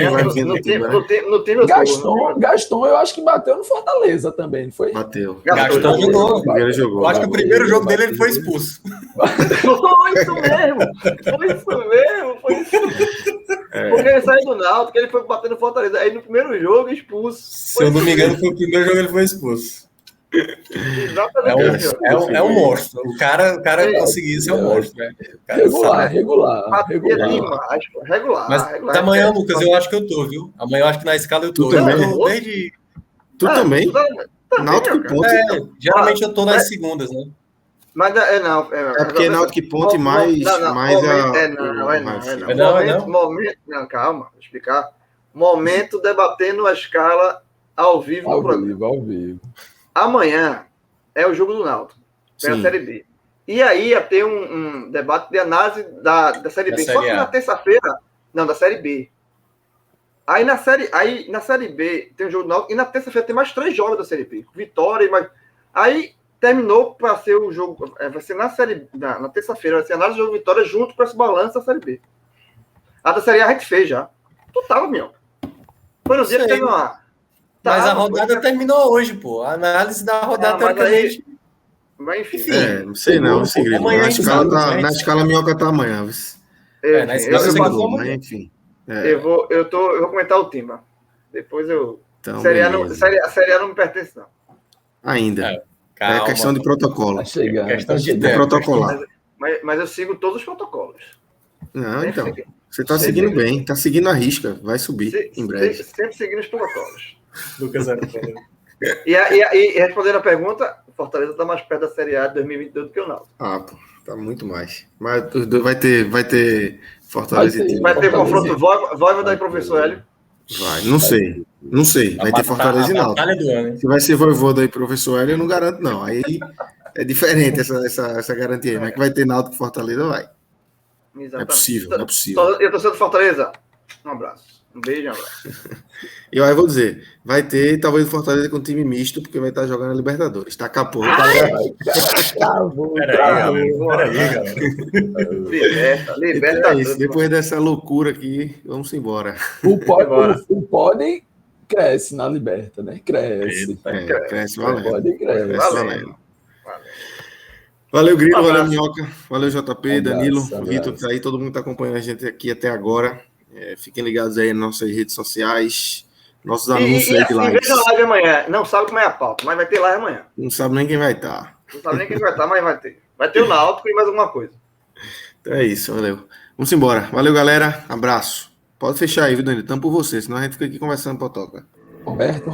Gaston, eu acho que bateu no Fortaleza também, não foi? Bateu. Gaston jogou. Eu acho que o primeiro jogo dele ele foi expulso. Foi isso mesmo. Porque ele saiu do Náutico, ele foi batendo Fortaleza. Aí no primeiro jogo, expulso. Se eu não me engano, foi o primeiro jogo que ele foi expulso. Exatamente. É um monstro. O cara conseguiu ser um monstro, né? Regular. Regular. Mas amanhã, Lucas, eu acho que eu tô, viu? Amanhã eu acho que na escala eu tô. Tu também? Eu tô desde... Tu também? Náutico e Ponte. Geralmente eu tô nas segundas, né? Mas não. É porque Náutico e Ponte mais Não, calma, vou explicar. Momento debatendo a escala ao vivo. Ao vivo. Amanhã é o jogo do Náutico, pela Série B. E aí ia ter um debate de análise da Série B. Só que na terça-feira, não, da Série B. Aí na Série B tem o jogo do Náutico e na terça-feira tem mais 3 jogos da Série B. Vitória e mais... Aí terminou para ser o jogo... vai ser na Série... Na terça-feira vai ser análise do jogo Vitória junto com esse balanço da Série B. A da Série A gente fez já. Tu tava, meu. Foi no dia que teve uma... Mas a rodada terminou hoje, pô. A análise da rodada teoricamente. Mas enfim. Não sei não, segredo. Na escala Minhoca tá amanhã. Na escala mas enfim. Eu vou comentar o time. Depois eu. Então, a Série A não me pertence, não. Ainda. É questão de protocolo. Tá chegando. Questão de protocolar. Mas eu sigo todos os protocolos. Não, então. Você tá seguindo bem. Tá seguindo a risca. Vai subir em breve. Sempre seguindo os protocolos. Lucas E respondendo a pergunta, o Fortaleza está mais perto da Série A de 2022 do que o Náutico. Pô, tá muito mais. Mas vai ter Fortaleza e time. Vai ter confronto Voivoda e Professor Hélio? Vai, não sei. Vai ter Fortaleza e Náutico. Se vai ser Voivoda e Professor Hélio, eu não garanto, não. Aí é diferente essa garantia aí. Mas que vai ter Náutico e Fortaleza, vai. Exatamente. É possível. E a torcida do Fortaleza, um abraço. Um beijo, um abraço. E aí eu vou dizer, vai ter talvez o Fortaleza com time misto, porque vai estar jogando a Libertadores. Tá capô. Peraí, galera. Libertadores. Depois dessa loucura aqui, vamos embora. O Pode cresce na Liberta, né? Cresce. Cresce, valendo. Pode cresce. Valendo. Valeu, Grilo, valeu, Minhoca, valeu, JP, Danilo, Vitor, tá aí, todo mundo tá acompanhando a gente aqui até agora. Fiquem ligados aí nas nossas redes sociais, nossos anúncios aí de live. Veja a live amanhã. Não sabe como é a pauta, mas vai ter live amanhã. Não sabe nem quem vai estar. Não sabe nem quem vai estar, mas vai ter. Vai ter o Náutico e mais alguma coisa. Então é isso, valeu. Vamos embora. Valeu, galera. Abraço. Pode fechar aí, viu, Danilo? Tamo por você, senão a gente fica aqui conversando, Potoca. Roberto.